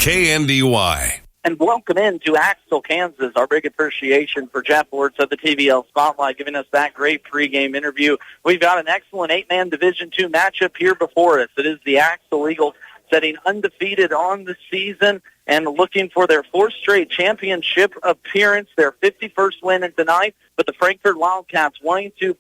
KNDY. And welcome into Axtell, Kansas. Our big appreciation for Jeff Orts of the TVL Spotlight giving us that great pregame interview. We've got an excellent 8-man Division II matchup here before us. It is the Axtell Eagles setting undefeated on the season and looking for their fourth straight championship appearance, their 51st win tonight, but the Frankfort Wildcats wanting to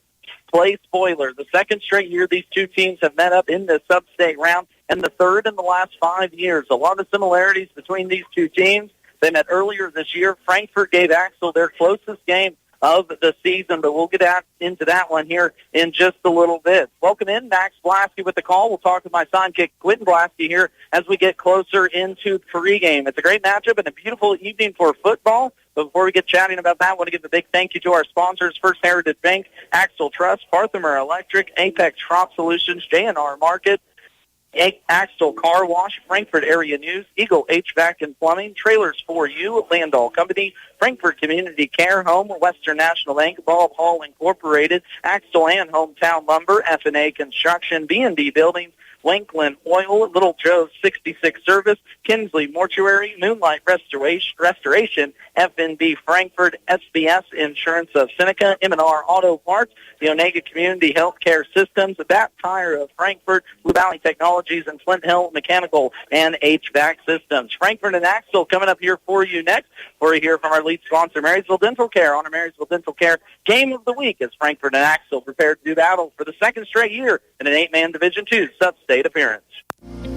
play spoiler. The second straight year these two teams have met up in the sub-state round, and the third in the last 5 years. A lot of similarities between these two teams. They met earlier this year. Frankfort gave Axtell their closest game of the season, but we'll get into that one here in just a little bit. Welcome in, Max Blasky with the call. We'll talk with my sidekick, Quentin Blasky, here as we get closer into pregame. It's a great matchup and a beautiful evening for football. But before we get chatting about that, I want to give a big thank you to our sponsors, First Heritage Bank, Axtell Trust, Parthimer Electric, Apex Crop Solutions, J&R Market, Axtell Car Wash, Frankfort Area News, Eagle HVAC and Plumbing, Trailers for You, Landall Company, Frankfort Community Care Home, Western National Bank, Bob Hall Incorporated, Axtell and Hometown Lumber, F&A Construction, B&D Buildings, Lincoln Oil, Little Joe's 66 Service, Kinsley Mortuary, Moonlight Restoration, FNB Frankfort, SBS Insurance of Seneca, M&R Auto Parts, the Onega Community Healthcare Systems, Bat Tire of Frankfort, Blue Valley Technologies, and Flint Hill Mechanical and HVAC Systems. Frankfort and Axtell coming up here for you next. Before you hear from our lead sponsor, Marysville Dental Care. On our Marysville Dental Care Game of the Week as Frankfort and Axtell prepare to do battle for the second straight year in an 8-man Division II sub-state appearance.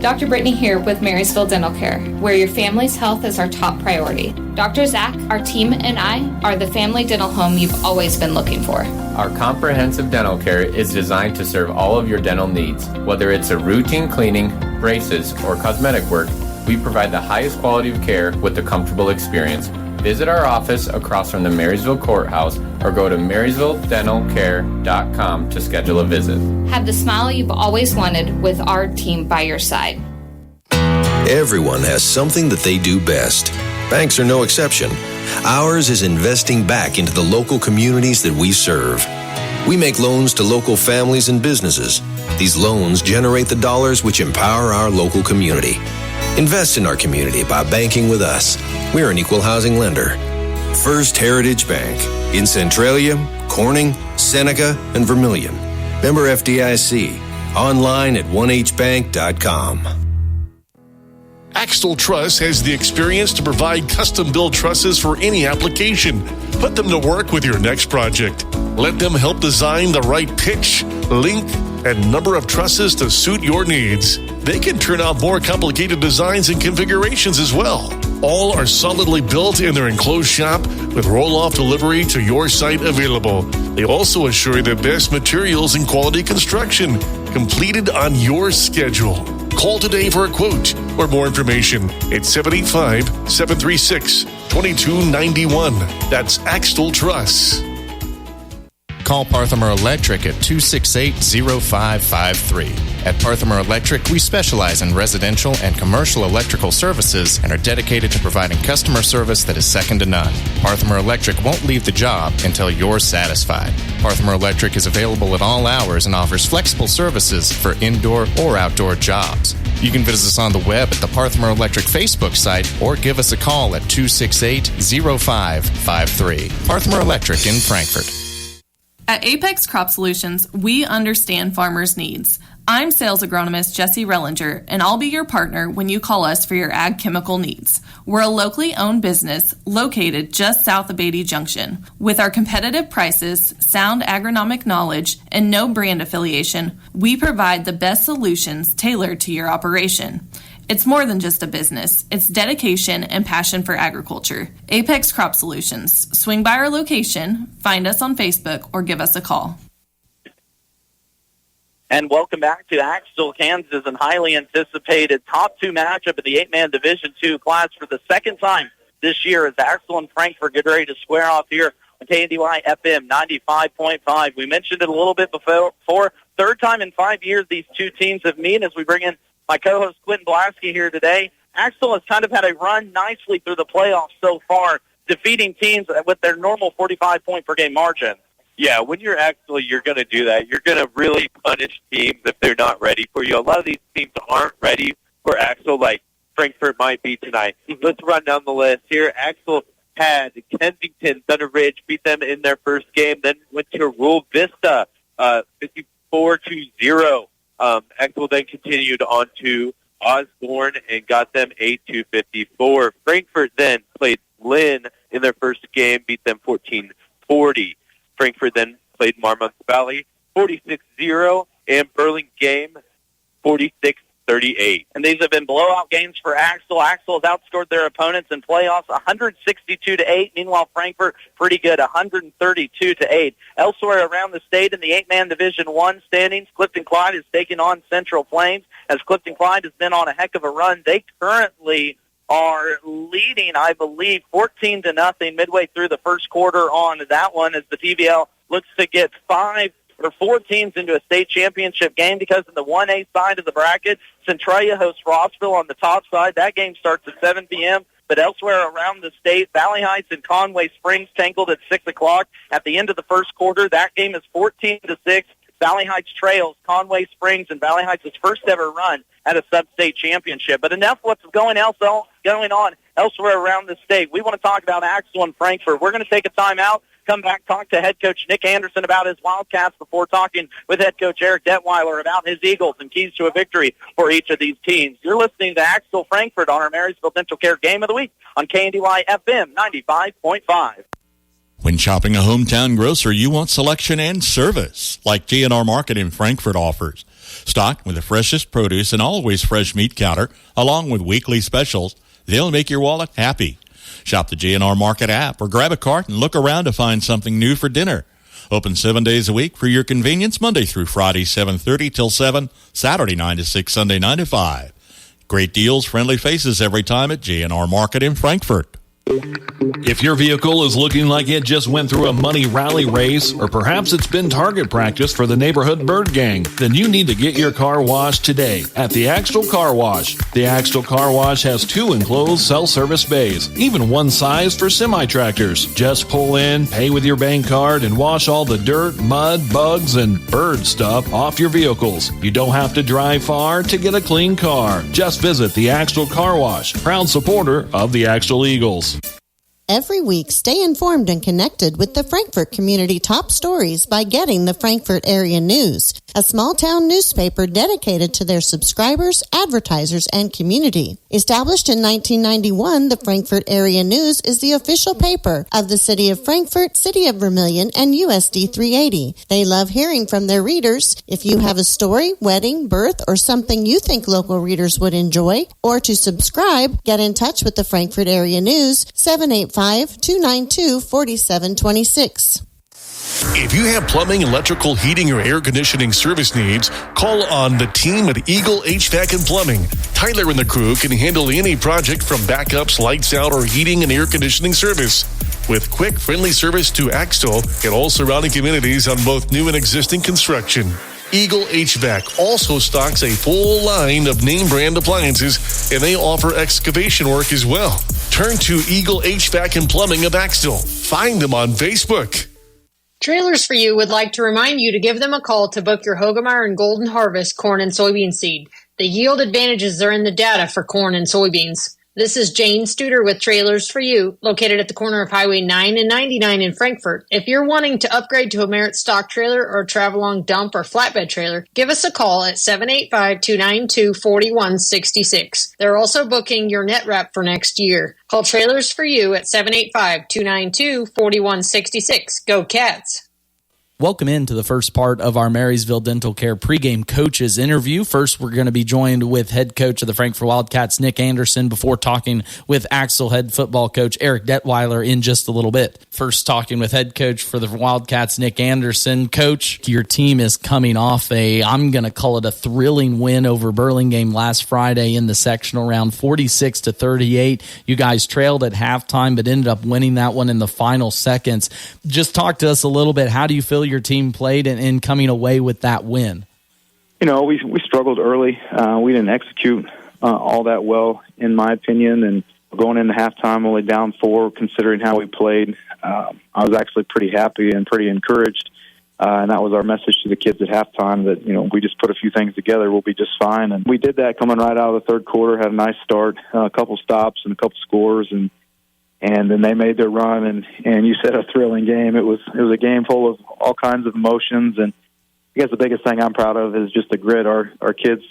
Dr. Brittany here with Marysville Dental Care, where your family's health is our top priority. Dr. Zach, our team, and I are the family dental home you've always been looking for. Our comprehensive dental care is designed to serve all of your dental needs. Whether it's a routine cleaning, braces, or cosmetic work, we provide the highest quality of care with a comfortable experience. Visit our office across from the Marysville Courthouse or go to marysvilledentalcare.com to schedule a visit. Have the smile you've always wanted with our team by your side. Everyone has something that they do best. Banks are no exception. Ours is investing back into the local communities that we serve. We make loans to local families and businesses. These loans generate the dollars which empower our local community. Invest in our community by banking with us. We're an equal housing lender. First Heritage Bank in Centralia, Corning, Seneca, and Vermilion. Member FDIC. Online at 1hbank.com. Axtell Truss has the experience to provide custom-built trusses for any application. Put them to work with your next project. Let them help design the right pitch, length, and number of trusses to suit your needs. They can turn out more complicated designs and configurations as well. All are solidly built in their enclosed shop with roll-off delivery to your site available. They also assure the best materials and quality construction, completed on your schedule. Call today for a quote or more information at 785-736-2291. That's Axtell Truss. Call Parthimer Electric at 268-0553. At Parthimer Electric, we specialize in residential and commercial electrical services and are dedicated to providing customer service that is second to none. Parthimer Electric won't leave the job until you're satisfied. Parthimer Electric is available at all hours and offers flexible services for indoor or outdoor jobs. You can visit us on the web at the Parthimer Electric Facebook site or give us a call at 268-0553. Parthimer Electric in Frankfort. At Apex Crop Solutions, we understand farmers' needs. I'm sales agronomist Jesse Rellinger, and I'll be your partner when you call us for your ag chemical needs. We're a locally owned business located just south of Beatty Junction. With our competitive prices, sound agronomic knowledge, and no brand affiliation, we provide the best solutions tailored to your operation. It's more than just a business. It's dedication and passion for agriculture. Apex Crop Solutions. Swing by our location, find us on Facebook, or give us a call. And welcome back to Axtell, Kansas, and highly anticipated top two matchup in the 8-man Division II class for the second time this year as Axtell and Frankfort get ready to square off here on KNDY FM 95.5. We mentioned it a little bit before. Third time in 5 years these two teams have met as we bring in my co-host Quentin Blasky here today. Axtell has kind of had a run nicely through the playoffs so far, defeating teams with their normal 45-point-per-game margin. Yeah, when you're Axtell, you're going to do that. You're going to really punish teams if they're not ready for you. A lot of these teams aren't ready for Axtell. Like Frankfort might be tonight. Let's run down the list here. Axtell had Kensington, Thunder Ridge, beat them in their first game, then went to Rural Vista, 54-0. Axtell then continued on to Osborne and got them 8-54. Frankfort then played Lynn in their first game, beat them 14-40. Frankfort then played Marmouth Valley 46-0, and Burlingame 46-38. And these have been blowout games for Axtell. Axtell has outscored their opponents in playoffs 162-8. Meanwhile, Frankfort pretty good, 132-8. Elsewhere around the state in the 8-man Division I standings, Clifton Clyde is taking on Central Plains. As Clifton Clyde has been on a heck of a run, they currently are leading, I believe, 14-0 midway through the first quarter on that one, as the TVL looks to get 4 teams into a state championship game, because in the 1A side of the bracket, Centralia hosts Rossville on the top side. That game starts at 7 p.m., but elsewhere around the state, Valley Heights and Conway Springs tangled at 6 o'clock. At the end of the first quarter, that game is 14-6. Valley Heights trails Conway Springs, and Valley Heights' first ever run at a sub-state championship. But enough what's going on elsewhere around the state. We want to talk about Axtell and Frankfort. We're going to take a timeout, come back, talk to head coach Nick Anderson about his Wildcats before talking with head coach Eric Detweiler about his Eagles and keys to a victory for each of these teams. You're listening to Axtell Frankfort on our Marysville Dental Care Game of the Week on KNDY FM 95.5. When shopping a hometown grocer, you want selection and service, like GNR Market in Frankfort offers. Stocked with the freshest produce and always fresh meat counter, along with weekly specials, they'll make your wallet happy. Shop the GNR Market app or grab a cart and look around to find something new for dinner. Open 7 days a week for your convenience, Monday through Friday, 7:30 till 7, Saturday 9 to 6, Sunday 9 to 5. Great deals, friendly faces every time at GNR Market in Frankfort. If your vehicle is looking like it just went through a money rally race, or perhaps it's been target practice for the neighborhood bird gang, then you need to get your car washed today at the Axtell Car Wash. The Axtell Car Wash has 2 enclosed self-service bays, even one size for semi-tractors. Just pull in, pay with your bank card, and wash all the dirt, mud, bugs, and bird stuff off your vehicles. You don't have to drive far to get a clean car. Just visit the Axtell Car Wash, proud supporter of the Axtell Eagles. Every week, stay informed and connected with the Frankfort community top stories by getting the Frankfort Area News, a small-town newspaper dedicated to their subscribers, advertisers, and community. Established in 1991, the Frankfort Area News is the official paper of the City of Frankfort, City of Vermilion, and USD 380. They love hearing from their readers. If you have a story, wedding, birth, or something you think local readers would enjoy, or to subscribe, get in touch with the Frankfort Area News, 785-292-4726. If you have plumbing, electrical, heating, or air conditioning service needs, call on the team at Eagle HVAC and Plumbing. Tyler and the crew can handle any project from backups, lights out, or heating and air conditioning service. With quick, friendly service to Axtell and all surrounding communities on both new and existing construction. Eagle HVAC also stocks a full line of name brand appliances, and they offer excavation work as well. Turn to Eagle HVAC and Plumbing of Axtell. Find them on Facebook. Trailers for You would like to remind you to give them a call to book your Hogemeyer and Golden Harvest corn and soybean seed. The yield advantages are in the data for corn and soybeans. This is Jane Studer with Trailers for You, located at the corner of Highway 9 and 99 in Frankfort. If you're wanting to upgrade to a Merit stock trailer or a travel-long dump or flatbed trailer, give us a call at 785-292-4166. They're also booking your net wrap for next year. Call Trailers for You at 785-292-4166. Go Cats! Welcome into the first part of our Marysville Dental Care pregame coaches interview. First, we're going to be joined with head coach of the Frankfort Wildcats, Nick Anderson, before talking with Axtell head football coach Eric Detweiler in just a little bit. First, talking with head coach for the Wildcats, Nick Anderson. Coach, your team is coming off I'm going to call it a thrilling win over Burlingame last Friday in the sectional round, 46-38. You guys trailed at halftime, but ended up winning that one in the final seconds. Just talk to us a little bit. How do you feel your team played and coming away with that win? You know, we struggled early. We didn't execute all that well, in my opinion, and going into halftime only down 4, considering how we played. I was actually pretty happy and pretty encouraged And that was our message to the kids at halftime that, we just put a few things together, we'll be just fine. And we did that coming right out of the third quarter, had a nice start, a couple stops and a couple scores, and then they made their run. And you said a thrilling game. It was a game full of all kinds of emotions. And I guess the biggest thing I'm proud of is just the grit our kids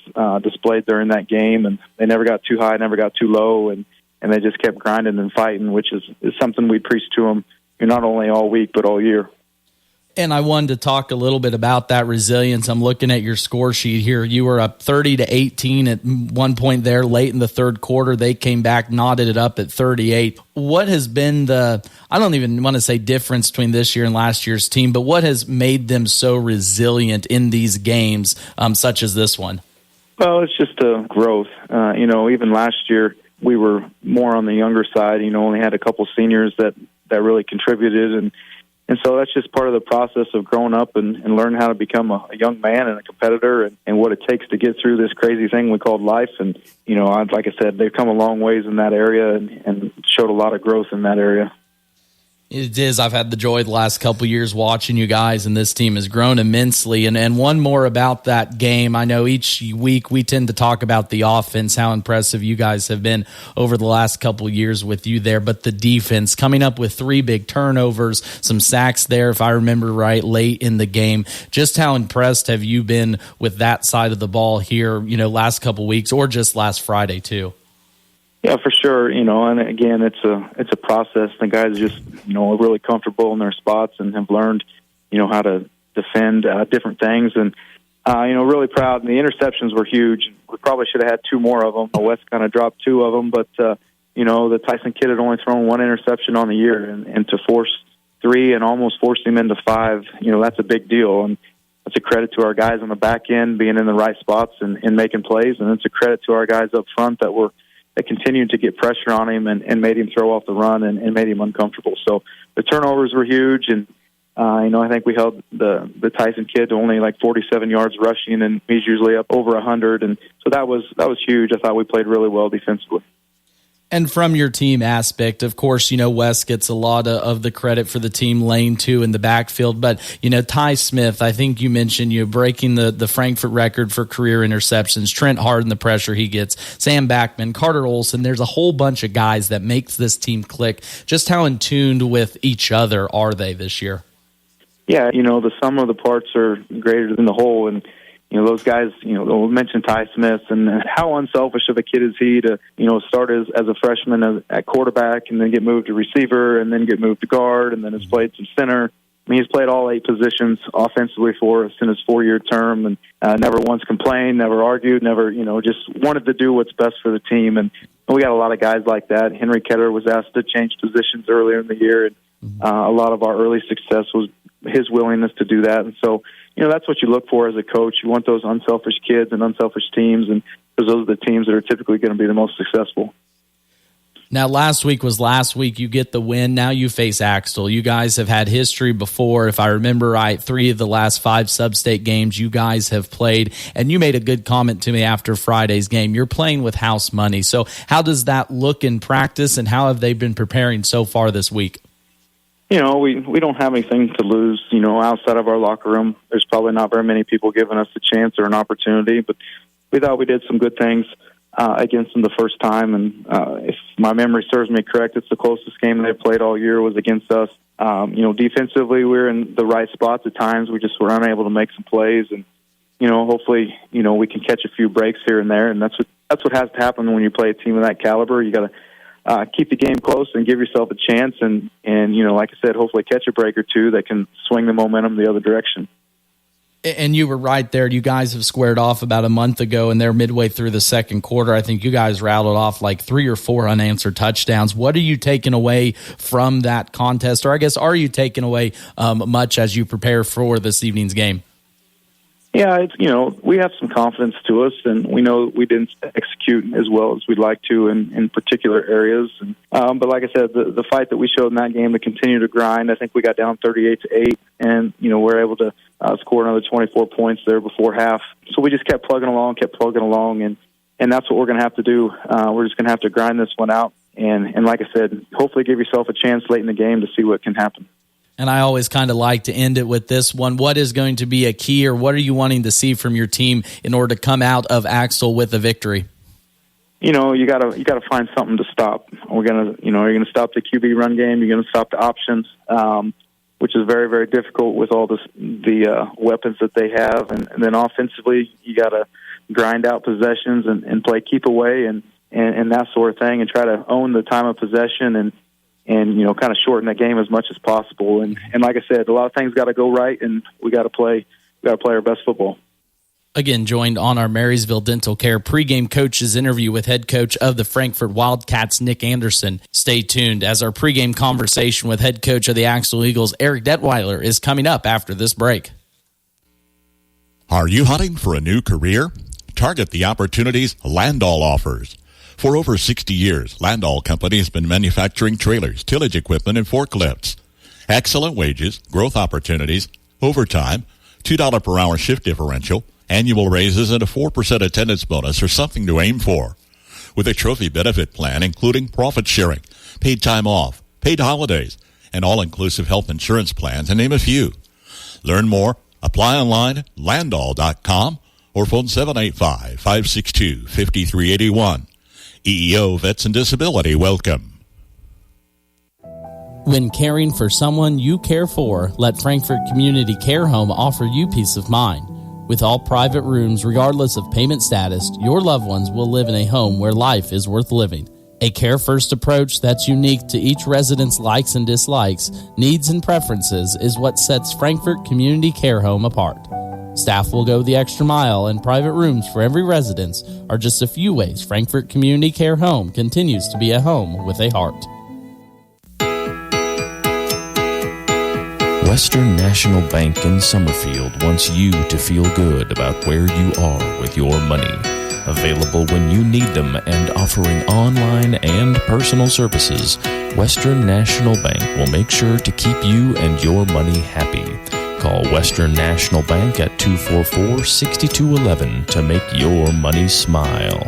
displayed during that game. And they never got too high, never got too low. And they just kept grinding and fighting, which is something we preach to them not only all week but all year. And I wanted to talk a little bit about that resilience. I'm looking at your score sheet here. You were up 30-18 at one point there late in the third quarter. They came back, knotted it up at 38. What has been I don't even want to say difference between this year and last year's team, but what has made them so resilient in these games, such as this one? Well, it's just a growth. Even last year, we were more on the younger side. Only had a couple seniors that really contributed, and so that's just part of the process of growing up and learning how to become a young man and a competitor and what it takes to get through this crazy thing we called life. And, like I said, they've come a long ways in that area and showed a lot of growth in that area. It is. I've had the joy the last couple of years watching you guys, and this team has grown immensely. And one more about that game. I know each week we tend to talk about the offense, how impressive you guys have been over the last couple of years with you there. But the defense, coming up with 3 big turnovers, some sacks there, if I remember right, late in the game. Just how impressed have you been with that side of the ball here, last couple of weeks or just last Friday too? Yeah, for sure. And again, it's a process. The guys just, are really comfortable in their spots and have learned, how to defend different things. And, really proud. And the interceptions were huge. We probably should have had 2 more of them. West kind of dropped 2 of them, but, the Tyson kid had only thrown 1 interception on the year, and to force 3 and almost force him into 5, that's a big deal. And that's a credit to our guys on the back end being in the right spots and making plays. And it's a credit to our guys up front that continued to get pressure on him and made him throw off the run and made him uncomfortable. So the turnovers were huge, and I think we held the Tyson kid to only like 47 yards rushing, and he's usually up over 100, and so that was huge. I thought we played really well defensively. And from your team aspect, of course, Wes gets a lot of the credit for the team lane 2 in the backfield. But, Ty Smith, I think you mentioned breaking the Frankfort record for career interceptions. Trent Harden, the pressure he gets. Sam Backman, Carter Olson. There's a whole bunch of guys that makes this team click. Just how in tune with each other are they this year? Yeah, the sum of the parts are greater than the whole. And, those guys, we'll mention Ty Smith and how unselfish of a kid is he to, start as a freshman at quarterback and then get moved to receiver and then get moved to guard and then has played some center. I mean, he's played all 8 positions offensively for us in his 4-year term and never once complained, never argued, never, just wanted to do what's best for the team. And we got a lot of guys like that. Henry Ketter was asked to change positions earlier in the year, and a lot of our early success was his willingness to do that. And so, that's what you look for as a coach. You want those unselfish kids and unselfish teams, and because those are the teams that are typically going to be the most successful. Now, last week was last week. You get the win. Now you face Axtell. You guys have had history before. If I remember right, 3 of the last 5 sub-state games you guys have played, and you made a good comment to me after Friday's game. You're playing with house money. So how does that look in practice, and how have they been preparing so far this week? We don't have anything to lose, outside of our locker room. There's probably not very many people giving us a chance or an opportunity, but we thought we did some good things against them the first time. And if my memory serves me correct, it's the closest game they played all year was against us. Defensively, we're in the right spots at times. We just were unable to make some plays. And, hopefully, we can catch a few breaks here and there. And that's what has to happen when you play a team of that caliber. You got to keep the game close and give yourself a chance and like I said, hopefully catch a break or 2 that can swing the momentum the other direction. And you were right there. You guys have squared off about a month ago, and they're midway through the second quarter. I think you guys rattled off like 3 or 4 unanswered touchdowns. What are you taking away from that contest? Or I guess, are you taking away much as you prepare for this evening's game? Yeah, it's, we have some confidence to us, and we know we didn't execute as well as we'd like to in particular areas. And, but like I said, the fight that we showed in that game to continue to grind, I think we got down 38-8, and, we're able to score another 24 points there before half. So we just kept plugging along, and that's what we're going to have to do. We're just going to have to grind this one out, and like I said, hopefully give yourself a chance late in the game to see what can happen. And I always kind of like to end it with this one. What is going to be a key, or what are you wanting to see from your team in order to come out of Axtell with a victory? You gotta find something to stop. You're gonna stop the QB run game. You're gonna stop the options, which is very, very difficult with all the weapons that they have. And then offensively, you gotta grind out possessions and play keep away and that sort of thing, and try to own the time of possession and kind of shorten that game as much as possible. And like I said, a lot of things got to go right, and we got to play our best football. Again, joined on our Marysville Dental Care pregame coaches interview with head coach of the Frankfort Wildcats, Nick Anderson. Stay tuned as our pregame conversation with head coach of the Axtell Eagles, Eric Detweiler, is coming up after this break. Are you hunting for a new career? Target the opportunities Landau offers. For over 60 years, Landau Company has been manufacturing trailers, tillage equipment, and forklifts. Excellent wages, growth opportunities, overtime, $2 per hour shift differential, annual raises, and a 4% attendance bonus are something to aim for. With a trophy benefit plan including profit sharing, paid time off, paid holidays, and all-inclusive health insurance plans, to name a few. Learn more, apply online at landau.com or phone 785-562-5381. EEO Vets and Disability welcome. When caring for someone you care for, let Frankfort Community Care Home offer you peace of mind. With all private rooms, regardless of payment status, your loved ones will live in a home where life is worth living. A care-first approach that's unique to each resident's likes and dislikes, needs and preferences is what sets Frankfort Community Care Home apart. Staff will go the extra mile, and private rooms for every residence are just a few ways Frankfort Community Care Home continues to be a home with a heart. Western National Bank in Summerfield wants you to feel good about where you are with your money. Available when you need them and offering online and personal services, Western National Bank will make sure to keep you and your money happy. Call Western National Bank at 244-6211 to make your money smile.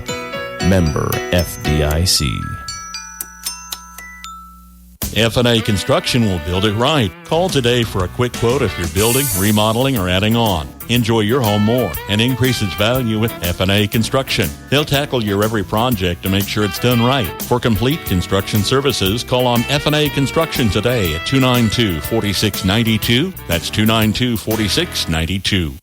Member FDIC. F&A Construction will build it right. Call today for a quick quote if you're building, remodeling, or adding on. Enjoy your home more and increase its value with F&A Construction. They'll tackle your every project to make sure it's done right. For complete construction services, call on F&A Construction today at 292-4692. That's 292-4692.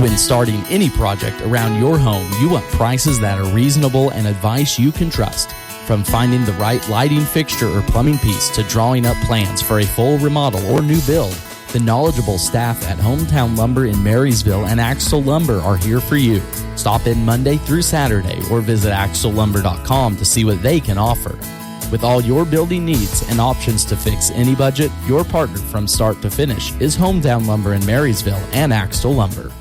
When starting any project around your home, you want prices that are reasonable and advice you can trust. From finding the right lighting fixture or plumbing piece to drawing up plans for a full remodel or new build, the knowledgeable staff at Hometown Lumber in Marysville and Axtell Lumber are here for you. Stop in Monday through Saturday or visit axtelllumber.com to see what they can offer. With all your building needs and options to fix any budget, your partner from start to finish is Hometown Lumber in Marysville and Axtell Lumber.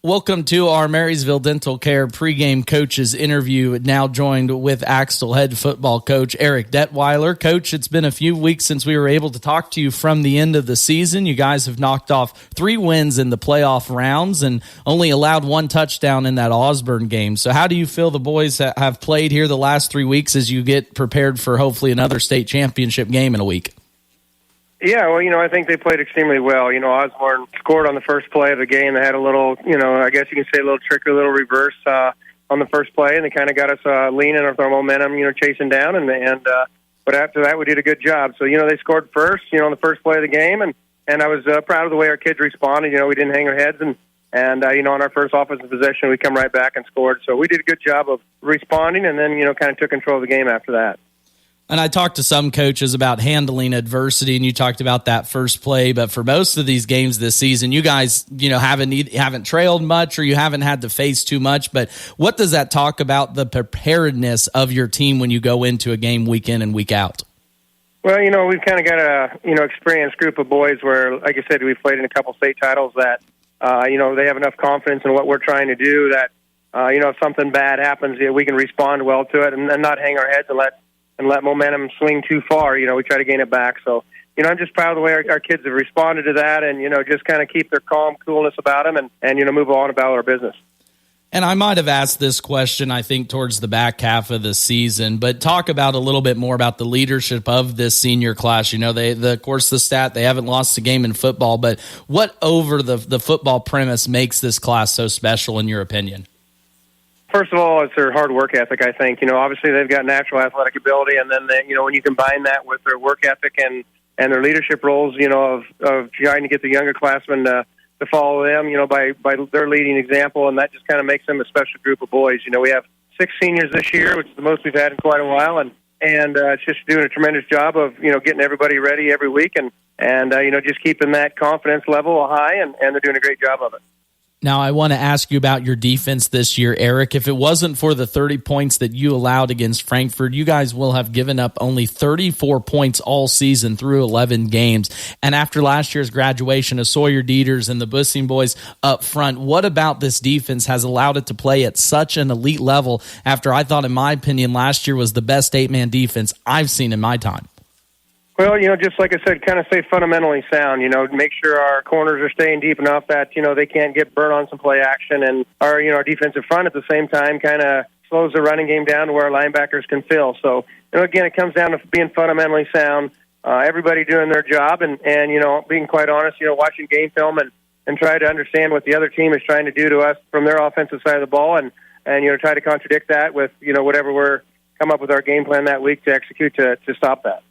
Welcome to our Marysville Dental Care pregame coaches interview, now joined with Axtell head football coach Eric Detweiler. Coach, it's been a few weeks since we were able to talk to you from the end of the season. You guys have knocked off 3 wins in the playoff rounds and only allowed 1 touchdown in that Osborne game. So how do you feel the boys have played here the last 3 weeks as you get prepared for hopefully another state championship game in a week? Yeah, well, I think they played extremely well. Osborne scored on the first play of the game. They had a little, I guess you can say a little trick, a little reverse on the first play, and they kind of got us leaning with our momentum, chasing down. But after that, we did a good job. So, they scored first, on the first play of the game, and I was proud of the way our kids responded. We didn't hang our heads, and on our first offensive possession, we come right back and scored. So we did a good job of responding, and then, kind of took control of the game after that. And I talked to some coaches about handling adversity, and you talked about that first play. But for most of these games this season, you guys, haven't trailed much, or you haven't had to face too much. But what does that talk about the preparedness of your team when you go into a game week in and week out? Well, we've kind of got a experienced group of boys where, like I said, we've played in a couple state titles that they have enough confidence in what we're trying to do that if something bad happens, we can respond well to it and not hang our heads and let momentum swing too far. We try to gain it back. So, I'm just proud of the way our kids have responded to that and, just kind of keep their calm coolness about them and move on about our business. And I might have asked this question, I think, towards the back half of the season, but talk about a little bit more about the leadership of this senior class. You know, of course, the stat, they haven't lost a game in football, but what over the football premise makes this class so special, in your opinion? First of all, it's their hard work ethic, I think. You know, obviously they've got natural athletic ability, and then, when you combine that with their work ethic and their leadership roles, of trying to get the younger classmen to follow them, by their leading example, and that just kind of makes them a special group of boys. You know, we have 6 seniors this year, which is the most we've had in quite a while, and it's just doing a tremendous job of, getting everybody ready every week and just keeping that confidence level high, and they're doing a great job of it. Now, I want to ask you about your defense this year, Eric. If it wasn't for the 30 points that you allowed against Frankfort, you guys will have given up only 34 points all season through 11 games. And after last year's graduation of Sawyer Dieters and the Bussing boys up front, what about this defense has allowed it to play at such an elite level after I thought, in my opinion, last year was the best 8-man defense I've seen in my time? Well, just like I said, kind of stay fundamentally sound, make sure our corners are staying deep enough that, they can't get burnt on some play action, and our defensive front at the same time kind of slows the running game down to where our linebackers can fill. So, again, it comes down to being fundamentally sound, everybody doing their job, and being quite honest, watching game film and try to understand what the other team is trying to do to us from their offensive side of the ball, and try to contradict that with, whatever we're come up with our game plan that week to execute to stop that.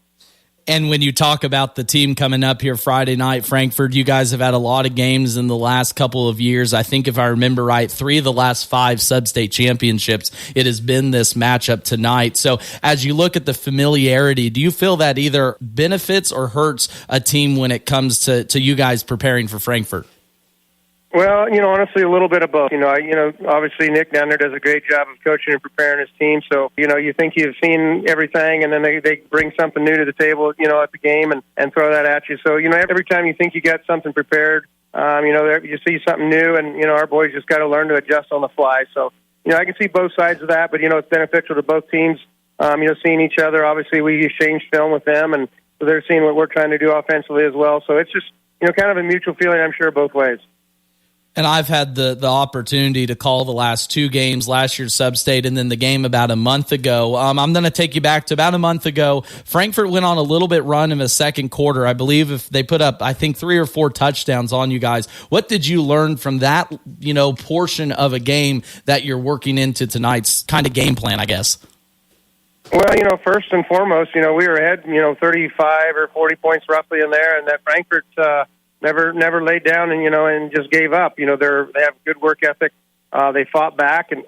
And when you talk about the team coming up here Friday night, Frankfort, you guys have had a lot of games in the last couple of years. I think if I remember right, 3 of the last 5 sub-state championships, it has been this matchup tonight. So as you look at the familiarity, do you feel that either benefits or hurts a team when it comes to you guys preparing for Frankfort? Well, honestly, a little bit of both. Obviously Nick down there does a great job of coaching and preparing his team. So, you think you've seen everything, and then they bring something new to the table, at the game and throw that at you. So, every time you think you got something prepared, you see something new, and, our boys just got to learn to adjust on the fly. So, I can see both sides of that, but, it's beneficial to both teams, seeing each other. Obviously, we exchange film with them, and so they're seeing what we're trying to do offensively as well. So it's just, kind of a mutual feeling, I'm sure, both ways. And I've had the opportunity to call the last 2 games, last year's sub-state and then the game about a month ago. I'm going to take you back to about a month ago. Frankfort went on a little bit run in the second quarter. I believe if they put up, 3 or 4 touchdowns on you guys. What did you learn from that, portion of a game that you're working into tonight's kind of game plan, I guess? Well, first and foremost, we were ahead, 35 or 40 points roughly in there, and that Frankfort never laid down and just gave up. They have good work ethic. They fought back and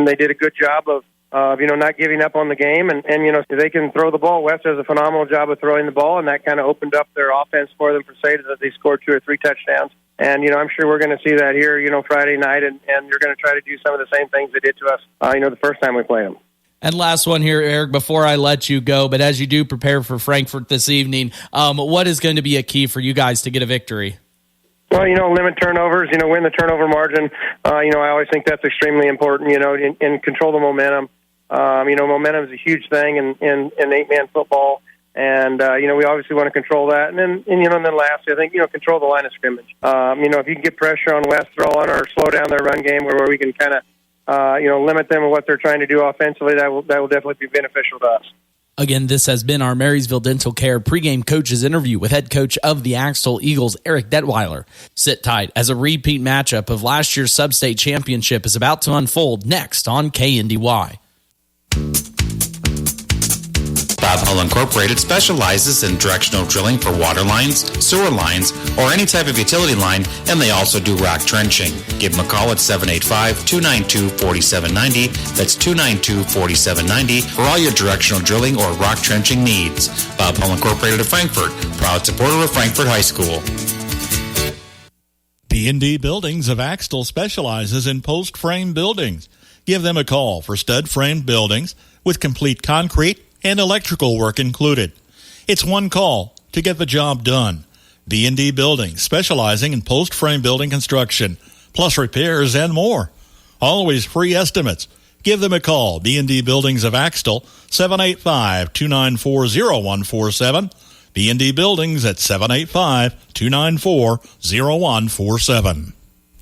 they did a good job of not giving up on the game. And they can throw the ball. West does a phenomenal job of throwing the ball, and that kind of opened up their offense for them for say that they scored 2 or 3 touchdowns. And, I'm sure we're going to see that here, Friday night, and you're going to try to do some of the same things they did to us, the first time we played them. And last one here, Eric, before I let you go, but as you do prepare for Frankfort this evening, what is going to be a key for you guys to get a victory? Well, limit turnovers, win the turnover margin. I always think that's extremely important, and control the momentum. Momentum is a huge thing in 8-man football. And, we obviously want to control that. And then lastly, I think, control the line of scrimmage. If you can get pressure on West throwing or slow down their run game where we can kind of, limit them and what they're trying to do offensively, that will definitely be beneficial to us. Again, this has been our Marysville Dental Care pregame coaches interview with head coach of the Axtell Eagles, Eric Detweiler. Sit tight as a repeat matchup of last year's sub-state championship is about to unfold next on KNDY. Bob Hull Incorporated specializes in directional drilling for water lines, sewer lines, or any type of utility line, and they also do rock trenching. Give them a call at 785-292-4790. That's 292-4790 for all your directional drilling or rock trenching needs. Bob Hull Incorporated of Frankfort, proud supporter of Frankfort High School. KNDY Buildings of Axtell specializes in post-frame buildings. Give them a call for stud-frame buildings with complete concrete and electrical work included. It's one call to get the job done. KNDY Buildings, specializing in post-frame building construction, plus repairs and more. Always free estimates. Give them a call. KNDY Buildings of Axtell, 785-294-0147. KNDY Buildings at 785-294-0147.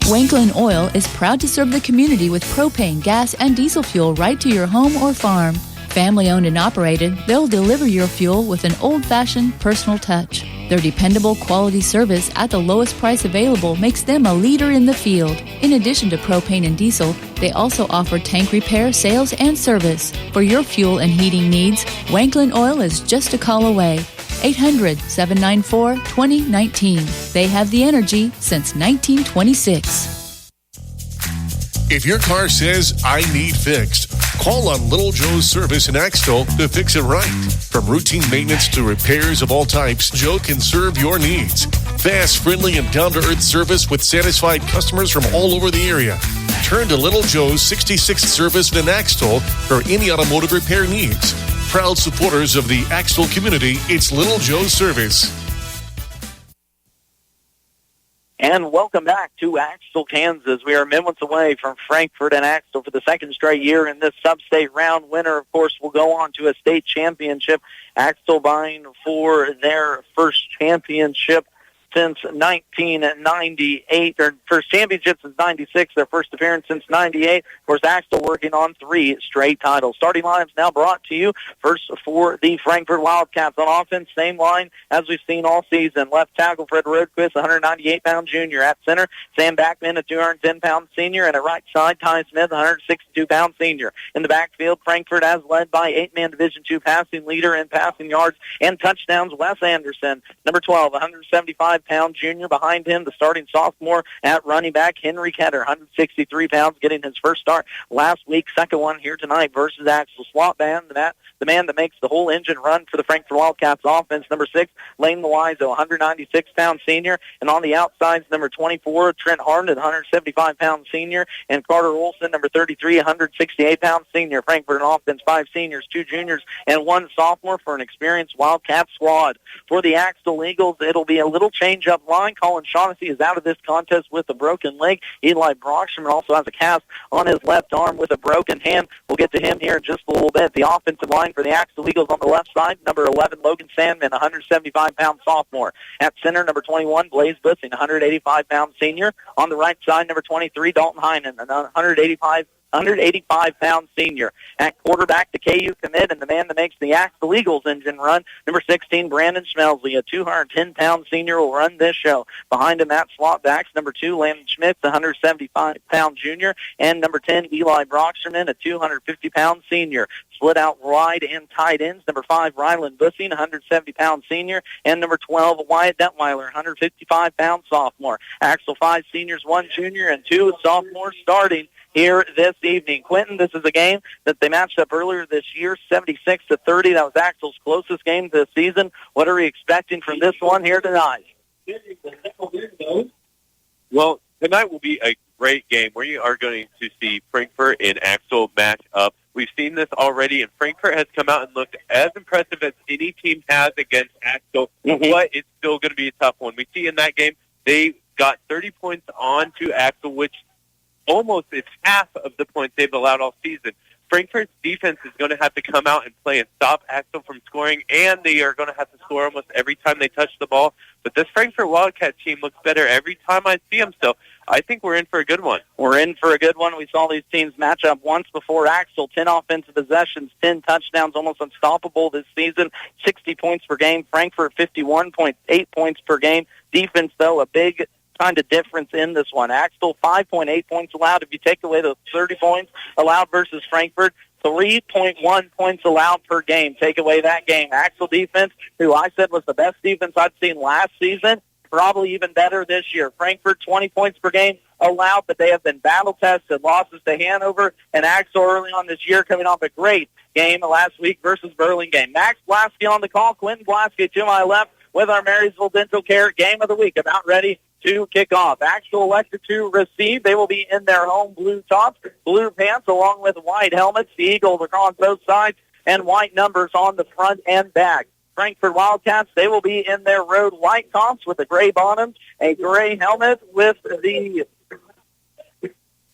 Wanklin Oil is proud to serve the community with propane, gas, and diesel fuel right to your home or farm. Family owned and operated, they'll deliver your fuel with an old-fashioned personal touch. Their dependable quality service at the lowest price available makes them a leader in the field. In addition to propane and diesel, they also offer tank repair, sales, and service. For your fuel and heating needs, Wanklin Oil is just a call away. 800-794-2019. They have the energy since 1926. If your car says, I need fixed, call on Little Joe's Service in Axtell to fix it right. From routine maintenance to repairs of all types, Joe can serve your needs. Fast, friendly, and down-to-earth service with satisfied customers from all over the area. Turn to Little Joe's 66th Service in Axtell for any automotive repair needs. Proud supporters of the Axtell community, it's Little Joe's Service. And welcome back to Axtell, Kansas. We are minutes away from Frankfort and Axtell for the second straight year in this sub-state round. Winner, of course, will go on to a state championship. Axtell vying for their first championship since 1998, or first championship since 96, their first appearance since 98. Of course, Axtell working on 3 straight titles. Starting lineups now brought to you. First for the Frankfort Wildcats on offense, same line as we've seen all season. Left tackle Fred Roadquist, 198-pound junior. At center, Sam Backman, a 210-pound senior. And at right side, Ty Smith, 162-pound senior. In the backfield, Frankfort as led by 8-man Division II passing leader in passing yards and touchdowns, Wes Anderson. Number 12, 175-pound junior. Behind him, the starting sophomore at running back, Henry Ketter, 163 pounds, getting his first start last week. Second one here tonight versus Axtell. Swap band, the man that makes the whole engine run for the Frankfort Wildcats offense. Number 6, Lane Loizo, 196-pound senior. And on the outsides, number 24, Trent Harden, 175-pound senior. And Carter Olson, number 33, 168-pound senior. Frankfort on offense, 5 seniors, 2 juniors, and 1 sophomore for an experienced Wildcat squad. For the Axtell Eagles, it'll be a little change-up line. Colin Shaughnessy is out of this contest with a broken leg. Eli Brockstrom also has a cast on his left arm with a broken hand. We'll get to him here in just a little bit. The offensive line for the Axtell Eagles on the left side, number 11, Logan Sandman, 175-pound sophomore. At center, number 21, Blaze Bussing, 185-pound senior. On the right side, number 23, Dalton Heinen, 185-pound senior. At quarterback, the KU commit and the man that makes the Axtell Eagles engine run, number 16, Brandon Schmelsley, a 210-pound senior, will run this show. Behind him at slot backs, number 2, Landon Schmitz, a 175-pound junior, and number 10, Eli Brocksterman, a 250-pound senior. Split out wide and tight ends, number 5, Ryland Bussing, 170-pound senior, and number 12, Wyatt Detweiler, 155-pound sophomore. Axtell 5 seniors, 1 junior, and 2 sophomores starting here this evening. Quentin, this is a game that they matched up earlier this year, 76-30. That was Axtell's closest game this season. What are we expecting from this one here tonight? Well, tonight will be a great game. We are going to see Frankfort and Axtell match up. We've seen this already, and Frankfort has come out and looked as impressive as any team has against Axtell, but it's still going to be a tough one. We see in that game they got 30 points on to Axtell, which almost it's half of the points they've allowed all season. Frankfort's defense is going to have to come out and play and stop Axtell from scoring, and they are going to have to score almost every time they touch the ball. But this Frankfort Wildcat team looks better every time I see them, so I think we're in for a good one. We're in for a good one. We saw these teams match up once before. Axtell, 10 offensive possessions, 10 touchdowns, almost unstoppable this season, 60 points per game. Frankfort, 51.8 points per game. Defense, though, a big kind of difference in this one. Axtell, 5.8 points allowed. If you take away the 30 points allowed versus Frankfort, 3.1 points allowed per game. Take away that game. Axtell defense, who I said was the best defense I'd seen last season, probably even better this year. Frankfort, 20 points per game allowed, but they have been battle-tested. Losses to Hanover and Axtell early on this year, coming off a great game last week versus Burlingame. Max Blasky on the call. Quentin Blasky to my left with our Marysville Dental Care Game of the Week about ready to kick off. Axtell elected to receive. They will be in their home blue tops, blue pants, along with white helmets. The Eagles across both sides and white numbers on the front and back. Frankfort Wildcats, they will be in their road white tops with a gray bottom, a gray helmet with the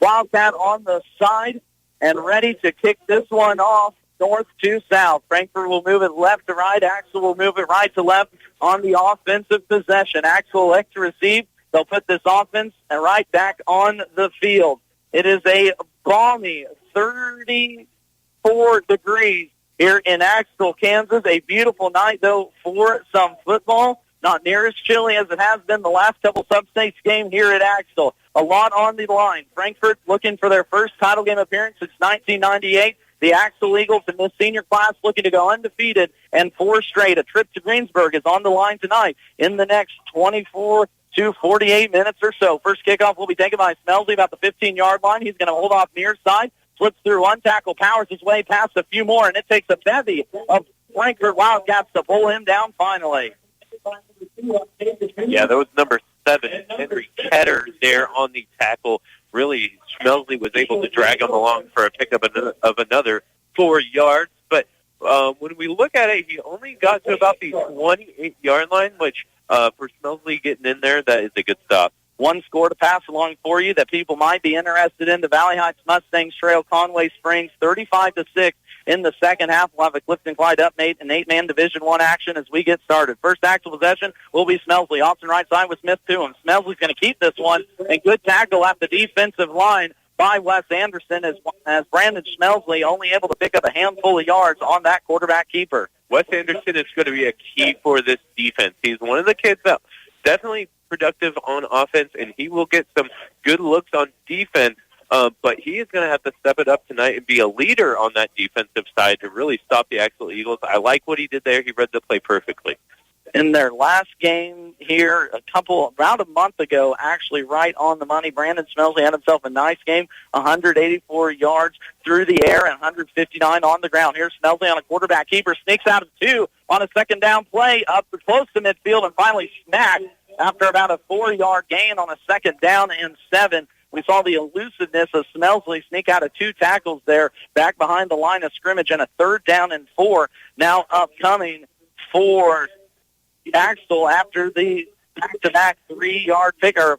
Wildcat on the side, and ready to kick this one off north to south. Frankfort will move it left to right. Axtell will move it right to left on the offensive possession. Axtell elect to receive. they'll put this offense right back on the field. It is a balmy 34 degrees here in Axtell, Kansas. A beautiful night, though, for some football. Not near as chilly as it has been the last couple sub-states games here at Axtell. A lot on the line. Frankfort looking for their first title game appearance since 1998. The Axtell Eagles in this senior class looking to go undefeated and 4 straight. A trip to Greensburg is on the line tonight in the next 24 to 48 minutes or so. First kickoff will be taken by Smelsley about the 15-yard line. He's going to hold off near side, slips through one tackle, powers his way past a few more, and it takes a bevy of Frankfort Wildcats to pull him down finally. Yeah, that was number 7, Henry Ketter, there on the tackle. Really, Smelsley was able to drag him along for a pickup of another 4 yards. But when we look at it, he only got to about the 28-yard line, which for Smelsley getting in there, that is a good stop. One score to pass along for you that people might be interested in. The Valley Heights Mustangs trail Conway Springs 35-6 in the second half. We'll have a Clifton Clyde update and 8-man Division I action as we get started. First actual possession will be Smelsley. Option right side with Smith to him. Smelsley's going to keep this one, and good tackle at the defensive line by Wes Anderson as Brandon Smelsley only able to pick up a handful of yards on that quarterback keeper. Wes Anderson is going to be a key for this defense. He's one of the kids that definitely productive on offense, and he will get some good looks on defense, but he is going to have to step it up tonight and be a leader on that defensive side to really stop the Axtell Eagles. I like what he did there. He read the play perfectly. In their last game here, around a month ago, actually right on the money, Brandon Smelsley had himself a nice game, 184 yards through the air and 159 on the ground. Here's Smelsley on a quarterback keeper, sneaks out of 2 on a second down play, up close to midfield, and finally smacked after about a 4-yard gain on a second down and 7. We saw the elusiveness of Smelsley sneak out of 2 tackles there, back behind the line of scrimmage, and a 3rd down and 4 now upcoming for Axtell after the back-to-back 4-yard pickup,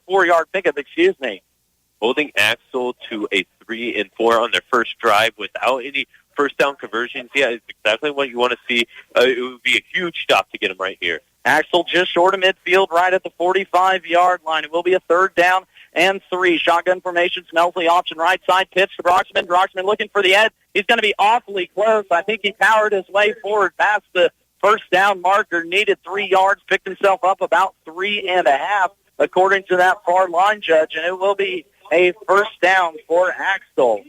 Holding Axtell to a 3 and 4 on their first drive without any first down conversions. Yeah, it's exactly what you want to see. It would be a huge stop to get them right here. Axtell just short of midfield, right at the 45-yard line. It will be a 3rd down and 3. Shotgun formation, Smelsley option right side, pitch to Broxman. Broxman looking for the edge. He's going to be awfully close. I think he powered his way forward past the first down marker, needed 3 yards, picked himself up about 3.5, according to that far line judge, and it will be a first down for Axtell.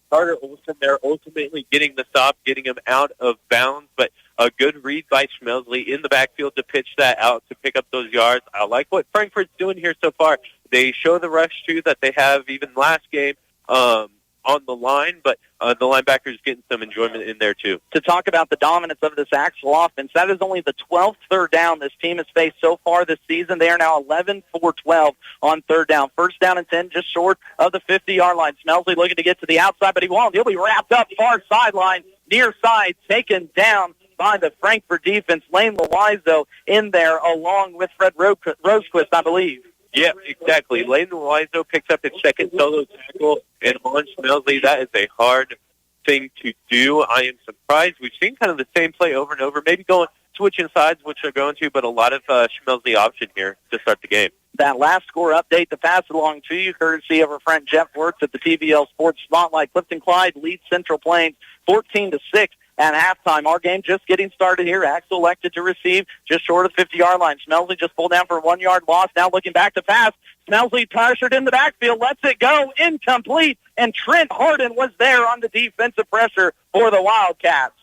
Carter Olson there ultimately getting the stop, getting him out of bounds, but a good read by Smelsley in the backfield to pitch that out to pick up those yards. I like what Frankfort's doing here so far. They show the rush, too, that they have even last game on the line, but the linebackers getting some enjoyment in there, too. To talk about the dominance of this Axtell offense, that is only the 12th 3rd down this team has faced so far this season. They are now 11 for 12 on 3rd down. First down and 10, just short of the 50-yard line. Smelsley looking to get to the outside, but he won't. He'll be wrapped up far sideline, near side, taken down by the Frankfort defense. Lane Loiseau in there along with Fred Rosequist, I believe. Yeah, exactly. Layden Loiseau picks up his second solo tackle, and on Smelsley, that is a hard thing to do. I am surprised. We've seen kind of the same play over and over, maybe switching sides, which they're going to, but a lot of Smelsley option here to start the game. That last score update to pass it along to you, courtesy of our friend Jeff Wirtz at the TVL Sports Spotlight. Clifton Clyde leads Central Plains 14-6. At halftime, our game just getting started here. Axtell elected to receive just short of the 50-yard line. Smelsley just pulled down for a 1-yard loss. Now looking back to pass. Smelsley pressured in the backfield, lets it go, incomplete, and Trent Harden was there on the defensive pressure for the Wildcats.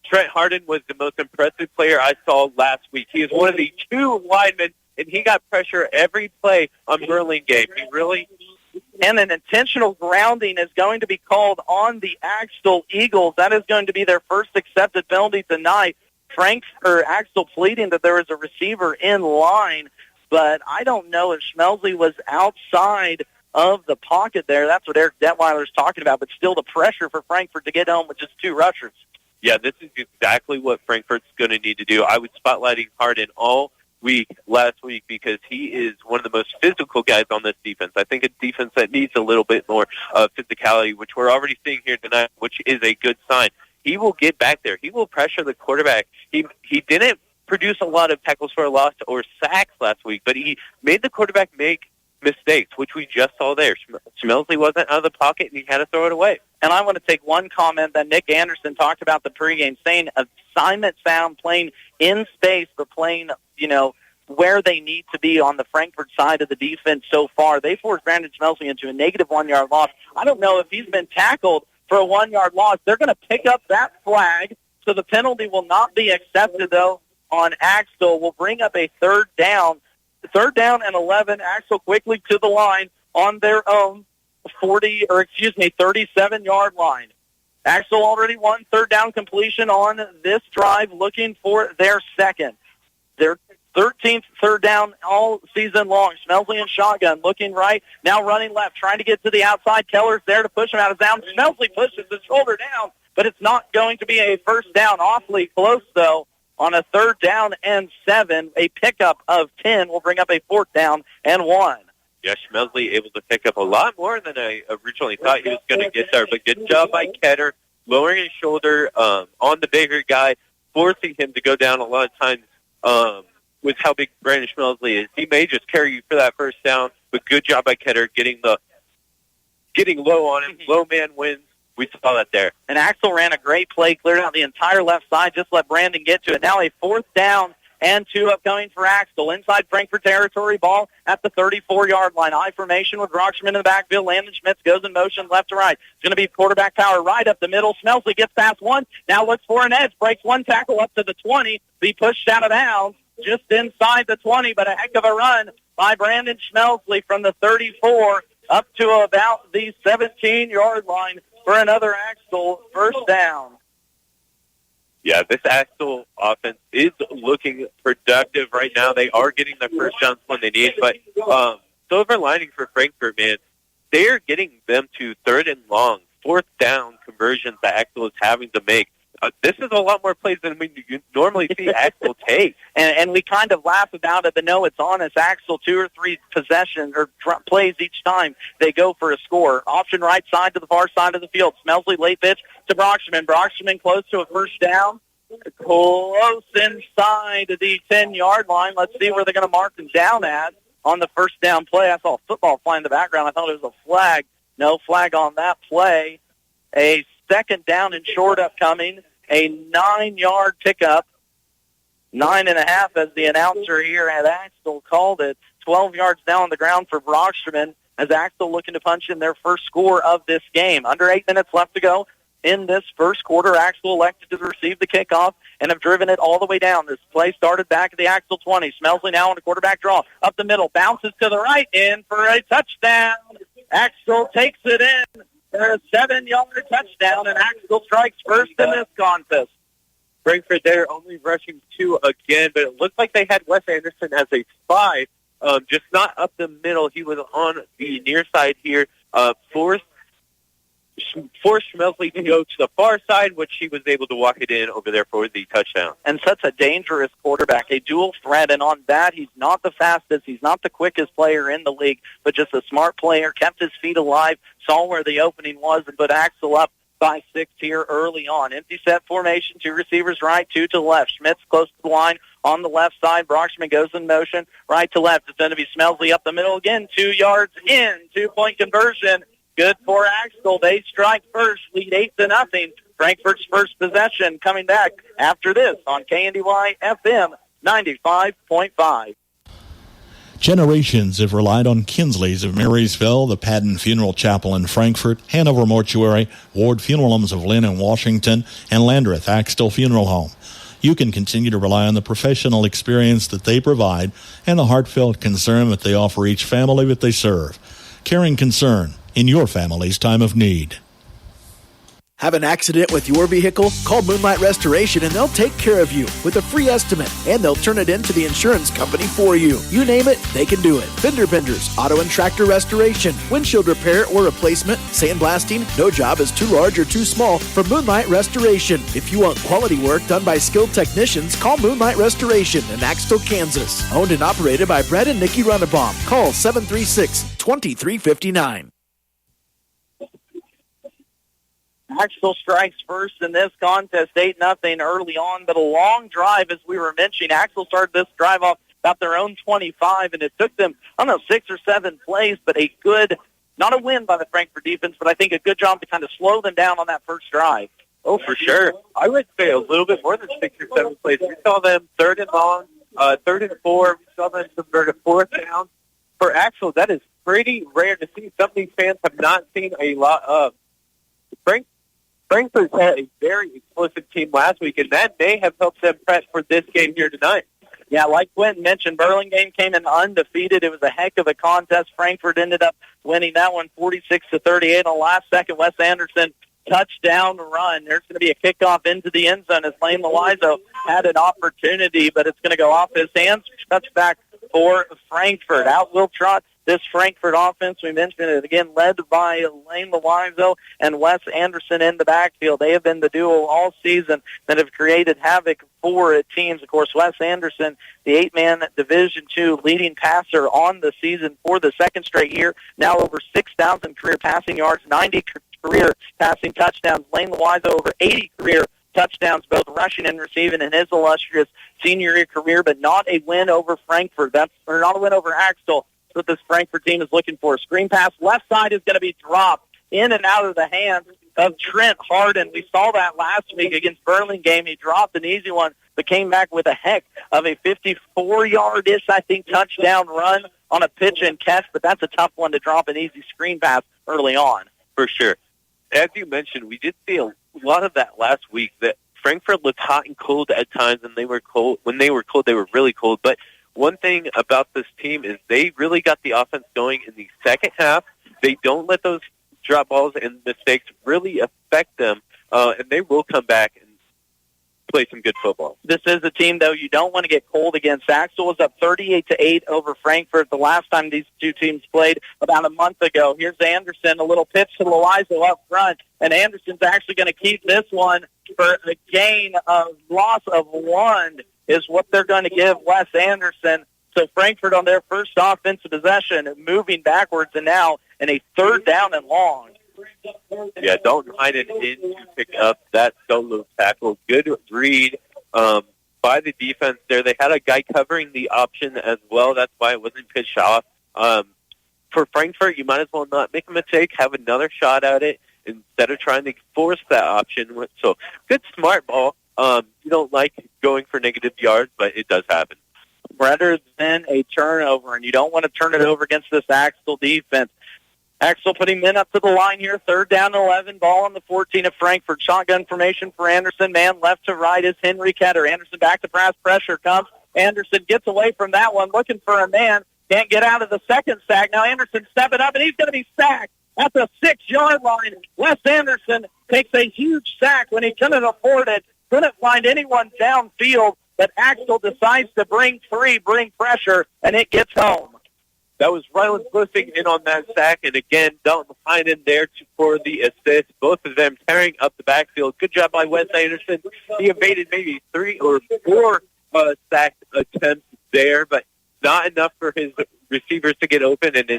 Trent Harden was the most impressive player I saw last week. He is one of the 2 linemen, and he got pressure every play on Burlingame. He really... And an intentional grounding is going to be called on the Axtell Eagles. That is going to be their first accepted penalty tonight. Axtell pleading that there is a receiver in line, but I don't know if Smelsley was outside of the pocket there. That's what Eric Detweiler is talking about, but still the pressure for Frankfort to get home with just 2 rushers. Yeah, this is exactly what Frankfort's going to need to do. I was spotlighting Harden all week last week because he is one of the most physical guys on this defense. I think a defense that needs a little bit more physicality, which we're already seeing here tonight, which is a good sign. He will get back there. He will pressure the quarterback. He didn't produce a lot of tackles for a loss or sacks last week, but he made the quarterback make mistakes, which we just saw there. Schmelzly wasn't out of the pocket, and he had to throw it away. And I want to take one comment that Nick Anderson talked about the pregame, saying assignment sound, playing in space, but playing, where they need to be on the Frankfort side of the defense so far. They forced Brandon Schmelzly into a negative 1-yard loss. I don't know if he's been tackled for a 1-yard loss. They're going to pick up that flag, so the penalty will not be accepted, though, on Axtell. Will bring up a third down. Third down and 11. Axtell quickly to the line on their own 37-yard line. Axtell already won third down completion on this drive, looking for their second. Their 13th third down all season long. Schmelzly in shotgun, looking right, now running left, trying to get to the outside. Keller's there to push him out of bounds. Schmelzly pushes his shoulder down, but it's not going to be a first down. Awfully close, though. On a 3rd down and 7, a pickup of 10 will bring up a 4th down and 1. Yeah, Schmelzly able to pick up a lot more than I originally thought he was going to get there, but good job by Ketter, lowering his shoulder on the bigger guy, forcing him to go down a lot of times with how big Brandon Schmelzly is. He may just carry you for that first down, but good job by Ketter getting low on him. Low man wins. We saw that there. And Axtell ran a great play, cleared out the entire left side, just let Brandon get to it. Now a 4th down and 2 upcoming for Axtell. Inside Frankfort territory, ball at the 34-yard line. I formation with Brockstrom in the backfield. Landon Schmitz goes in motion left to right. It's going to be quarterback power right up the middle. Schmelzly gets past one. Now looks for an edge. Breaks one tackle up to the 20. Be pushed out of bounds just inside the 20, but a heck of a run by Brandon Schmelzly from the 34 up to about the 17-yard line for another Axtell first down. Yeah, this Axtell offense is looking productive right now. They are getting their first downs when they need, but silver lining for Frankfort, man, they are getting them to 3rd and long, 4th down conversions that Axtell is having to make. This is a lot more plays than we normally see Axtell take. And we kind of laugh about it, but no, it's honest. Axtell 2 or 3 possessions or plays each time they go for a score. Option right side to the far side of the field. Schmelzly late pitch to Brockstrom. Brockstrom close to a first down. Close inside the 10-yard line. Let's see where they're going to mark them down at on the first down play. I saw a football fly in the background. I thought it was a flag. No flag on that play. A 2nd down and short upcoming. A 9-yard pickup. 9.5 as the announcer here at Axtell called it. 12 yards down on the ground for Brockstrom as Axtell looking to punch in their first score of this game. Under 8 minutes left to go in this first quarter. Axtell elected to receive the kickoff and have driven it all the way down. This play started back at the Axtell 20. Schmelzly now on a quarterback draw. Up the middle. Bounces to the right. In for a touchdown. Axtell takes it in for a 7-yard touchdown, and Axtell strikes first in this contest. Frankfort there only rushing 2 again, but it looked like they had Wes Anderson as a spy, just not up the middle. He was on the near side here, forced Schmelzly to go to the far side, which he was able to walk it in over there for the touchdown. And such a dangerous quarterback, a dual threat, and on that, he's not the fastest, he's not the quickest player in the league, but just a smart player, kept his feet alive, saw where the opening was, and put Axtell up by 6 here early on. Empty set formation, 2 receivers right, 2 to the left. Schmitz close to the line on the left side. Brockstrom goes in motion right to left. It's going to be Schmelzly up the middle again, 2 yards in, 2-point conversion. Good for Axtell. They strike first, lead 8-0. Frankfort's first possession coming back after this on KNDY FM 95.5. Generations have relied on Kinsley's of Marysville, the Padden Funeral Chapel in Frankfort, Hanover Mortuary, Ward Funeral Homes of Lynn and Washington, and Landreth Axtell Funeral Home. You can continue to rely on the professional experience that they provide and the heartfelt concern that they offer each family that they serve. Caring concern in your family's time of need. Have an accident with your vehicle? Call Moonlight Restoration and they'll take care of you with a free estimate, and they'll turn it into the insurance company for you. You name it, they can do it. Fender benders, auto and tractor restoration, windshield repair or replacement, sandblasting, no job is too large or too small for Moonlight Restoration. If you want quality work done by skilled technicians, call Moonlight Restoration in Axtell, Kansas. Owned and operated by Brett and Nikki Runnebaum. Call 736-2359. Axtell strikes first in this contest, 8-0 early on, but a long drive, as we were mentioning. Axtell started this drive off about their own 25, and it took them, 6 or 7 plays, but a good, not a win by the Frankfort defense, but I think a good job to kind of slow them down on that first drive. Oh, for sure. I would say a little bit more than 6 or 7 plays. We saw them 3rd and long, 3rd and 4. We saw them convert a 4th down. For Axtell, that is pretty rare to see. Some of these fans have not seen a lot of. Frankfort had a very explosive team last week, and that may have helped them prep for this game here tonight. Yeah, like Quentin mentioned, Burlingame came in undefeated. It was a heck of a contest. Frankfort ended up winning that one 46-38 on the last second. Wes Anderson touchdown run. There's going to be a kickoff into the end zone as Lane Loizo had an opportunity, but it's going to go off his hands. Touchback for Frankfort. Out will trot this Frankfort offense. We mentioned it again, led by Lane Loizo and Wes Anderson in the backfield. They have been the duo all season that have created havoc for teams. Of course, Wes Anderson, the 8-man Division II leading passer on the season for the second straight year, now over 6,000 career passing yards, 90 career passing touchdowns. Lane Loizo over 80 career touchdowns, both rushing and receiving in his illustrious senior year career, but not a win over Frankfort. Or not a win over Axtell. That's what this Frankfort team is looking for. Screen pass left side is going to be dropped in and out of the hands of Trent Harden. We saw that last week against Burlingame. He dropped an easy one, but came back with a heck of a 54-yard-ish, I think, touchdown run on a pitch and catch, but that's a tough one to drop an easy screen pass early on. For sure. As you mentioned, we did see a lot of that last week, that Frankfort looked hot and cold at times, and they were cold. When they were cold, they were really cold. But one thing about this team is they really got the offense going in the second half. They don't let those drop balls and mistakes really affect them, and they will come back and play some good football. This is a team, though, you don't want to get cold against. Axtell was up 38-8 over Frankfort the last time these two teams played about a month ago. Here's Anderson, a little pitch to Loizo up front, and Anderson's actually going to keep this one for a gain of loss of 1 is what they're going to give Wes Anderson. So Frankfort on their first offensive possession, moving backwards, and now in a 3rd down and long. Yeah, Dalton Hyden in to pick up that solo tackle. Good read by the defense there. They had a guy covering the option as well. That's why it wasn't pitched off. For Frankfort, you might as well not make a mistake, have another shot at it instead of trying to force that option. So good, smart ball. You don't like going for negative yards, but it does happen. Rather than a turnover, and you don't want to turn it over against this Axtell defense. Axtell putting men up to the line here, 3rd down 11, ball on the 14 of Frankfort. Shotgun formation for Anderson. Man left to right is Henry Ketter. Anderson back to pass, pressure comes. Anderson gets away from that one, looking for a man. Can't get out of the second sack. Now Anderson stepping up, and he's going to be sacked at the 6-yard line. Wes Anderson takes a huge sack when he couldn't afford it. Couldn't find anyone downfield, but Axtell decides to bring pressure, and it gets home. That was Ryland Bussing in on that sack, and again, Dalton Hyden there for the assist. Both of them tearing up the backfield. Good job by Wes Anderson. He evaded maybe 3 or 4 sack attempts there, but not enough for his receivers to get open, and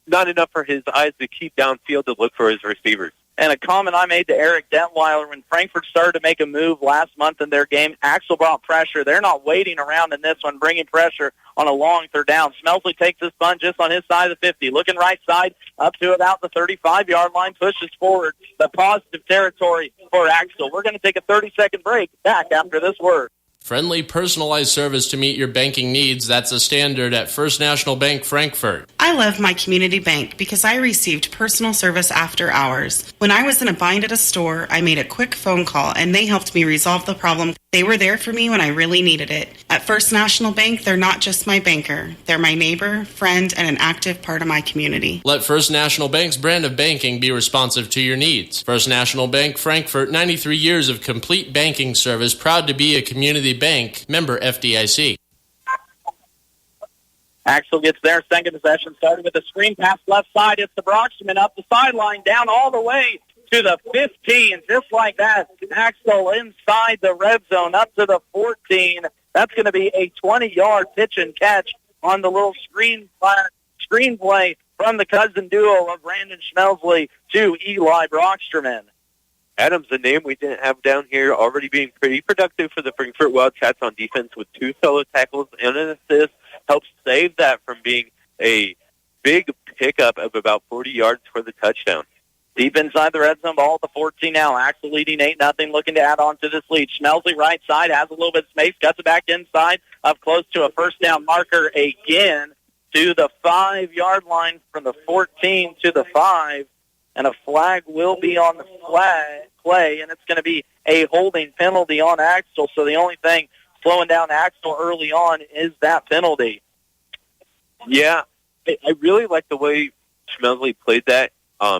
not enough for his eyes to keep downfield to look for his receivers. And a comment I made to Eric Detweiler when Frankfort started to make a move last month in their game, Axtell brought pressure. They're not waiting around in this one, bringing pressure on a long 3rd down. Smelsley takes this punt just on his side of the 50. Looking right side up to about the 35-yard line, pushes forward the positive territory for Axtell. We're going to take a 30-second break. Back after this word. Friendly, personalized service to meet your banking needs. That's a standard at First National Bank Frankfort. I love my community bank because I received personal service after hours. When I was in a bind at a store, I made a quick phone call and they helped me resolve the problem. They were there for me when I really needed it. At First National Bank, they're not just my banker. They're my neighbor, friend, and an active part of my community. Let First National Bank's brand of banking be responsive to your needs. First National Bank Frankfort, 93 years of complete banking service, proud to be a community bank, member FDIC. Axtell gets their second possession, started with a screen pass left side. It's the Broxman up the sideline, down all the way to the 15. Just like that, Axtell inside the red zone up to the 14. That's going to be a 20-yard pitch and catch on the little screen play from the cousin duo of Brandon Schmelsley to Eli Brocksterman. Adams, a name we didn't have down here, already being pretty productive for the Frankfort Wildcats on defense with 2 solo tackles and an assist, helps save that from being a big pickup of about 40 yards for the touchdown. Deep inside the red zone, ball at the 14 now. Axtell leading 8-0, looking to add on to this lead. Schmelsley right side, has a little bit of space, cuts it back inside, up close to a first down marker again to the 5-yard line from the 14 to the 5. And a flag will be on the play, and it's going to be a holding penalty on Axtell. So the only thing slowing down Axtell early on is that penalty. Yeah, I really like the way Schmelsley played that.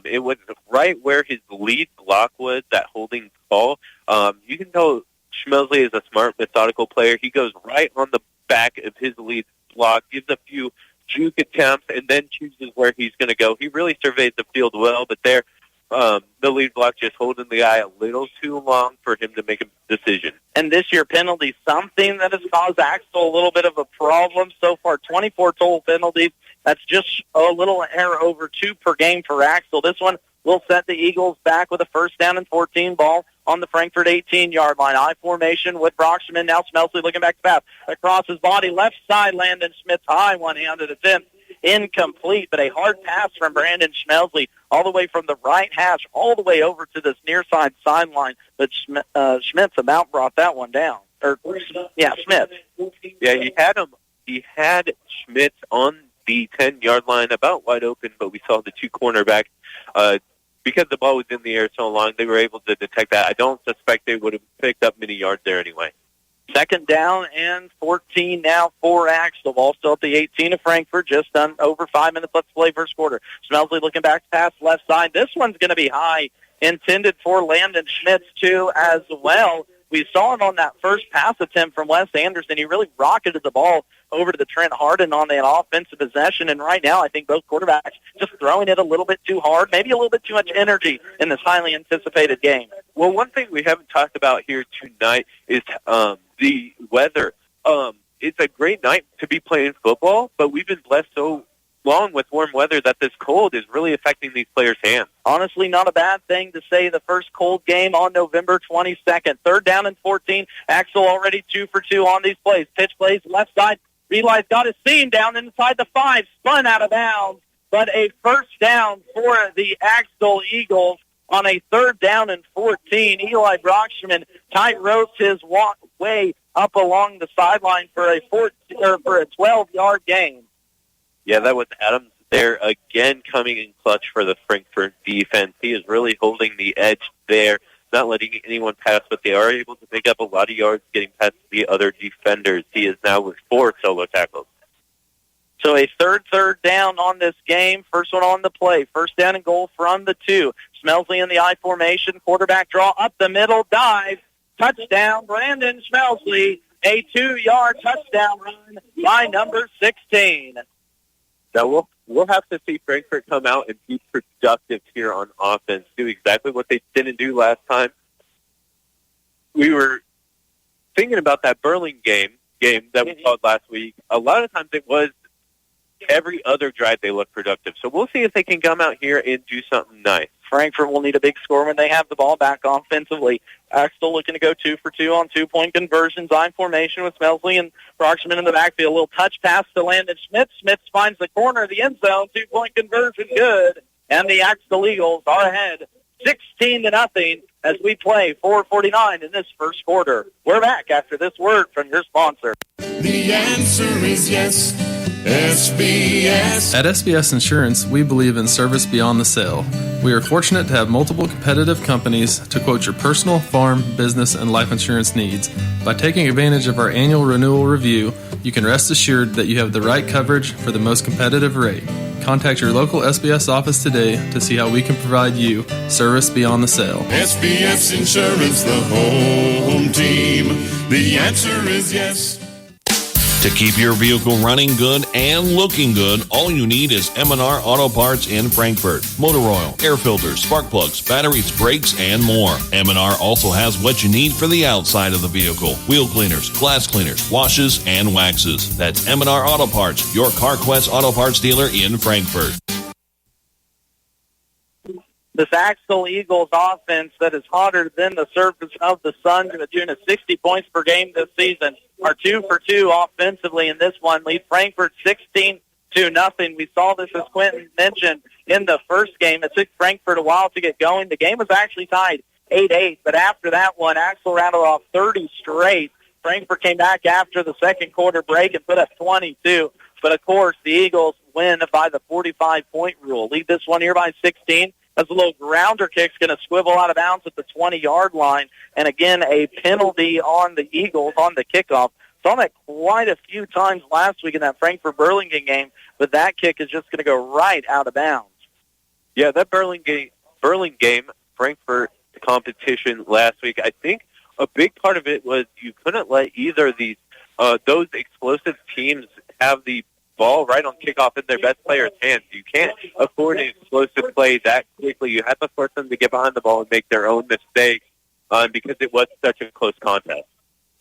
It was right where his lead block was, that holding call. You can tell Schmelsley is a smart, methodical player. He goes right on the back of his lead block, gives a few juke attempts, and then chooses where he's going to go. He really surveyed the field well, but there, the lead block just holding the guy a little too long for him to make a decision. And this year penalty, something that has caused Axtell a little bit of a problem so far. 24 total penalties. That's just a little error over 2 per game for Axtell. This one will set the Eagles back with a first down and 14 ball on the Frankfort 18-yard line. I formation with Brocksterman. Now Schmelsley looking back to pass. Across his body, left side, Landon Smith's high one-handed attempt. Incomplete, but a hard pass from Brandon Schmelsley all the way from the right hash all the way over to this near side sideline. But Schmitz about brought that one down. Smith. Yeah, he had Schmitz on the 10-yard line about wide open, but we saw the 2 cornerbacks. Because the ball was in the air so long, they were able to detect that. I don't suspect they would have picked up many yards there anyway. Second down and 14 now for Axtell. Ball still at the 18 of Frankfort. Just done over 5 minutes left to play first quarter. Schmelsley looking back to pass left side. This one's going to be high, intended for Landon Schmitz too as well. We saw him on that first pass attempt from Wes Anderson. He really rocketed the ball over to the Trent Harden on that offensive possession. And right now, I think both quarterbacks just throwing it a little bit too hard, maybe a little bit too much energy in this highly anticipated game. Well, one thing we haven't talked about here tonight is the weather. It's a great night to be playing football, but we've been blessed so long with warm weather that this cold is really affecting these players' hands. Honestly, not a bad thing to say the first cold game on November 22nd. Third down and 14. Axtell already 2 for 2 on these plays. Pitch plays left side. Reli's got his seam down inside the 5. Spun out of bounds. But a first down for the Axtell Eagles on a third down and 14. Eli Brocksterman tight ropes his way up along the sideline for a 12-yard gain. Yeah, that was Adams there again coming in clutch for the Frankfort defense. He is really holding the edge there, not letting anyone pass, but they are able to pick up a lot of yards getting past the other defenders. He is now with 4 solo tackles. So a third down on this game. First one on the play. First down and goal from the 2. Schmelsley in the I formation. Quarterback draw up the middle. Dive. Touchdown, Brandon Schmelsley. A 2-yard touchdown run by number 16. Now we'll have to see Frankfort come out and be productive here on offense, do exactly what they didn't do last time. We were thinking about that Berlin game that we saw last week. A lot of times it was every other drive they look productive. So we'll see if they can come out here and do something nice. Frankfort will need a big score when they have the ball back offensively. Axtell looking to go 2 for 2 on 2-point conversions. I formation with Schmelsley and Brocksterman in the backfield. A little touch pass to Landon Schmitz. Schmitz finds the corner of the end zone. 2-point conversion good. And the Axtell Eagles are ahead 16-0 as we play 4:49 in this first quarter. We're back after this word from your sponsor. The answer is yes. SBS. At SBS Insurance, we believe in service beyond the sale. We are fortunate to have multiple competitive companies to quote your personal, farm, business, and life insurance needs. By taking advantage of our annual renewal review, you can rest assured that you have the right coverage for the most competitive rate. Contact your local SBS office today to see how we can provide you service beyond the sale. SBS Insurance, the home team. The answer is yes. To keep your vehicle running good and looking good, all you need is M&R Auto Parts in Frankfort. Motor oil, air filters, spark plugs, batteries, brakes, and more. M&R also has what you need for the outside of the vehicle. Wheel cleaners, glass cleaners, washes, and waxes. That's M&R Auto Parts, your CarQuest Auto Parts dealer in Frankfort. This Axtell Eagles offense that is hotter than the surface of the sun to the tune of 60 points per game this season are 2 for 2 offensively in this one. Lead Frankfort 16-0. We saw this, as Quentin mentioned, in the first game. It took Frankfort a while to get going. The game was actually tied 8-8, but after that one, Axtell rattled off 30 straight. Frankfort came back after the second quarter break and put up 22. But, of course, the Eagles win by the 45-point rule. Lead this one here by 16. As a little grounder kick's going to swivel out of bounds at the 20-yard line. And, again, a penalty on the Eagles on the kickoff. Saw that quite a few times last week in that Frankfort-Burlingame game, but that kick is just going to go right out of bounds. Yeah, that Burlingame Frankfort competition last week, I think a big part of it was you couldn't let either of those explosive teams have the ball right on kickoff in their best player's hands. You can't afford an explosive play that quickly. You have to force them to get behind the ball and make their own mistakes because it was such a close contest.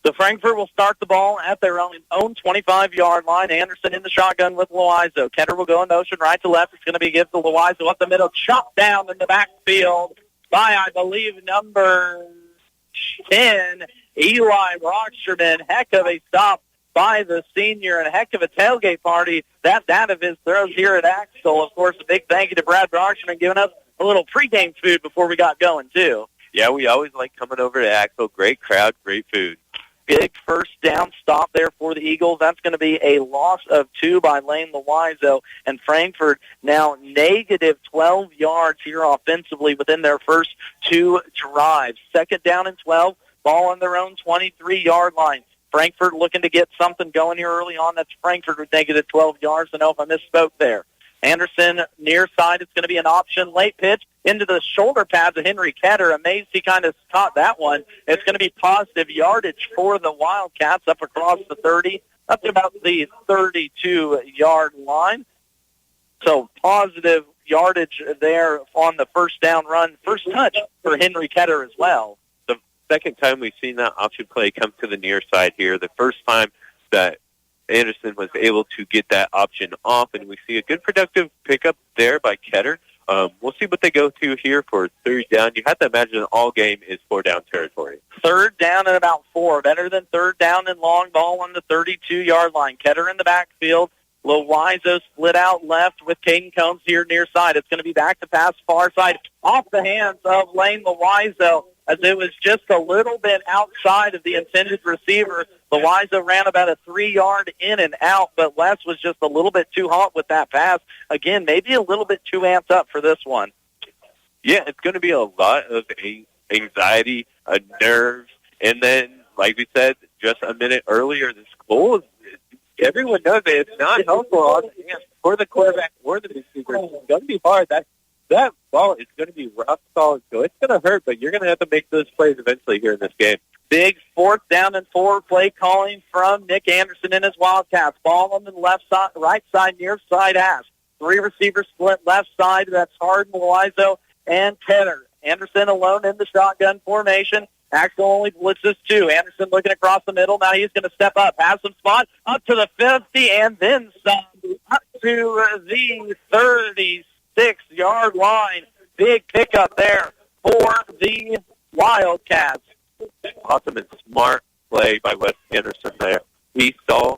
So Frankfort will start the ball at their own 25-yard line. Anderson in the shotgun with Loizo. Ketter will go in motion right to left. It's going to be given to Loizo up the middle. Chopped down in the backfield by, I believe, number 10, Eli Rocksterman. Heck of a stop by the senior, and a heck of a tailgate party. That's out of his throws here at Axtell. Of course, a big thank you to Brad Rocksterman giving us a little pregame food before we got going, too. Yeah, we always like coming over to Axtell. Great crowd, great food. Big first down stop there for the Eagles. That's going to be a loss of 2 by Lane Loizo. And Frankfort now negative 12 yards here offensively within their first 2 drives. Second down and 12, ball on their own 23-yard line. Frankfort looking to get something going here early on. That's Frankfort with negative 12 yards. I know if I misspoke there. Anderson near side. It's going to be an option. Late pitch into the shoulder pads of Henry Ketter. Amazed he kind of caught that one. It's going to be positive yardage for the Wildcats up across the 30, up to about the 32-yard line. So positive yardage there on the first down run. First touch for Henry Ketter as well. The second time we've seen that option play come to the near side here. The first time that Anderson was able to get that option off, and we see a good productive pickup there by Ketter. We'll see what they go to here for third down. You have to imagine all game is 4-down territory. Third down and about 4. Better than third down and long. Ball on the 32-yard line. Ketter in the backfield. Loizo split out left with Caden Combs here near side. It's going to be back to pass far side off the hands of Lane Loizo, as it was just a little bit outside of the intended receiver. Loizo ran about a 3-yard in and out, but Les was just a little bit too hot with that pass. Again, maybe a little bit too amped up for this one. Yeah, it's going to be a lot of anxiety, nerves, and then, like we said just a minute earlier, the school, everyone knows that it's not helpful on the hands for the quarterback or the receiver. It's going to be hard. That ball is going to be rough, solid, so it's going to hurt, but you're going to have to make those plays eventually here in this game. Big fourth down and 4 play calling from Nick Anderson and his Wildcats. Ball on the left side, right side, near side hash. 3 receivers split left side. That's Harden, Loizo, and Ketter. Anderson alone in the shotgun formation. Axtell only blitzes 2. Anderson looking across the middle. Now he's going to step up. Has some spot up to the 50 and then some up to the 36-yard line. Big pickup there for the Wildcats. Awesome and smart play by Wes Anderson there. He saw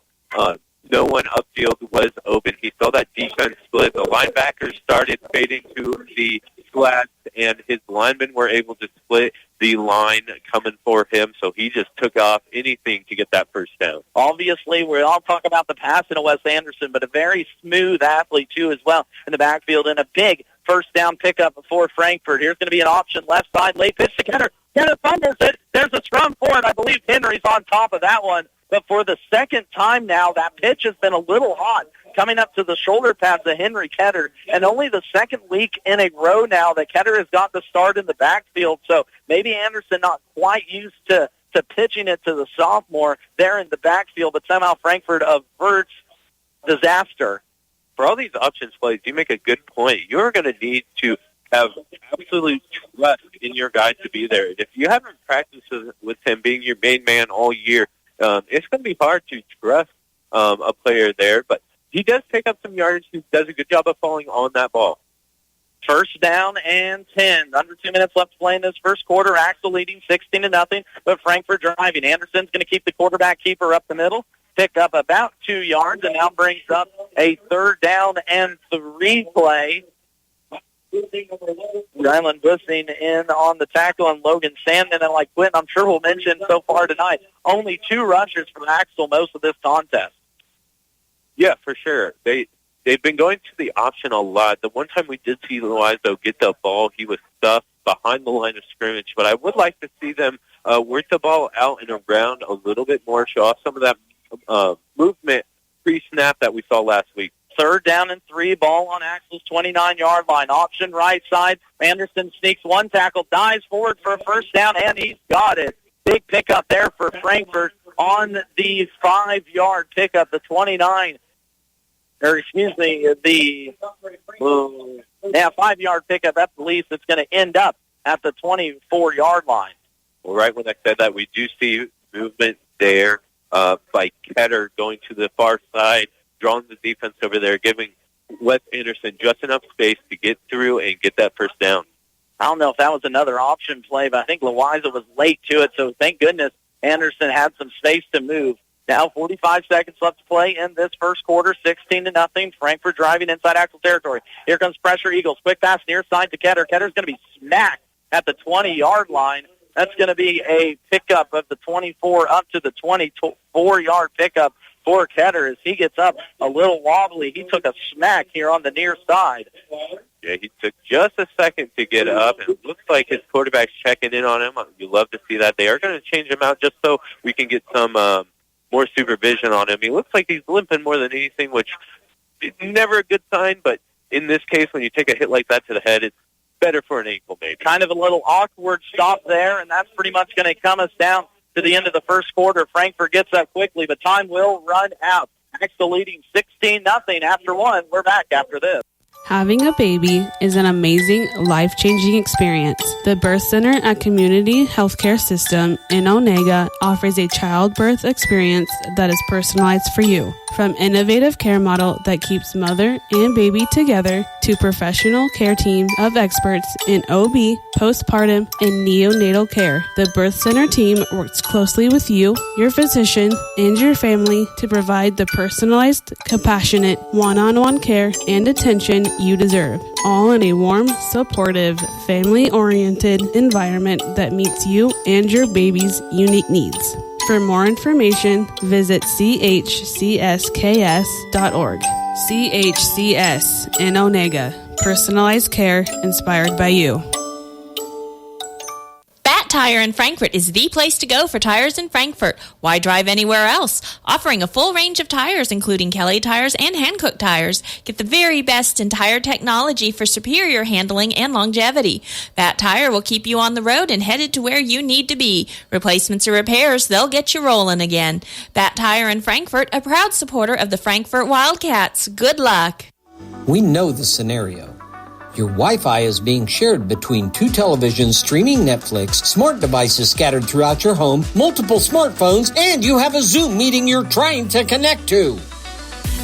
no one upfield was open. He saw that defense split. The linebackers started fading to the slats, and his linemen were able to split the line coming for him, so he just took off anything to get that first down. Obviously, we all talk about the passing of Wes Anderson, but a very smooth athlete, too, as well, in the backfield, and a big first down pickup for Frankfort. Here's going to be an option left side, late pitch to Ketter. Ketter fumbles it. There's a scrum for it. I believe Henry's on top of that one. But for the second time now, that pitch has been a little hot coming up to the shoulder pads of Henry Ketter. And only the second week in a row now that Ketter has got the start in the backfield. So maybe Anderson not quite used to pitching it to the sophomore there in the backfield, but somehow Frankfort averts disaster. For all these options plays, you make a good point. You're going to need to have absolute trust in your guy to be there. If you haven't practiced with him being your main man all year, it's going to be hard to trust a player there. But he does pick up some yardage. He does a good job of falling on that ball. First down and 10. Under 2 minutes left to play in this first quarter. Axtell leading 16-0, but Frankfort driving. Anderson's going to keep the quarterback keeper up the middle, pick up about 2 yards, and now brings up a 3rd down and 3 play. Ryland Bussing in on the tackle, and Logan Sandman, and like Quentin, I'm sure we'll mention so far tonight, only 2 rushers from Axtell most of this contest. Yeah, for sure. They've been going to the option a lot. The one time we did see Loizo get the ball, he was stuffed behind the line of scrimmage. But I would like to see them work the ball out and around a little bit more, show off some of that movement pre-snap that we saw last week. 3rd down and 3, ball on Axtell's 29-yard line. Option right side. Anderson sneaks 1 tackle, dives forward for a first down, and he's got it. Big pickup there for Frankfort on the 5-yard pickup, the 29. Or excuse me, the 5-yard pickup at the least. It's going to end up at the 24-yard line. Well, right when I said that, we do see movement there by Ketter going to the far side, drawing the defense over there, giving Wes Anderson just enough space to get through and get that first down. I don't know if that was another option play, but I think Loiza was late to it, so thank goodness Anderson had some space to move. Now 45 seconds left to play in this first quarter, 16-0. Frankfort driving inside Axtell territory. Here comes pressure Eagles. Quick pass near side to Ketter. Ketter's going to be smacked at the 20-yard line. That's going to be a pickup of the 24 up to the 24-yard pickup for Ketter as he gets up a little wobbly. He took a smack here on the near side. Yeah, he took just a second to get up, and it looks like his quarterback's checking in on him. You love to see that. They are going to change him out just so we can get some more supervision on him. He looks like he's limping more than anything, which is never a good sign, but in this case, when you take a hit like that to the head, it's better for an ankle maybe. Kind of a little awkward stop there, and that's pretty much going to come us down to the end of the first quarter. Frankfort gets up quickly, but time will run out. Axtell leading 16-0 after 1. We're back after this. Having a baby is an amazing, life-changing experience. The Birth Center at Community Healthcare System in Onega offers a childbirth experience that is personalized for you. From innovative care model that keeps mother and baby together to professional care team of experts in OB, postpartum, and neonatal care, the Birth Center team works closely with you, your physician, and your family to provide the personalized, compassionate, one-on-one care and attention you deserve, all in a warm, supportive, family-oriented environment that meets you and your baby's unique needs. For more information, visit chcsks.org. CHCS in Onega. Personalized care inspired by you. Tire in Frankfort is the place to go for tires in Frankfort. Why drive anywhere else? Offering a full range of tires, including Kelly tires and Hankook tires. Get the very best in tire technology for superior handling and longevity. That Tire will keep you on the road and headed to where you need to be. Replacements or repairs, they'll get you rolling again. Bat Tire in Frankfort, a proud supporter of the Frankfort Wildcats. Good luck. We know the scenario. Your Wi-Fi is being shared between 2 televisions streaming Netflix, smart devices scattered throughout your home, multiple smartphones, and you have a Zoom meeting you're trying to connect to.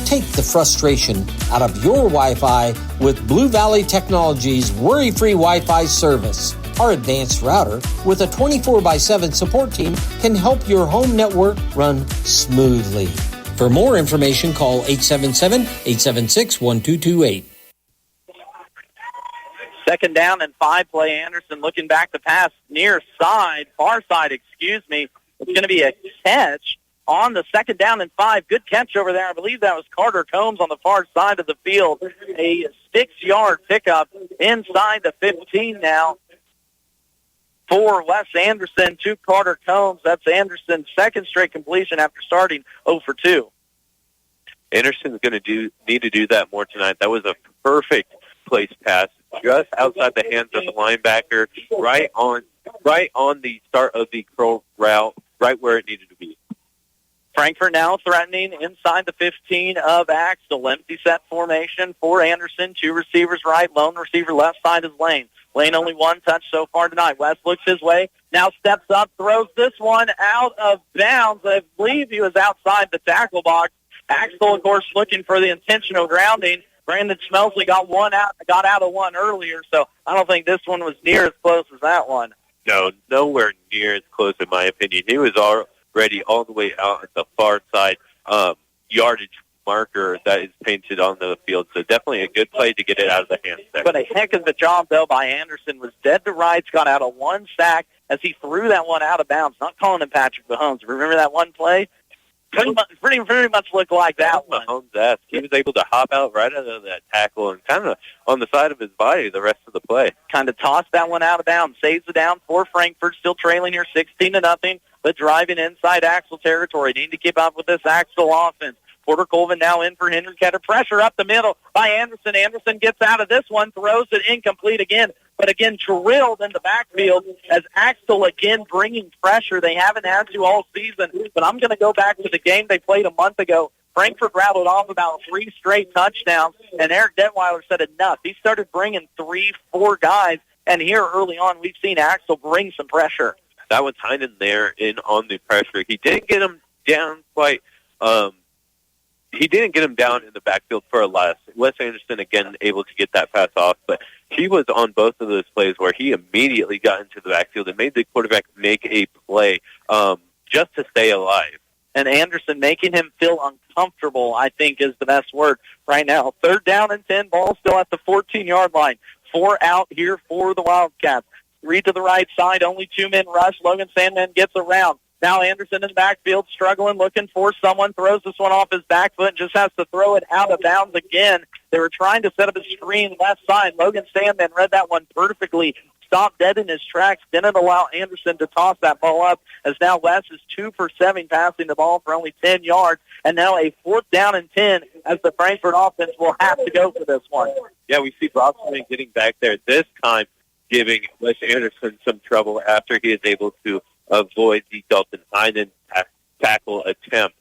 Take the frustration out of your Wi-Fi with Blue Valley Technologies' worry-free Wi-Fi service. Our advanced router with a 24/7 support team can help your home network run smoothly. For more information, call 877-876-1228. 2nd down and 5 play. Anderson looking back to pass near side, far side, excuse me. It's going to be a catch on the 2nd down and 5. Good catch over there. I believe that was Carter Combs on the far side of the field. A 6-yard pickup inside the 15 now for Wes Anderson to Carter Combs. That's Anderson's 2nd straight completion after starting 0 for 2. Anderson's going to need to do that more tonight. That was a perfect place pass, just outside the hands of the linebacker, right on the start of the curl route, right where it needed to be. Frankfort now threatening inside the 15 of Axtell. Empty set formation for Anderson. 2 receivers right, lone receiver left side is Lane. Lane only 1 touch so far tonight. West looks his way, now steps up, throws this one out of bounds. I believe he was outside the tackle box. Axtell, of course, looking for the intentional grounding. Brandon Schmelsley got out of one earlier, so I don't think this one was near as close as that one. No, nowhere near as close in my opinion. He was already all the way out at the far side yardage marker that is painted on the field. So definitely a good play to get it out of the hands there. But a heck of a job, though, by Anderson. Was dead to rights, got out of one sack as he threw that one out of bounds. Not calling him Patrick Mahomes. Remember that one play? Pretty much looked like that one. Mahomes-esque. He was able to hop out right out of that tackle and kind of on the side of his body the rest of the play. Kind of tossed that one out of bounds. Saves it down for Frankfort, still trailing here 16-0, but driving inside Axtell territory. Need to keep up with this Axtell offense. Porter Colvin now in for Henry Ketter. Pressure up the middle by Anderson. Anderson gets out of this one, throws it incomplete again, but again drilled in the backfield as Axtell again bringing pressure. They haven't had to all season, but I'm going to go back to the game they played a month ago. Frankfort rattled off about 3 straight touchdowns, and Eric Detweiler said enough. He started bringing 3-4 guys, and here early on we've seen Axtell bring some pressure. That was Heinen there in on the pressure. He didn't get him down quite. He didn't get him down in the backfield for a loss. Wes Anderson, again, able to get that pass off, but he was on both of those plays where he immediately got into the backfield and made the quarterback make a play just to stay alive. And Anderson making him feel uncomfortable, I think, is the best word right now. 3rd down and 10, ball still at the 14-yard line. 4 out here for the Wildcats. 3 to the right side, only 2 men rush. Logan Sandman gets around. Now Anderson in the backfield, struggling, looking for someone, throws this one off his back foot and just has to throw it out of bounds again. They were trying to set up a screen left side. Logan Sandman read that one perfectly, stopped dead in his tracks, didn't allow Anderson to toss that ball up, as now Wes is 2 for 7 passing the ball for only 10 yards, and now a 4th down and 10 as the Frankfort offense will have to go for this one. Yeah, we see Brockman getting back there this time, giving Wes Anderson some trouble after he is able to avoid the Dalton Heinen tackle attempt.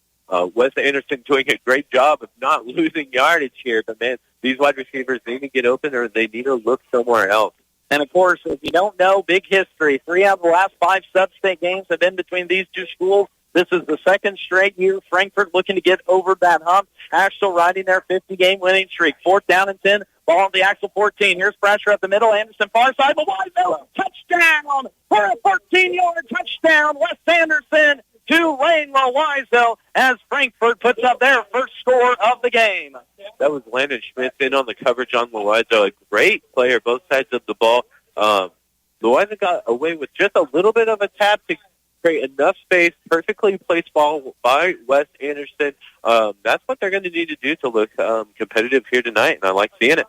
Wes Anderson doing a great job of not losing yardage here, but man, these wide receivers need to get open or they need to look somewhere else. And of course, if you don't know, big history. 3 out of the last 5 sub-state games have been between these two schools. This is the 2nd straight year Frankfort looking to get over that hump. Axtell riding their 50-game winning streak. 4th down and 10. Ball on the Axtell 14. Here's pressure up the middle. Anderson far side. Loizo, touchdown for a 14-yard touchdown. Wes Anderson to Lane Loizo as Frankfort puts up their first score of the game. That was Landon Schmidt in on the coverage on Loizo. A great player, both sides of the ball. Loizo got away with just a little bit of a tap to create enough space, perfectly placed ball by Wes Anderson. That's what they're going to need to do to look competitive here tonight, and I like seeing it.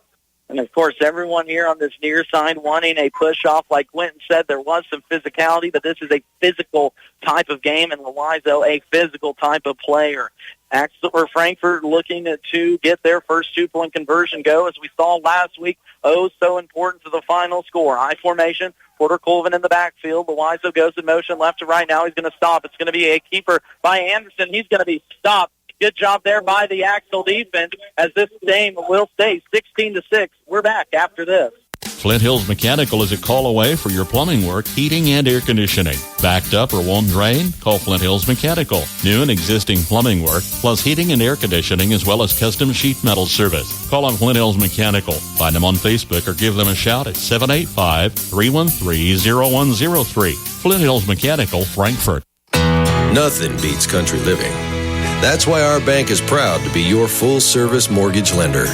And, of course, everyone here on this near side wanting a push-off. Like Quentin said, there was some physicality, but this is a physical type of game, and Loizo a physical type of player. Axtell or Frankfort looking to get their first 2-point conversion go, as we saw last week. Oh, so important to the final score. I formation, Porter Colvin in the backfield. Loizo goes in motion left to right. Now he's going to stop. It's going to be a keeper by Anderson. He's going to be stopped. Good job there by the Axtell defense as this game will stay 16-6. We're back after this. Flint Hills Mechanical is a call away for your plumbing work, heating, and air conditioning. Backed up or won't drain? Call Flint Hills Mechanical. New and existing plumbing work, plus heating and air conditioning, as well as custom sheet metal service. Call on Flint Hills Mechanical. Find them on Facebook or give them a shout at 785-313-0103. Flint Hills Mechanical, Frankfort. Nothing beats country living. That's why our bank is proud to be your full-service mortgage lender.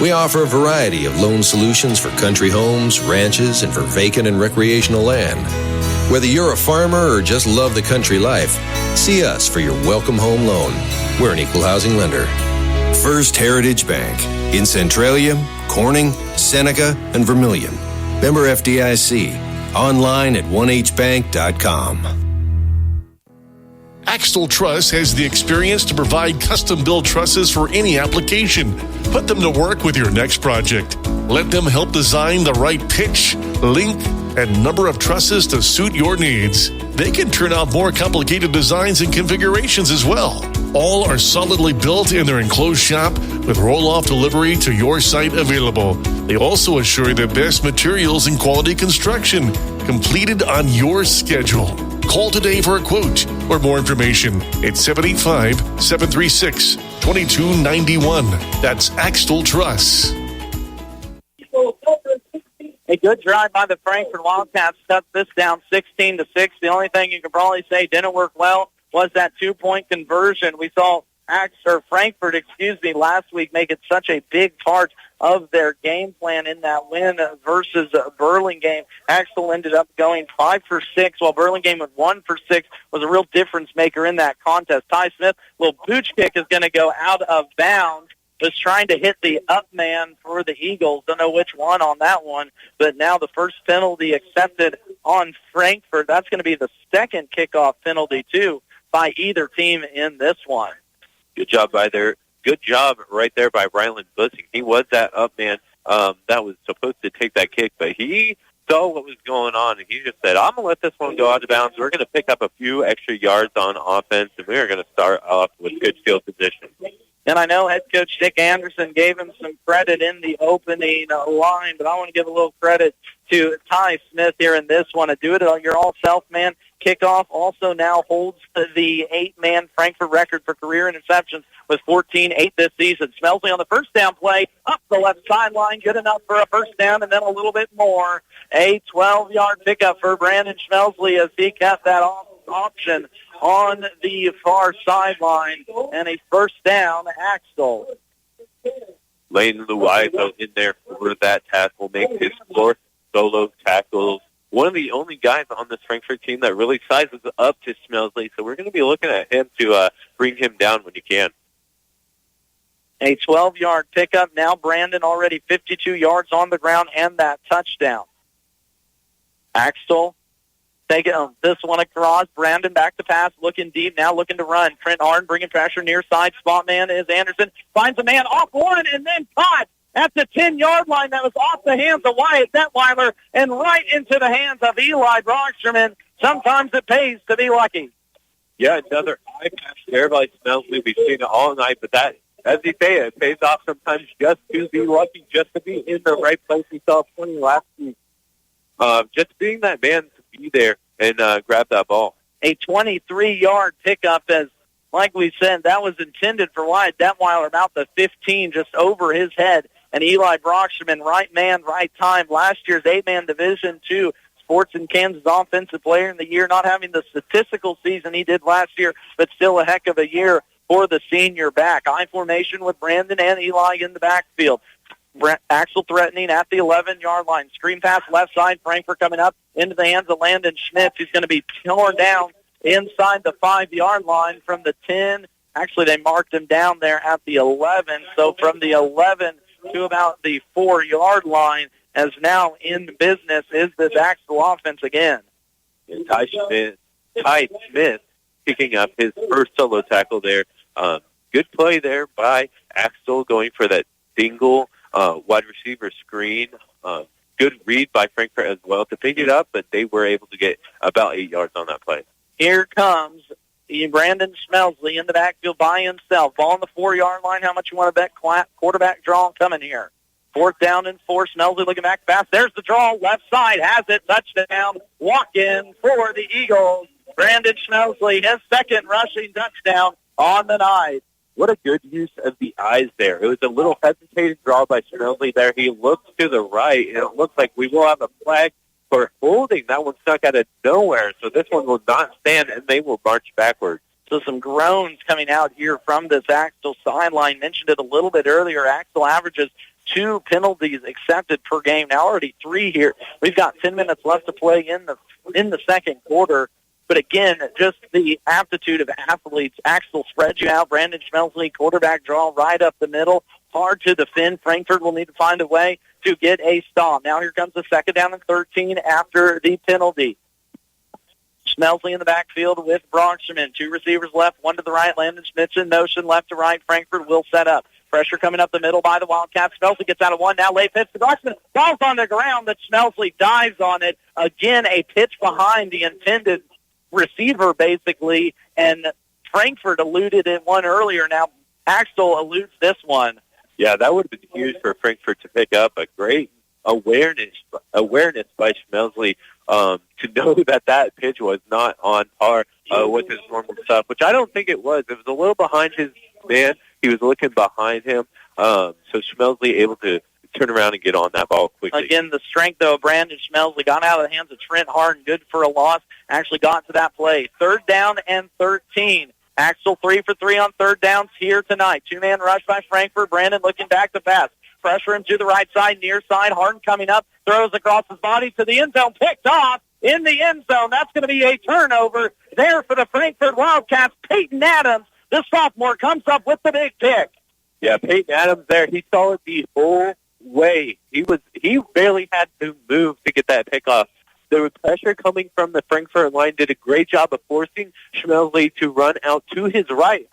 We offer a variety of loan solutions for country homes, ranches, and for vacant and recreational land. Whether you're a farmer or just love the country life, see us for your welcome home loan. We're an equal housing lender. First Heritage Bank in Centralia, Corning, Seneca, and Vermilion. Member FDIC. Online at 1hbank.com. Axtell Truss has the experience to provide custom-built trusses for any application. Put them to work with your next project. Let them help design the right pitch, length, and number of trusses to suit your needs. They can turn out more complicated designs and configurations as well. All are solidly built in their enclosed shop with roll-off delivery to your site available. They also assure the best materials and quality construction, completed on your schedule. Call today for a quote or more information at 785-736-3600. 2291. That's Axtell Truss. A good drive by the Frankfort Wildcats cut this down 16-6. The only thing you could probably say didn't work well was that 2-point conversion. We saw Frankfort, last week make it such a big part of their game plan in that win versus Burlingame. Axtell ended up going 5 for 6, while Burlingame went 1 for 6, was a real difference maker in that contest. Ty Smith, little booch kick is going to go out of bounds. Was trying to hit the up man for the Eagles. Don't know which one on that one, but now the first penalty accepted on Frankfort. That's going to be the second kickoff penalty, too, by either team in this one. Good job right there by Ryland Bussing. He was that up man that was supposed to take that kick, but he saw what was going on, and he just said, I'm going to let this one go out of bounds. We're going to pick up a few extra yards on offense, and we are going to start off with good field position. And I know head coach Nick Anderson gave him some credit in the opening line, but I want to give a little credit to Ty Smith here in this one. A do-it-yourself man kickoff also now holds the 8-man Frankfort record for career interceptions with 14-8 this season. Smelsley on the first down play, up the left sideline, good enough for a first down and then a little bit more. A 12-yard pickup for Brandon Smelsley as he kept that option on the far sideline, and a first down, Axtell. Lane Luiso in there for that tackle, makes his fourth solo tackles. One of the only guys on this Frankfort team that really sizes up to Smelsley, so we're going to be looking at him to bring him down when you can. A 12-yard pickup. Now Brandon already 52 yards on the ground and that touchdown. Axtell taking this one across. Brandon back to pass, looking deep, now looking to run. Trent Arn bringing pressure near side. Spot man is Anderson. Finds a man off one and then caught at the 10-yard line. That was off the hands of Wyatt Detweiler and right into the hands of Eli Brocksterman. Sometimes it pays to be lucky. Yeah, another high pass there by Smelsley. We've seen it all night, but that, as you say, it pays off sometimes just to be lucky, just to be in the right place. We saw 20 last week. Just being that man to be there and grab that ball. A 23-yard pickup, as like we said, that was intended for Wyatt Detweiler, about the 15, just over his head. And Eli Brocksterman, right man, right time. Last year's 8-man Division II Sports in Kansas Offensive Player in the Year, not having the statistical season he did last year, but still a heck of a year for the senior back. I formation with Brandon and Eli in the backfield. Axtell threatening at the 11-yard line. Screen pass left side. Frankfort coming up into the hands of Landon Schmitz, who's going to be torn down inside the 5-yard line from the 10. Actually, they marked him down there at the 11. So from the 11 to about the 4-yard line, as now in business is this Axtell offense again. And Ty Smith picking up his first solo tackle there. Good play there by Axtell going for that single wide receiver screen. Good read by Frankfort as well to pick it up, but they were able to get about 8 yards on that play. Here comes Brandon Smelsley in the backfield by himself. Ball on the 4-yard line. How much you want to bet quarterback draw coming here? 4th down and 4. Smelsley looking back fast. There's the draw. Left side has it. Touchdown. Walk in for the Eagles. Brandon Smelsley, his second rushing touchdown on the night. What a good use of the eyes there. It was a little hesitated draw by Smelsley there. He looks to the right, and it looks like we will have a flag for holding. That one stuck out of nowhere, so this one will not stand, and they will march backwards. So some groans coming out here from this Axtell sideline. Mentioned it a little bit earlier. Axtell averages 2 penalties accepted per game. Now already 3 here. We've got 10 minutes left to play in the second quarter. But again, just the aptitude of athletes. Axtell spreads you out. Brandon Smelsley, quarterback draw right up the middle. Hard to defend. Frankfort will need to find a way to get a stop. Now here comes the 2nd down and 13 after the penalty. Smelsley in the backfield with Brocksterman. 2 receivers left, 1 to the right. Landon Schmitz in motion, left to right. Frankfort will set up. Pressure coming up the middle by the Wildcats. Smelsley gets out of 1. Now late pitch to Brocksterman. Ball's on the ground, but Smelsley dives on it. Again, a pitch behind the intended receiver, basically, and Frankfort eluded it one earlier. Now Axtell eludes this one. Yeah, that would have been huge for Frankfort to pick up. A great awareness by Smelsley to know that pitch was not on par with his normal stuff, which I don't think it was. It was a little behind his man, He was looking behind him. So Schmelzly able to turn around and get on that ball quickly. Again, the strength, though, of Brandon Schmelzly got out of the hands of Trent Harden. Good for a loss. Actually got to that play. 3rd down and 13. Axtell 3 for 3 on 3rd downs here tonight. 2-man rush by Frankfort. Brandon looking back to pass. Pressure him to the right side, near side. Harden coming up, throws across his body to the end zone. Picked off in the end zone. That's going to be a turnover there for the Frankfort Wildcats. Peyton Adams, the sophomore, comes up with the big pick. Yeah, Peyton Adams there. He saw it the whole way. He barely had to move to get that pick off. There was pressure coming from the Frankfort line. Did a great job of forcing Schmelzly to run out to his right,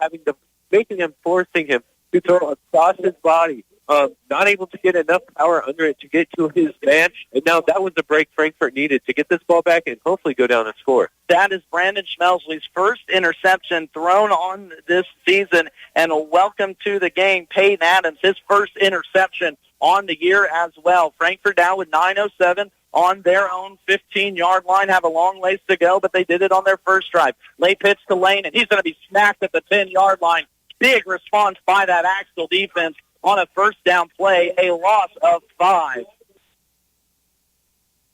forcing him to throw across his body. Not able to get enough power under it to get to his man. And now that was the break Frankfort needed to get this ball back and hopefully go down and score. That is Brandon Schmelzly's first interception thrown on this season. And a welcome to the game, Peyton Adams, his first interception on the year as well. Frankfort down with 9:07 on their own 15-yard line. Have a long ways to go, but they did it on their first drive. Late pitch to Lane, and he's going to be smacked at the 10-yard line. Big response by that Axtell defense on a first down play, a loss of 5.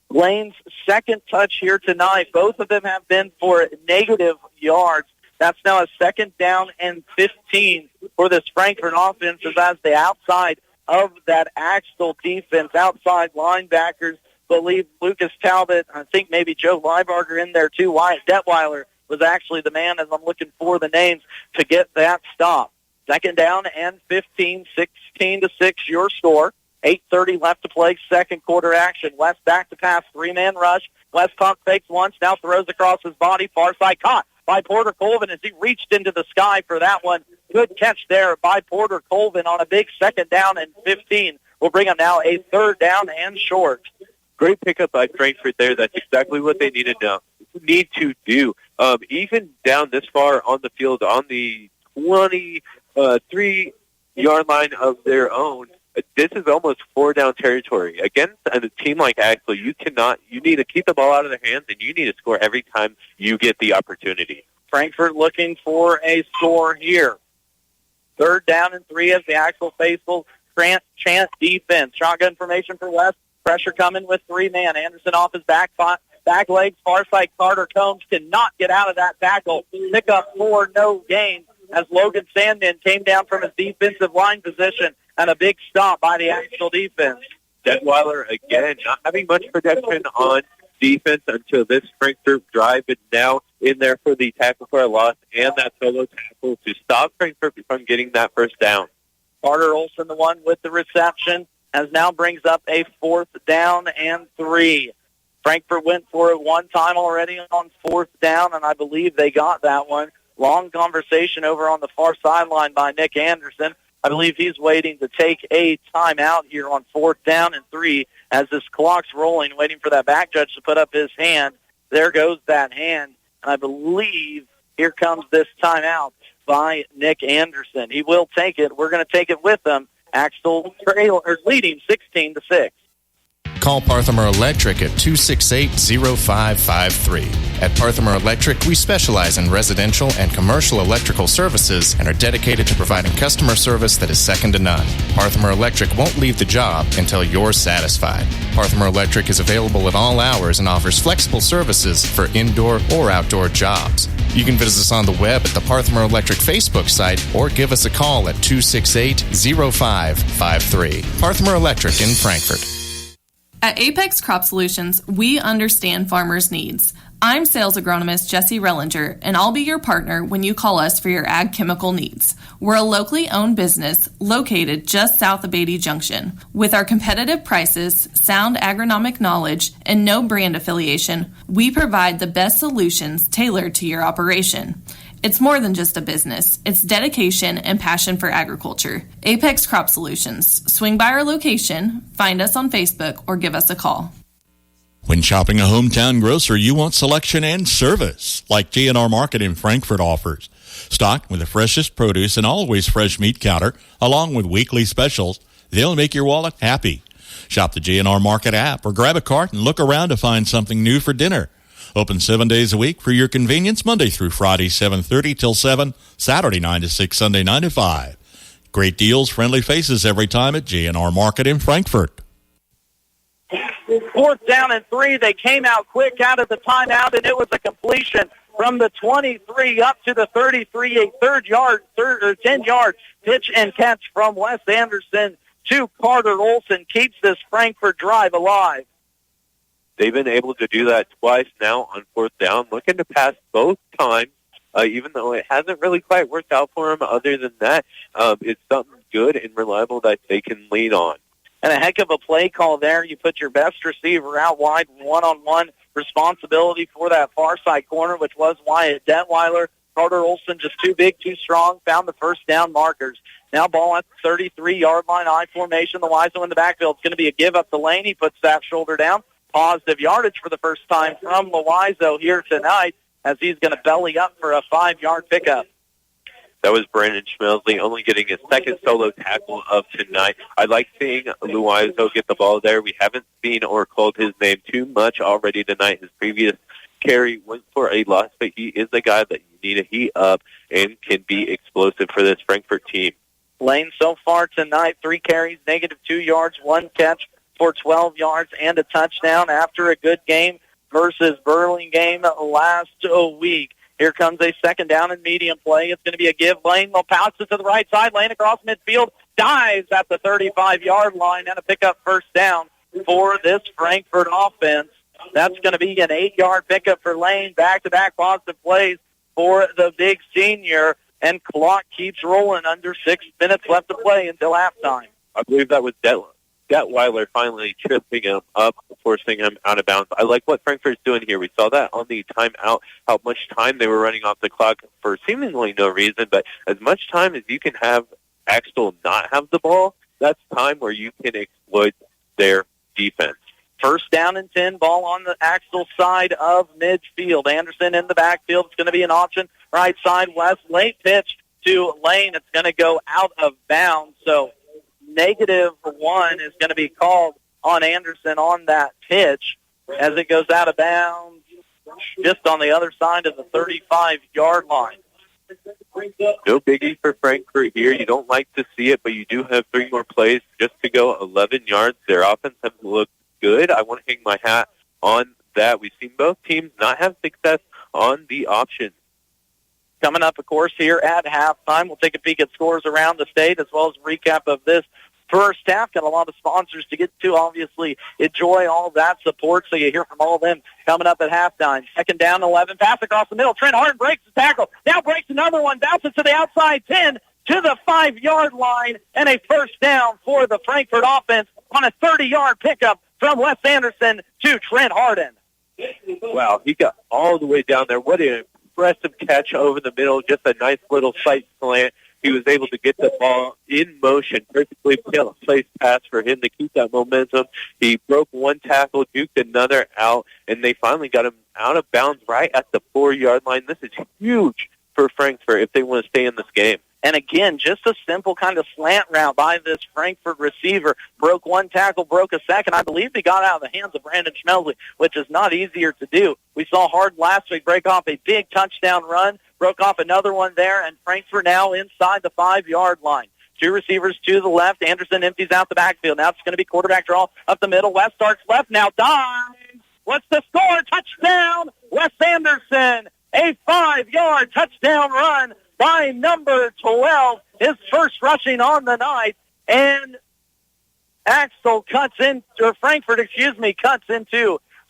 Lane's second touch here tonight. Both of them have been for negative yards. That's now a 2nd down and 15 for this Frankfort offense as the outside of that Axtell defense, outside linebackers, believe Lucas Talbot, I think maybe Joe Leibarger in there too. Wyatt Detweiler was actually the man, as I'm looking for the names, to get that stop. 2nd down and 15, 16-6 your score. 8:30 left to play, second quarter action. West back to pass, 3-man rush. Westcott fakes once, now throws across his body, far side caught by Porter Colvin as he reached into the sky for that one. Good catch there by Porter Colvin on a big 2nd down and 15. We'll bring him now a 3rd down and short. Great pickup by Frankfort there. That's exactly what they need to do. Even down this far on the field, on the 23-yard line of their own, this is almost 4-down territory. Against a team like Axtell, you need to keep the ball out of their hands, and you need to score every time you get the opportunity. Frankfort looking for a score here. 3rd down and 3 as the Axtell faithful chant defense. Shotgun formation for West. Pressure coming with 3-man. Anderson off his back legs. Far side Carter Combs cannot get out of that tackle. Pick up 4, no gain, as Logan Sandman came down from his defensive line position, and a big stop by the Axtell defense. Detweiler, again, not having much protection on defense until this Frankfort drive, but now in there for the tackle for a loss and that solo tackle to stop Frankfort from getting that first down. Carter Olson, the one with the reception, as now brings up a 4th down and 3. Frankfort went for it one time already on 4th down, and I believe they got that one. Long conversation over on the far sideline by Nick Anderson. I believe he's waiting to take a timeout here on 4th down and 3 as this clock's rolling, waiting for that back judge to put up his hand. There goes that hand, and I believe here comes this timeout by Nick Anderson. He will take it. We're going to take it with him. Axtell leading 16-6. Call Parthimer Electric at 268-0553. At Parthimer Electric, we specialize in residential and commercial electrical services and are dedicated to providing customer service that is second to none. Parthimer Electric won't leave the job until you're satisfied. Parthimer Electric is available at all hours and offers flexible services for indoor or outdoor jobs. You can visit us on the web at the Parthimer Electric Facebook site or give us a call at 268-0553. Parthimer Electric in Frankfort. At Apex Crop Solutions, we understand farmers' needs. I'm sales agronomist Jesse Rellinger, and I'll be your partner when you call us for your ag chemical needs. We're a locally owned business located just south of Beatty Junction. With our competitive prices, sound agronomic knowledge, and no brand affiliation, we provide the best solutions tailored to your operation. It's more than just a business. It's dedication and passion for agriculture. Apex Crop Solutions. Swing by our location, find us on Facebook, or give us a call. When shopping a hometown grocer, you want selection and service, like GNR Market in Frankfort offers. Stocked with the freshest produce and always fresh meat counter, along with weekly specials, they'll make your wallet happy. Shop the GNR Market app or grab a cart and look around to find something new for dinner. Open 7 days a week for your convenience, Monday through Friday, 7:30 till 7, Saturday 9 to 6, Sunday 9 to 5. Great deals, friendly faces every time at G&R Market in Frankfort. 4th down and 3. They came out quick out of the timeout, and it was a completion from the 23 up to the 33, a 10-yard pitch and catch from Wes Anderson to Carter Olson. Keeps this Frankfort drive alive. They've been able to do that twice now on 4th down, looking to pass both times, even though it hasn't really quite worked out for them. Other than that, it's something good and reliable that they can lean on. And a heck of a play call there. You put your best receiver out wide, one-on-one responsibility for that far side corner, which was Wyatt Detweiler. Carter Olson just too big, too strong, found the first down markers. Now ball at the 33-yard line, I formation. The Wiseau in the backfield. It's going to be a give up to Lane. He puts that shoulder down. Positive yardage for the first time from Wiseau here tonight as he's going to belly up for a 5-yard pickup. That was Brandon Schmelsley only getting his second solo tackle of tonight. I like seeing Wiseau get the ball there. We haven't seen or called his name too much already tonight. His previous carry went for a loss, but he is a guy that you need to heat up and can be explosive for this Frankfort team. Lane so far tonight, 3 carries, -2 yards, 1 catch for 12 yards and a touchdown after a good game versus Burlingame last week. Here comes a second down and medium play. It's going to be a give. Lane will pass it to the right side. Lane across midfield, dives at the 35-yard line and a pickup first down for this Frankfort offense. That's going to be an 8-yard pickup for Lane. Back-to-back positive plays for the big senior. And clock keeps rolling under 6 minutes left to play until halftime. I believe that was Detweiler finally tripping him up, forcing him out of bounds. I like what Frankfort's doing here. We saw that on the timeout, how much time they were running off the clock for seemingly no reason, but as much time as you can have Axtell not have the ball, that's time where you can exploit their defense. First down and 10, ball on the Axtell side of midfield. Anderson in the backfield. It's going to be an option. Right side, West. Late pitch to Lane. It's going to go out of bounds. So -1 is going to be called on Anderson on that pitch as it goes out of bounds just on the other side of the 35-yard line. No biggie for Frankfort here. You don't like to see it, but you do have 3 more plays just to go 11 yards. Their offense has looked good. I want to hang my hat on that. We've seen both teams not have success on the option. Coming up, of course, here at halftime, we'll take a peek at scores around the state as well as a recap of this first half. Got a lot of sponsors to get to. Obviously, enjoy all that support, so you hear from all of them coming up at halftime. Second down, 11. Pass across the middle. Trent Harden breaks the tackle. Now breaks another one. Bounces to the outside 10 to the 5-yard line, and a first down for the Frankfort offense on a 30-yard pickup from Wes Anderson to Trent Harden. Wow, he got all the way down there. What an impressive catch over the middle. Just a nice little sight slant. He was able to get the ball in motion, perfectly placed pass for him to keep that momentum. He broke one tackle, duked another out, and they finally got him out of bounds right at the 4-yard line. This is huge for Frankfort if they want to stay in this game. And again, just a simple kind of slant route by this Frankfort receiver. Broke one tackle, broke a second. I believe he got out of the hands of Brandon Schmelsley, which is not easier to do. We saw Harden last week break off a big touchdown run, broke off another one there, and Frankfort now inside the 5-yard line. 2 receivers to the left. Anderson empties out the backfield. Now it's going to be quarterback draw up the middle. West starts left, now dives. What's the score? Touchdown, Wes Anderson. A 5-yard touchdown run by number 12, his first rushing on the night, and Axtell cuts into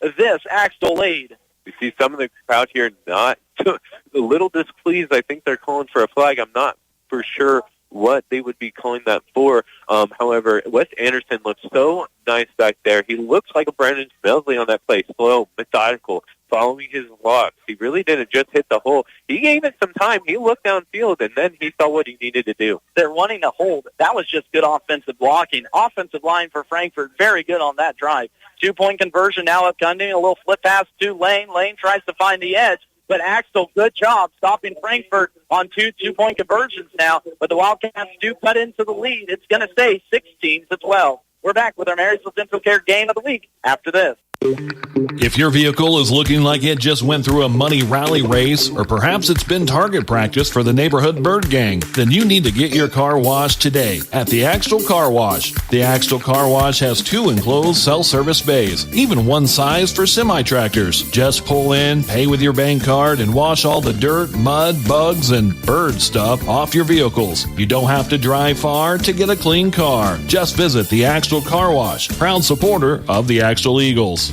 this Axtell lead. We see some of the crowd here not a little displeased. I think they're calling for a flag. I'm not for sure what they would be calling that for. However, Wes Anderson looks so nice back there. He looks like a Brandon Schmelsley on that play, slow, methodical, following his walks. He really didn't just hit the hole. He gave it some time. He looked downfield, and then he saw what he needed to do. They're wanting to hold. That was just good offensive blocking. Offensive line for Frankfort, very good on that drive. 2-point conversion now upcoming. A little flip pass to Lane. Lane tries to find the edge. But Axtell, good job stopping Frankfort on 2-point conversions now. But the Wildcats do cut into the lead. It's going to stay 16-12. We're back with our Marysville Dental Care Game of the Week after this. If your vehicle is looking like it just went through a money rally race, or perhaps it's been target practice for the neighborhood bird gang, then you need to get your car washed today at the Axtell Car Wash. The Axtell Car Wash has 2 enclosed self-service bays, even one size for semi-tractors. Just pull in, pay with your bank card, and wash all the dirt, mud, bugs, and bird stuff off your vehicles. You don't have to drive far to get a clean car. Just visit the Axtell Car Wash, proud supporter of the Axtell Eagles.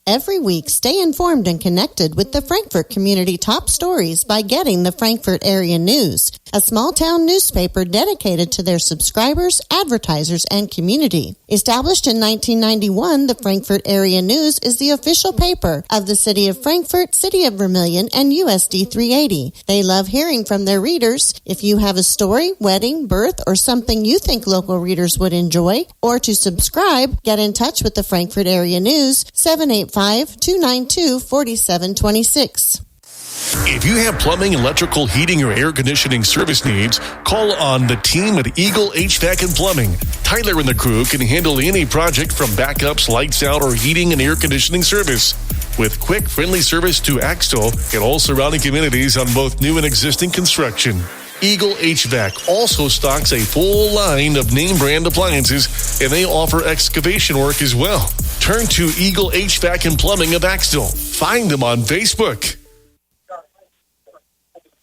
Every week, stay informed and connected with the Frankfort community top stories by getting the Frankfort Area News, a small-town newspaper dedicated to their subscribers, advertisers, and community. Established in 1991, the Frankfort Area News is the official paper of the City of Frankfort, City of Vermilion, and USD 380. They love hearing from their readers. If you have a story, wedding, birth, or something you think local readers would enjoy, or to subscribe, get in touch with the Frankfort Area News, 785-292-4726. If you have plumbing, electrical, heating, or air conditioning service needs, call on the team at Eagle HVAC and Plumbing. Tyler and the crew can handle any project from backups, lights out, or heating and air conditioning service. With quick, friendly service to Axtell and all surrounding communities on both new and existing construction. Eagle HVAC also stocks a full line of name brand appliances, and they offer excavation work as well. Turn to Eagle HVAC and Plumbing of Axtell. Find them on Facebook.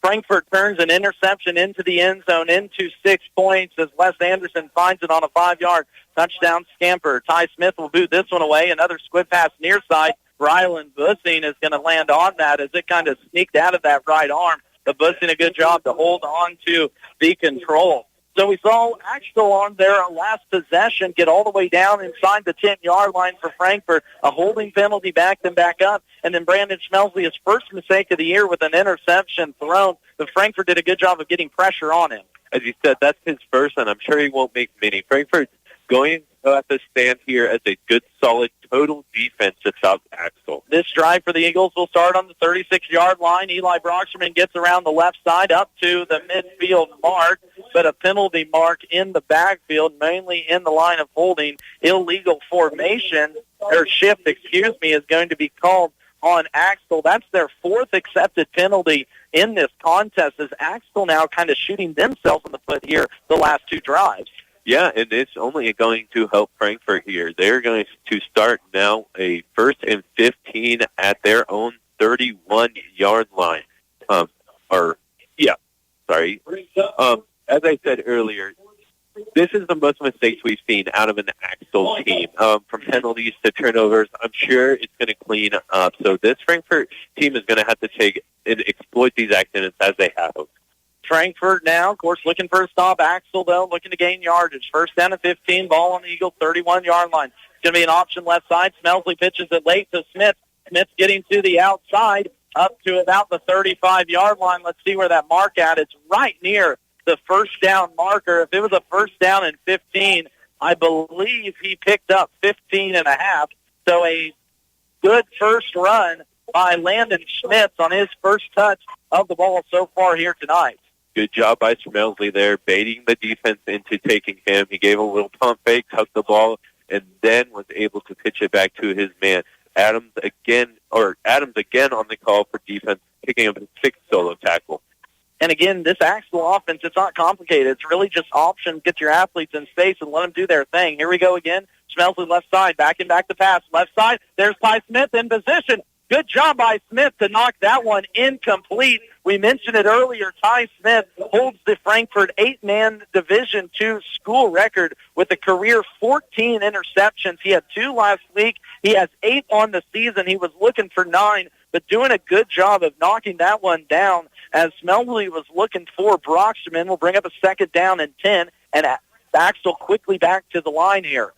Frankfort turns an interception into the end zone into 6 points as Wes Anderson finds it on a 5-yard touchdown scamper. Ty Smith will boot this one away. Another squib pass near side. Rylan Bussing is going to land on that as it kind of sneaked out of that right arm. But Bussing a good job to hold on to the control. So we saw Axtell on their last possession get all the way down inside the 10-yard line for Frankfort. A holding penalty backed them back up. And then Brandon Schmelsley, his first mistake of the year with an interception thrown. But Frankfort did a good job of getting pressure on him. As you said, that's his first, and I'm sure he won't make many. Frankfort's going to have to stand here as a good, solid, total defense to stop Axtell. This drive for the Eagles will start on the 36-yard line. Eli Broxterman gets around the left side up to the midfield mark, but a penalty mark in the backfield, mainly in the line of holding. Illegal formation, or shift, is going to be called on Axtell. That's their 4th accepted penalty in this contest, as Axtell now kind of shooting themselves in the foot here the last 2 drives. Yeah, and it's only going to help Frankfort here. They're going to start now a 1st and 15 at their own 31-yard line. As I said earlier, this is the most mistakes we've seen out of an Axtell team. From penalties to turnovers, I'm sure it's going to clean up. So this Frankfort team is going to have to take and exploit these accidents as they have. Frankfort now, of course, looking for a stop. Axtell, though, looking to gain yardage. 1st down and 15, ball on the Eagles' 31-yard line. It's going to be an option left side. Smelsley pitches it late to Smith. Smith's getting to the outside up to about the 35-yard line. Let's see where that mark at. It's right near the 1st down marker. If it was a 1st down and 15, I believe he picked up 15 and a half. So a good first run by Landon Schmitz on his first touch of the ball so far here tonight. Good job by Smelsley there, baiting the defense into taking him. He gave a little pump fake, tucked the ball, and then was able to pitch it back to his man. Adams again on the call for defense, picking up his 6th solo tackle. And again, this Axtell offense, it's not complicated. It's really just options. Get your athletes in space and let them do their thing. Here we go again. Smelsley left side, backing back to pass. Left side, there's Ty Smith in position. Good job by Smith to knock that one incomplete. We mentioned it earlier. Ty Smith holds the Frankfort 8-man Division II school record with a career 14 interceptions. He had 2 last week. He has 8 on the season. He was looking for 9, but doing a good job of knocking that one down as Smelsley was looking for Broxterman. Will bring up a 2nd down and 10, and Axtell quickly back to the line here.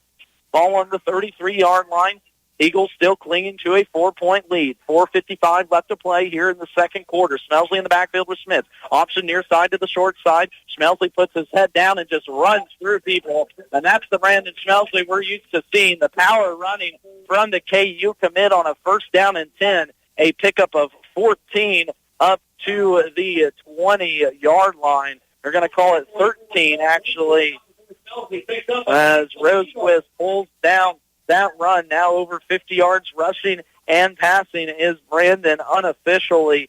Ball on the 33-yard line. Eagles still clinging to a 4-point lead. 4:55 left to play here in the second quarter. Smelsley in the backfield with Smith. Option near side to the short side. Smelsley puts his head down and just runs through people. And that's the Brandon Smelsley we're used to seeing. The power running from the KU commit on a 1st down and 10. A pickup of 14 up to the 20-yard line. They're going to call it 13, actually, as Rosequist pulls down that run. Now over 50 yards rushing and passing is Brandon, unofficially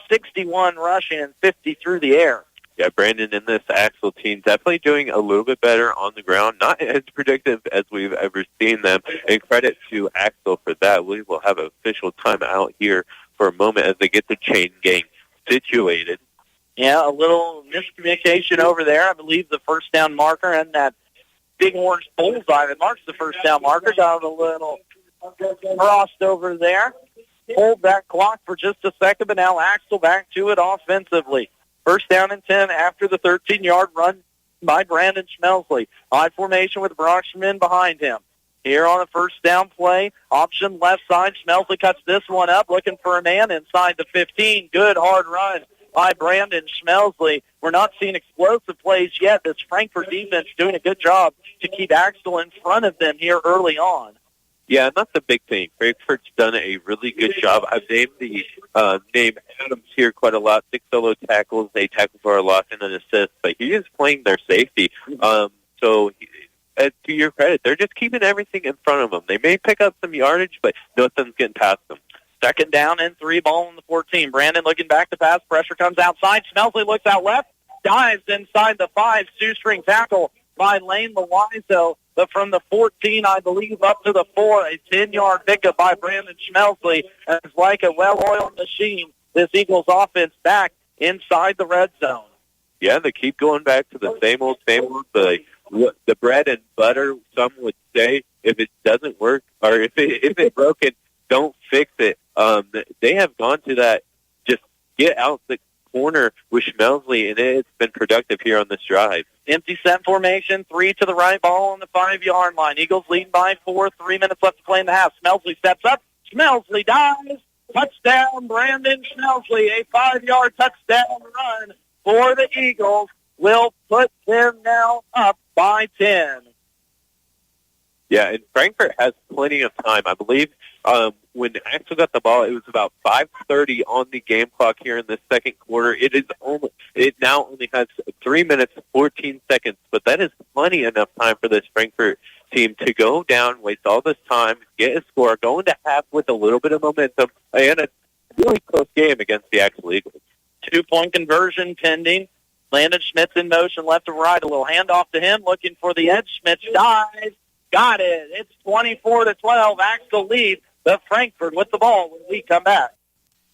61 rushing and 50 through the air. Yeah, Brandon in this Axtell team definitely doing a little bit better on the ground. Not as predictive as we've ever seen them. And credit to Axtell for that. We will have an official timeout here for a moment as they get the chain gang situated. Yeah, a little miscommunication over there. I believe the first down marker and that big orange bullseye that marks the first down marker got a little crossed over there. Hold that clock for just a second, but now Axtell back to it offensively. First down and 10 after the 13-yard run by Brandon Schmelsley. High formation with Brockman behind him. Here on the first down play, option left side. Schmelsley cuts this one up, looking for a man inside the 15. Good hard run by Brandon Schmelsley. We're not seeing explosive plays yet. This Frankfort defense doing a good job to keep Axtell in front of them here early on. Yeah, that's the big thing. Frankfort's done a really good job. I've named the name Adams here quite a lot. 6 solo tackles, 8 tackles for a loss and an assist, but he is playing their safety. To your credit, they're just keeping everything in front of them. They may pick up some yardage, but nothing's getting past them. Second down and 3, ball on the 14. Brandon looking back to pass. Pressure comes outside. Schmelsley looks out left, dives inside the 5. Shoestring tackle by Lane Loizo. But from the 14, I believe, up to the 4, a 10-yard pickup by Brandon Schmelsley. And it's like a well-oiled machine, this Eagles offense back inside the red zone. Yeah, they keep going back to the same old, the bread and butter, some would say. If it doesn't work, or if it's broken, don't fix it. They have gone to that, just get out the corner with Schmelsley, and it's been productive here on this drive. Empty set formation, 3 to the right, ball on the 5-yard line. Eagles leading by 4, 3 minutes left to play in the half. Schmelsley steps up. Schmelsley dives. Touchdown, Brandon Schmelsley. A 5-yard touchdown run for the Eagles will put them now up by 10. Yeah, and Frankfort has plenty of time. I believe when Axtell got the ball, it was about 5:30 on the game clock here in the second quarter. It now only has 3 minutes, 14 seconds, but that is plenty enough time for this Frankfort team to go down, waste all this time, get a score, go into half with a little bit of momentum, and a really close game against the Axtell Eagles. 2-point conversion pending. Landon Schmitz in motion left to right. A little handoff to him, looking for the edge. Schmitz dives. Got it. It's 24-12. Axtell lead the Frankfort with the ball when we come back.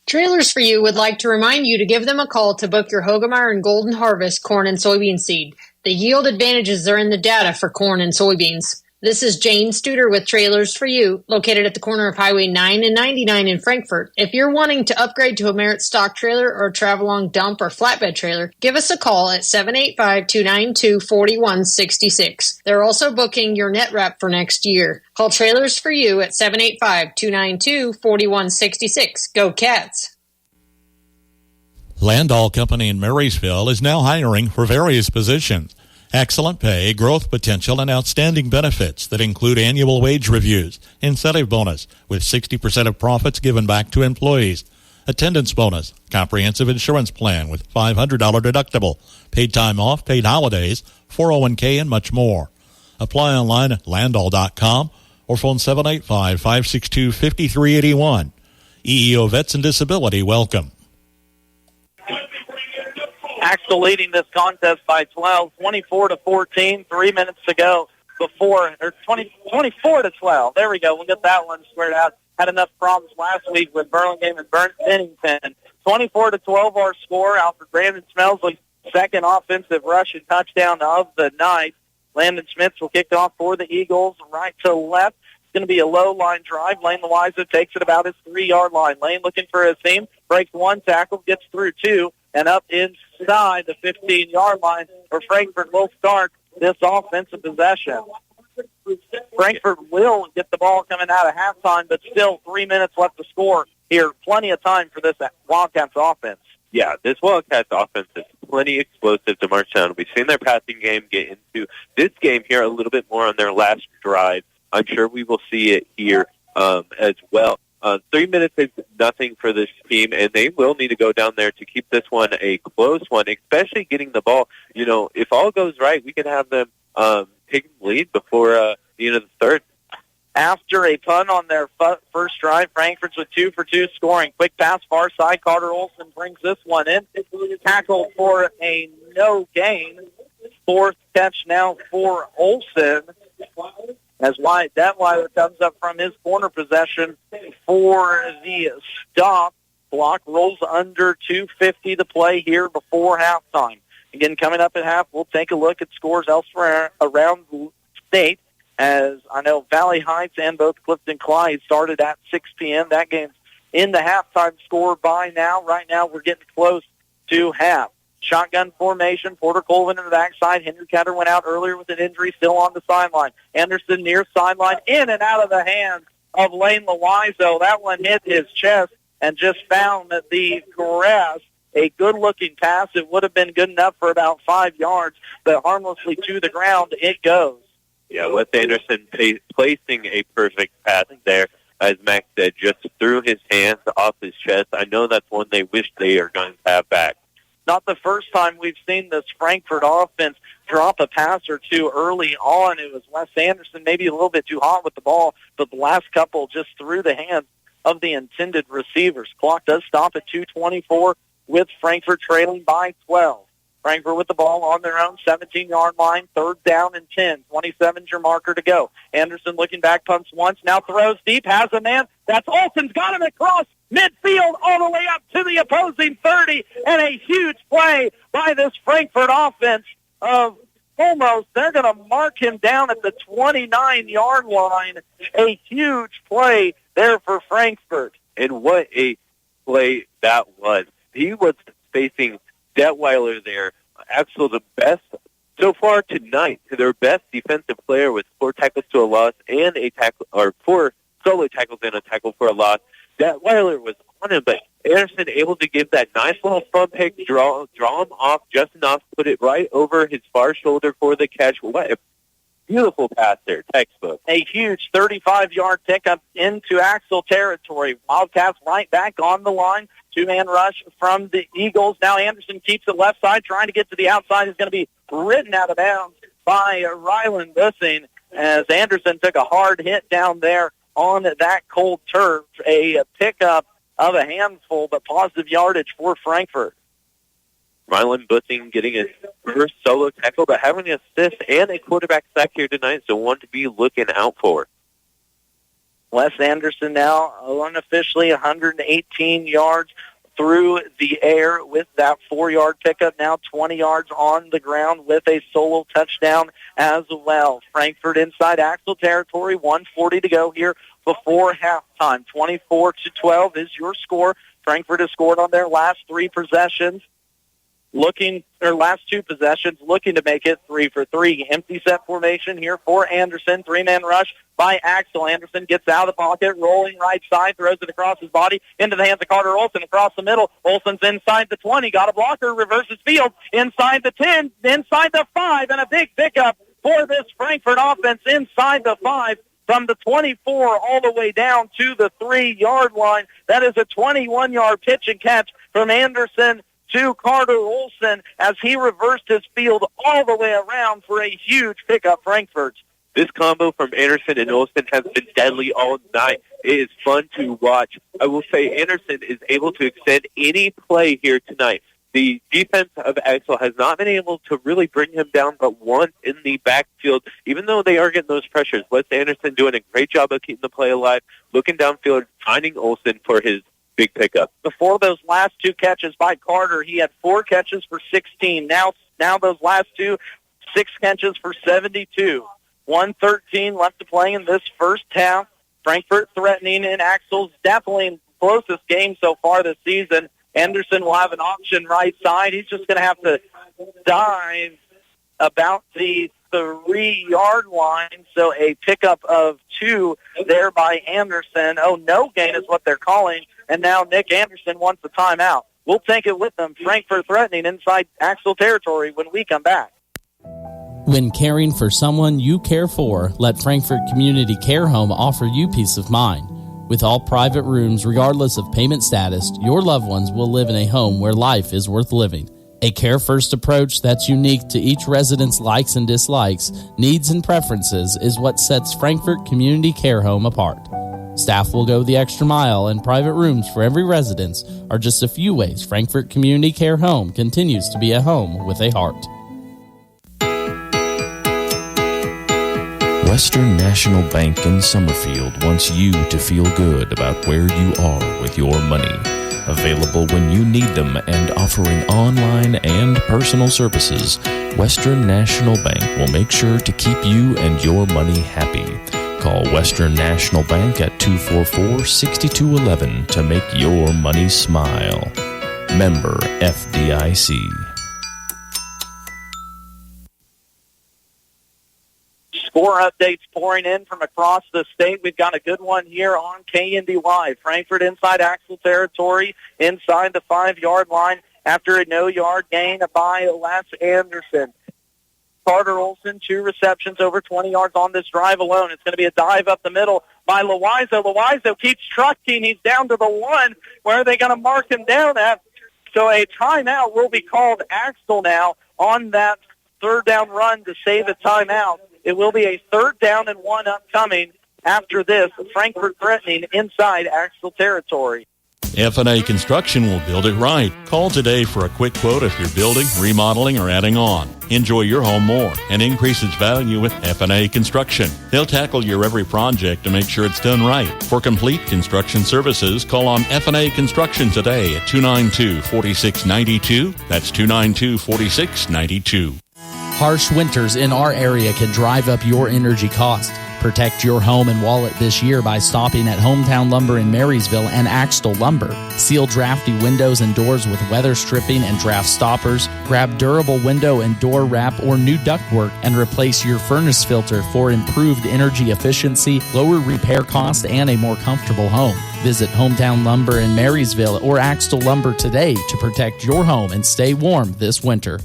Trailers for You would like to remind you to give them a call to book your Hogemeyer and Golden Harvest corn and soybean seed. The yield advantages are in the data for corn and soybeans. This is Jane Studer with Trailers for You, located at the corner of Highway 9 and 99 in Frankfort. If you're wanting to upgrade to a Merit stock trailer or a travel-long dump or flatbed trailer, give us a call at 785-292-4166. They're also booking your net wrap for next year. Call Trailers for You at 785-292-4166. Go Cats! Landall Company in Marysville is now hiring for various positions. Excellent pay, growth potential, and outstanding benefits that include annual wage reviews, incentive bonus with 60% of profits given back to employees, attendance bonus, comprehensive insurance plan with $500 deductible, paid time off, paid holidays, 401k, and much more. Apply online at landall.com or phone 785-562-5381. EEO Vets and Disability welcome. Axtell leading this contest by 12, 24-14, 3 minutes to go before, or 24-12. There we go. We'll get that one squared out. Had enough problems last week with Burlingame and Bennington. 24-12 our score. Alfred Brandon Schmelsley, second offensive rushing touchdown of the night. Landon Schmitz will kick off for the Eagles, right to left. It's going to be a low line drive. Lane Loizo takes it about his 3-yard line. Lane looking for his team, breaks one tackle, gets through 2, and up inside the 15-yard line where Frankfort will start this offensive possession. Frankfort will get the ball coming out of halftime, but still 3 minutes left to score here. Plenty of time for this Wildcats offense. Yeah, this Wildcats offense is plenty explosive to march down. We've seen their passing game get into this game here a little bit more on their last drive. I'm sure we will see it here as well. 3 minutes is nothing for this team, and they will need to go down there to keep this one a close one, especially getting the ball. You know, if all goes right, we can have them taking the lead before the end of the third. after a punt on their first drive. Frankfort's with 2 for 2 scoring. Quick pass far side. Carter Olson brings this one in. Tackled for a no gain. 4th catch now for Olson. As Detweiler comes up from his corner possession for the stop. Block rolls under 2:50 to play here before halftime. Again, coming up at half, we'll take a look at scores elsewhere around the state. As I know, Valley Heights and both Clifton Clyde started at 6 p.m. That game's in the halftime score by now. Right now, we're getting close to half. Shotgun formation. Porter Colvin in the backside. Henry Cutter went out earlier with an injury, still on the sideline. Anderson near sideline, in and out of the hands of Lane Loizo. That one hit his chest and just found the grass. A good-looking pass. It would have been good enough for about 5 yards, but harmlessly to the ground it goes. Yeah, Wes Anderson placing a perfect pass there, as Max said, just threw his hands off his chest. I know that's one they wish they are going to have back. Not the first time we've seen this Frankfort offense drop a pass or two early on. It was Wes Anderson maybe a little bit too hot with the ball, but the last couple just through the hands of the intended receivers. Clock does stop at 2:24 with Frankfort trailing by 12. Frankfort with the ball on their own 17-yard line, 3rd down and 10. 27's your marker to go. Anderson looking back, pumps once, now throws deep, has a man. That's Olsen's got him across midfield all the way up to the opposing 30, and a huge play by this Frankfort offense of almost. They're going to mark him down at the 29-yard line. A huge play there for Frankfort. And what a play that was. He was facing Detweiler there. Axtell, the best so far tonight, their best defensive player with 4 tackles to a loss and a tackle, or 4 solo tackles and a tackle for a loss. Detweiler was on him, but Anderson able to give that nice little front pick, draw him off just enough, put it right over his far shoulder for the catch. What a beautiful pass there, textbook. A huge 35-yard pickup into Axtell territory. Wildcats right back on the line. 2-man rush from the Eagles. Now Anderson keeps it left side, trying to get to the outside. Is going to be ridden out of bounds by Rylan Bussing as Anderson took a hard hit down there on that cold turf. A pickup of a handful, but positive yardage for Frankfort. Rylan Bussing getting his first solo tackle, but having an assist and a quarterback sack here tonight, so one to be looking out for. Wes Anderson now unofficially 118 yards through the air with that 4-yard pickup, now 20 yards on the ground with a solo touchdown as well. Frankfort inside Axtell territory, 1:40 to go here before halftime. 24-12 is your score. Frankfort has scored on their last 3 possessions. Last 2 possessions, looking to make it 3 for 3. Empty set formation here for Anderson. 3-man rush by Axtell. Anderson gets out of the pocket, rolling right side, throws it across his body into the hands of Carter Olson across the middle. Olson's inside the 20, got a blocker, reverses field, inside the 10, inside the 5, and a big pickup for this Frankfort offense inside the 5. From the 24 all the way down to the 3-yard line. That is a 21-yard pitch and catch from Anderson to Carter Olson as he reversed his field all the way around for a huge pickup, Frankfort. This combo from Anderson and Olson has been deadly all night. It is fun to watch. I will say Anderson is able to extend any play here tonight. The defense of Axtell has not been able to really bring him down but once in the backfield, even though they are getting those pressures. Wes Anderson doing a great job of keeping the play alive, looking downfield, finding Olson for his big pickup. Before those last 2 catches by Carter, he had 4 catches for 16. Now those last 2, 6 catches for 72. 1:13 left to play in this first half. Frankfort threatening, and Axtell's definitely closest game so far this season. Anderson will have an option right side. He's just going to have to dive about the 3-yard line. So a pickup of 2 there by Anderson. Oh, no gain is what they're calling. And now Nick Anderson wants the timeout. We'll take it with them. Frankfort threatening inside Axtell territory when we come back. When caring for someone you care for, let Frankfort Community Care Home offer you peace of mind. With all private rooms, regardless of payment status, your loved ones will live in a home where life is worth living. A care-first approach that's unique to each resident's likes and dislikes, needs and preferences is what sets Frankfort Community Care Home apart. Staff will go the extra mile, and private rooms for every residence are just a few ways Frankfort Community Care Home continues to be a home with a heart. Western National Bank in Summerfield wants you to feel good about where you are with your money. Available when you need them and offering online and personal services, Western National Bank will make sure to keep you and your money happy. Call Western National Bank at 244-6211 to make your money smile. Member FDIC. Score updates pouring in from across the state. We've got a good one here on KNDY. Frankfort inside Axtell territory, inside the 5-yard line after a no-yard gain by Les Anderson. Carter Olson, 2 receptions over 20 yards on this drive alone. It's going to be a dive up the middle by Loizo. Loizo keeps trucking. He's down to the 1. Where are they going to mark him down at? So a timeout will be called Axtell now on that third down run to save a timeout. It will be a 3rd down and 1 upcoming after this. Frankfort threatening inside Axtell territory. F&A Construction will build it right. Call today for a quick quote if you're building, remodeling, or adding on. Enjoy your home more and increase its value with F&A Construction. They'll tackle your every project to make sure it's done right. For complete construction services, call on F&A Construction today at 292-4692. That's 292-4692. Harsh winters in our area can drive up your energy cost. Protect your home and wallet this year by stopping at Hometown Lumber in Marysville and Axtell Lumber. Seal drafty windows and doors with weather stripping and draft stoppers. Grab durable window and door wrap or new ductwork and replace your furnace filter for improved energy efficiency, lower repair cost, and a more comfortable home. Visit Hometown Lumber in Marysville or Axtell Lumber today to protect your home and stay warm this winter.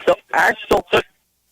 So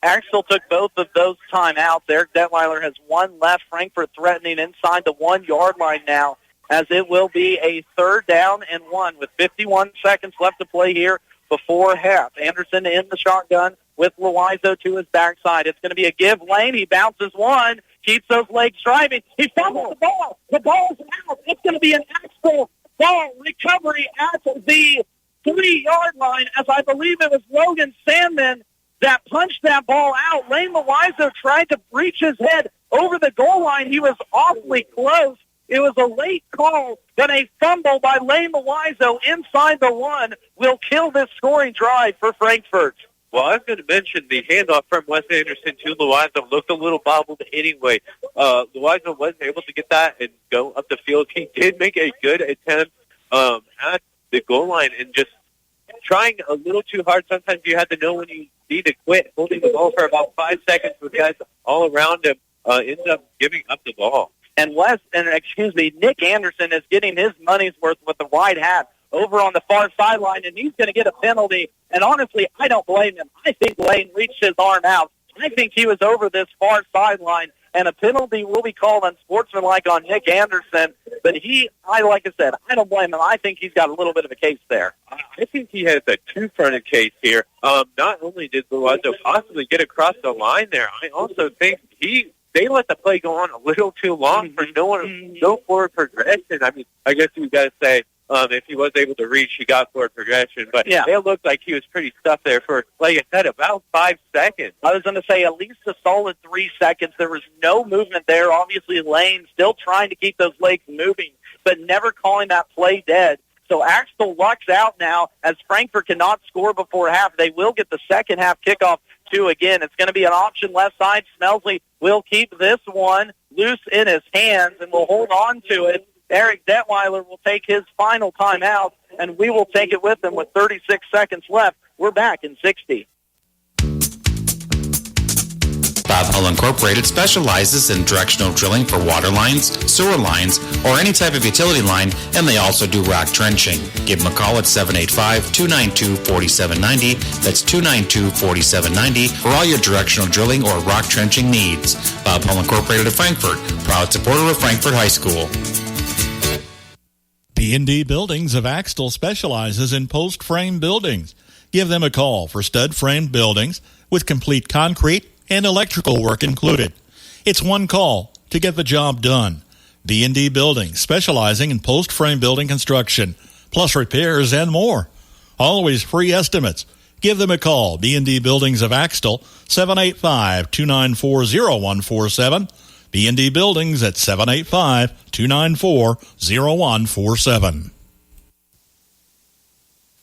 Axtell took both of those timeouts. Eric Detweiler has 1 left. Frankfort threatening inside the 1-yard line now, as it will be a 3rd down and 1 with 51 seconds left to play here before half. Anderson in the shotgun with Loizo to his backside. It's going to be a give lane. He bounces 1, keeps those legs driving. He fumbles the ball. The ball's out. It's going to be an Axtell ball recovery at the 3-yard line, as I believe it was Logan Sandman that punched that ball out. Lane Loizo tried to breach his head over the goal line. He was awfully close. It was a late call, but a fumble by Lane Loizo inside the 1 will kill this scoring drive for Frankfort. Well, I was going to mention the handoff from Wes Anderson to Loizo looked a little bobbled anyway. Loizo wasn't able to get that and go up the field. He did make a good attempt at the goal line and just trying a little too hard. Sometimes you have to know when you need to quit holding the ball for about 5 seconds with guys all around him, ends up giving up the ball. And Nick Anderson is getting his money's worth with the white hat over on the far sideline, and he's going to get a penalty. And honestly, I don't blame him. I think Lane reached his arm out. I think he was over this far sideline, and a penalty will be called unsportsmanlike on Nick Anderson. But like I said, I don't blame him. I think he's got a little bit of a case there. I think he has a two-fronted case here. Not only did Loizo possibly get across the line there, I also think they let the play go on a little too long for no forward progression. I mean, I guess you got to say, if he was able to reach, he got forward progression. But it looked like he was pretty stuffed there for, like I said, about 5 seconds. I was going to say at least a solid 3 seconds. There was no movement there. Obviously, Lane still trying to keep those legs moving, but never calling that play dead. So Axtell lucks out now as Frankfort cannot score before half. They will get the second half kickoff too again. It's going to be an option left side. Smelsley will keep this one loose in his hands and will hold on to it. Eric Detweiler will take his final timeout, and we will take it with him with 36 seconds left. We're back in 60. Bob Hull Incorporated specializes in directional drilling for water lines, sewer lines, or any type of utility line, and they also do rock trenching. Give them a call at 785-292-4790. That's 292-4790 for all your directional drilling or rock trenching needs. Bob Hull Incorporated of Frankfort, proud supporter of Frankfort High School. B&D Buildings of Axtell specializes in post-frame buildings. Give them a call for stud-frame buildings with complete concrete and electrical work included. It's one call to get the job done. B&D Buildings, specializing in post-frame building construction, plus repairs and more. Always free estimates. Give them a call. B&D Buildings of Axtell, 785-294-0147. B&D Buildings at 785-294-0147.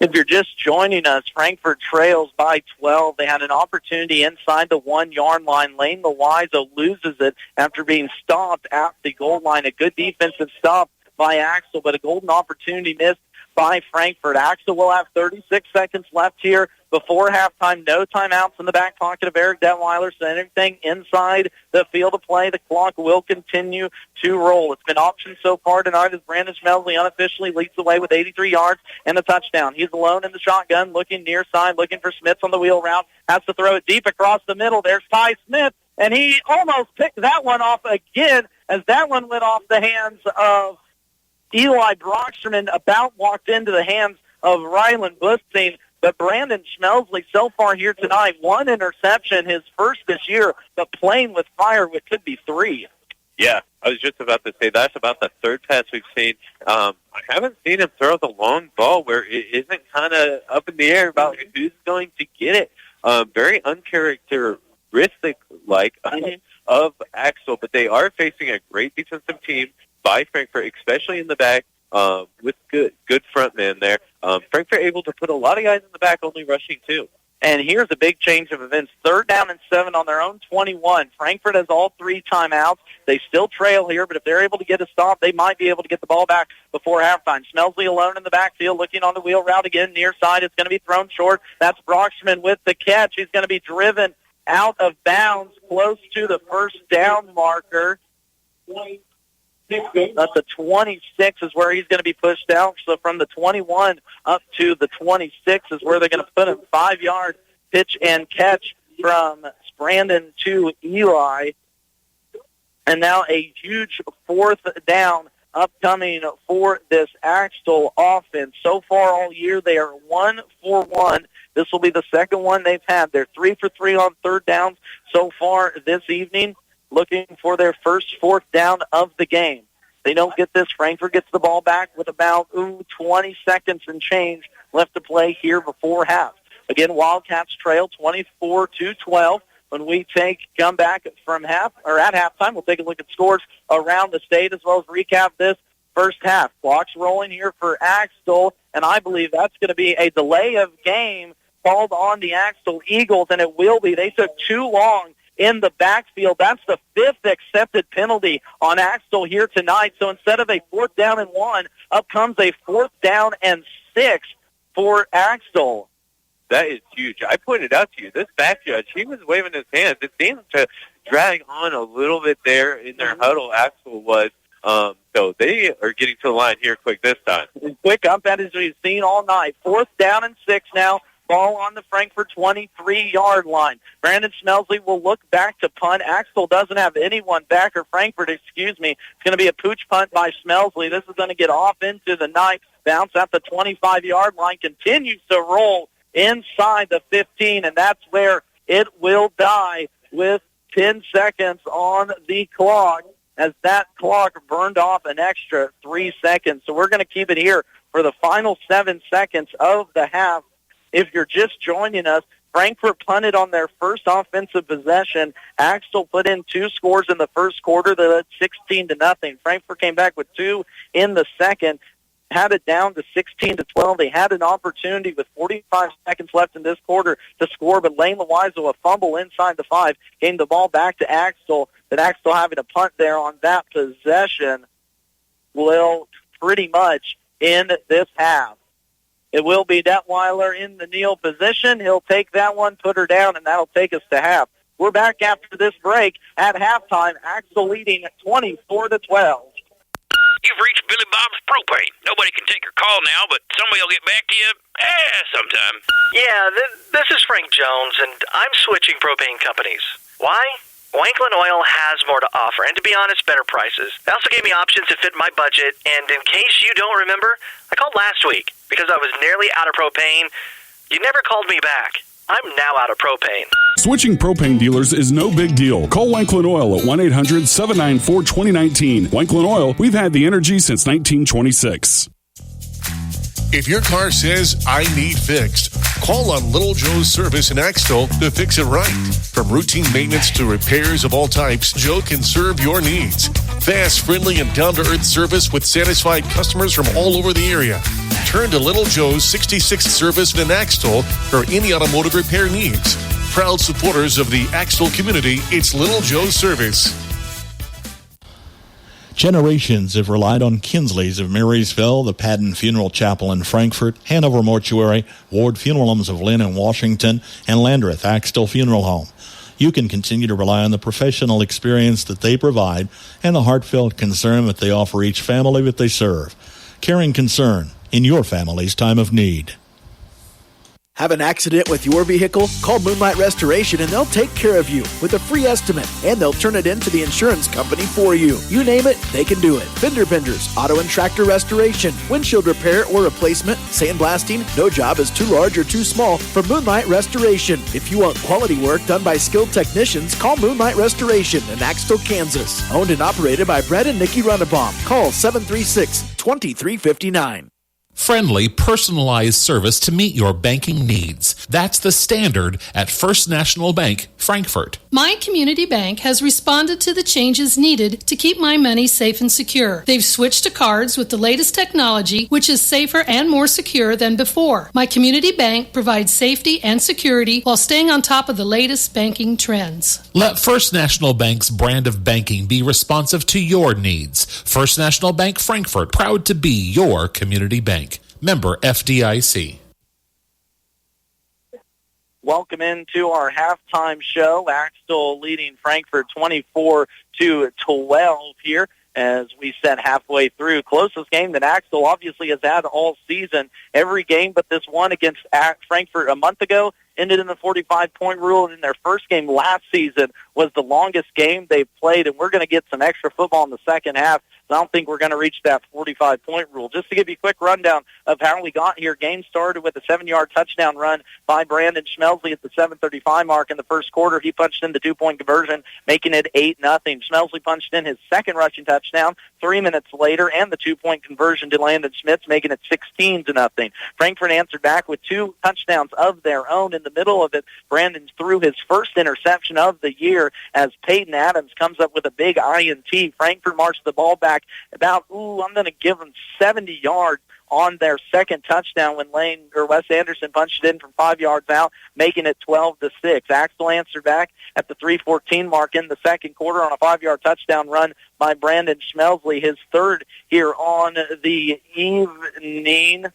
If you're just joining us, Frankfort trails by 12. They had an opportunity inside the 1-yard line. Lane Loizo loses it after being stopped at the goal line. A good defensive stop by Axtell, but a golden opportunity missed by Frankfort. Axtell will have 36 seconds left here before halftime. No timeouts in the back pocket of Eric Detweiler, so anything inside the field of play, the clock will continue to roll. It's been optioned so far tonight as Brandon Schmelsley unofficially leads the way with 83 yards and a touchdown. He's alone in the shotgun, looking near side, looking for Smith on the wheel route. Has to throw it deep across the middle. There's Ty Smith, and he almost picked that one off again as that one went off the hands of Eli Brocksterman, about walked into the hands of Rylan Bussing. But Brandon Schmelsley, so far here tonight, 1 interception, his first this year, but playing with fire, which could be 3. Yeah, I was just about to say that's about the third pass we've seen. I haven't seen him throw the long ball where it isn't kind of up in the air about who's going to get it. Very uncharacteristic-like of Axtell, but they are facing a great defensive team by Frankfort, especially in the back, with good front man there. Frankfort able to put a lot of guys in the back, only rushing 2. And here's a big change of events. 3rd down and 7 on their own 21. Frankfort has all 3 timeouts. They still trail here, but if they're able to get a stop, they might be able to get the ball back before halftime. Schmelsley alone in the backfield, looking on the wheel route again. Near side, it's going to be thrown short. That's Brocksterman with the catch. He's going to be driven out of bounds close to the first down marker. At the 26 is where he's going to be pushed out. So from the 21 up to the 26 is where they're going to put him. 5-yard pitch and catch from Brandon to Eli. And now a huge 4th down upcoming for this Axtell offense. So far all year, they are 1 for 1. This will be the second one they've had. They're 3 for 3 on 3rd downs so far this evening, looking for their first 4th down of the game. They don't get this. Frankfort gets the ball back with about 20 seconds and change left to play here before half. Again, Wildcats trail 24-12. When we come back from half or at halftime, we'll take a look at scores around the state as well as recap this first half. Clock's rolling here for Axtell, and I believe that's going to be a delay of game called on the Axtell Eagles, and it will be. They took too long in the backfield. That's the 5th accepted penalty on Axtell here tonight. So instead of a 4th down and 1, up comes a 4th down and 6 for Axtell. That is huge. I pointed out to you, this back judge, he was waving his hands. It seemed to drag on a little bit there in their huddle. Axtell was. So they are getting to the line here quick this time. Quick up, that is what we've seen all night. 4th down and 6 now. Ball on the Frankfort 23-yard line. Brandon Schmelsley will look back to punt. Axtell doesn't have anyone back, or Frankfort, excuse me. It's going to be a pooch punt by Schmelsley. This is going to get off into the night. Bounce at the 25-yard line. Continues to roll inside the 15, and that's where it will die with 10 seconds on the clock, as that clock burned off an extra 3 seconds. So we're going to keep it here for the final 7 seconds of the half. If you're just joining us, Frankfort punted on their first offensive possession. Axtell put in 2 scores in the first quarter. They led 16-0. Frankfort came back with 2 in the second, had it down to 16-12. They had an opportunity with 45 seconds left in this quarter to score, but Lane Loizo, a fumble inside the 5, gave the ball back to Axtell. But Axtell having a punt there on that possession will pretty much end this half. It will be Detweiler in the kneel position. He'll take that one, put her down, and that'll take us to half. We're back after this break at halftime. Axtell leading 24-12. You've reached Billy Bob's Propane. Nobody can take your call now, but somebody will get back to you sometime. Yeah, this is Frank Jones, and I'm switching propane companies. Why? Wanklin Oil has more to offer, and to be honest, better prices. They also gave me options that fit my budget, and in case you don't remember, I called last week because I was nearly out of propane. You never called me back. I'm now out of propane. Switching propane dealers is no big deal. Call Wanklin Oil at 1-800-794-2019. Wanklin Oil, we've had the energy since 1926. If your car says, I need fixed, call on Little Joe's Service in Axtell to fix it right. From routine maintenance to repairs of all types, Joe can serve your needs. Fast, friendly, and down-to-earth service with satisfied customers from all over the area. Turn to Little Joe's 66th Service in Axtell for any automotive repair needs. Proud supporters of the Axtell community, it's Little Joe's Service. Generations have relied on Kinsley's of Marysville, the Padden Funeral Chapel in Frankfort, Hanover Mortuary, Ward Funeral Homes of Lynn and Washington, and Landreth Axtell Funeral Home. You can continue to rely on the professional experience that they provide and the heartfelt concern that they offer each family that they serve. Caring concern in your family's time of need. Have an accident with your vehicle? Call Moonlight Restoration and they'll take care of you with a free estimate, and they'll turn it into the insurance company for you. You name it, they can do it. Fender benders, auto and tractor restoration, windshield repair or replacement, sandblasting, no job is too large or too small for Moonlight Restoration. If you want quality work done by skilled technicians, call Moonlight Restoration in Axtell, Kansas. Owned and operated by Brett and Nikki Runnebaum. Call 736-2359. Friendly, personalized service to meet your banking needs. That's the standard at First National Bank, Frankfort. My community bank has responded to the changes needed to keep my money safe and secure. They've switched to cards with the latest technology, which is safer and more secure than before. My community bank provides safety and security while staying on top of the latest banking trends. Let First National Bank's brand of banking be responsive to your needs. First National Bank, Frankfort, proud to be your community bank. Member FDIC. Welcome into our halftime show. Axtell leading Frankfort 24-12 here as we set halfway through. Closest game that Axtell obviously has had all season. Every game but this one against Frankfort a month ago ended in the 45-point rule, and in their first game last season was the longest game they played, and we're going to get some extra football in the second half. I don't think we're going to reach that 45-point rule. Just to give you a quick rundown of how we got here, game started with a 7-yard touchdown run by Brandon Schmelsley at the 7:35 mark in the first quarter. He punched in the 2-point conversion, making it 8-0. Schmelsley punched in his second rushing touchdown 3 minutes later, and the 2-point conversion to Landon Schmitz, making it 16-0. Frankfort answered back with 2 touchdowns of their own. In the middle of it, Brandon threw his first interception of the year as Peyton Adams comes up with a big INT. Frankfort marched the ball back about, I'm going to give them 70 yards on their second touchdown when Wes Anderson punched it in from 5 yards out, making it 12-6. Axtell answered back at the 3:14 mark in the second quarter on a 5-yard touchdown run by Brandon Schmelsley, his third here on the evening.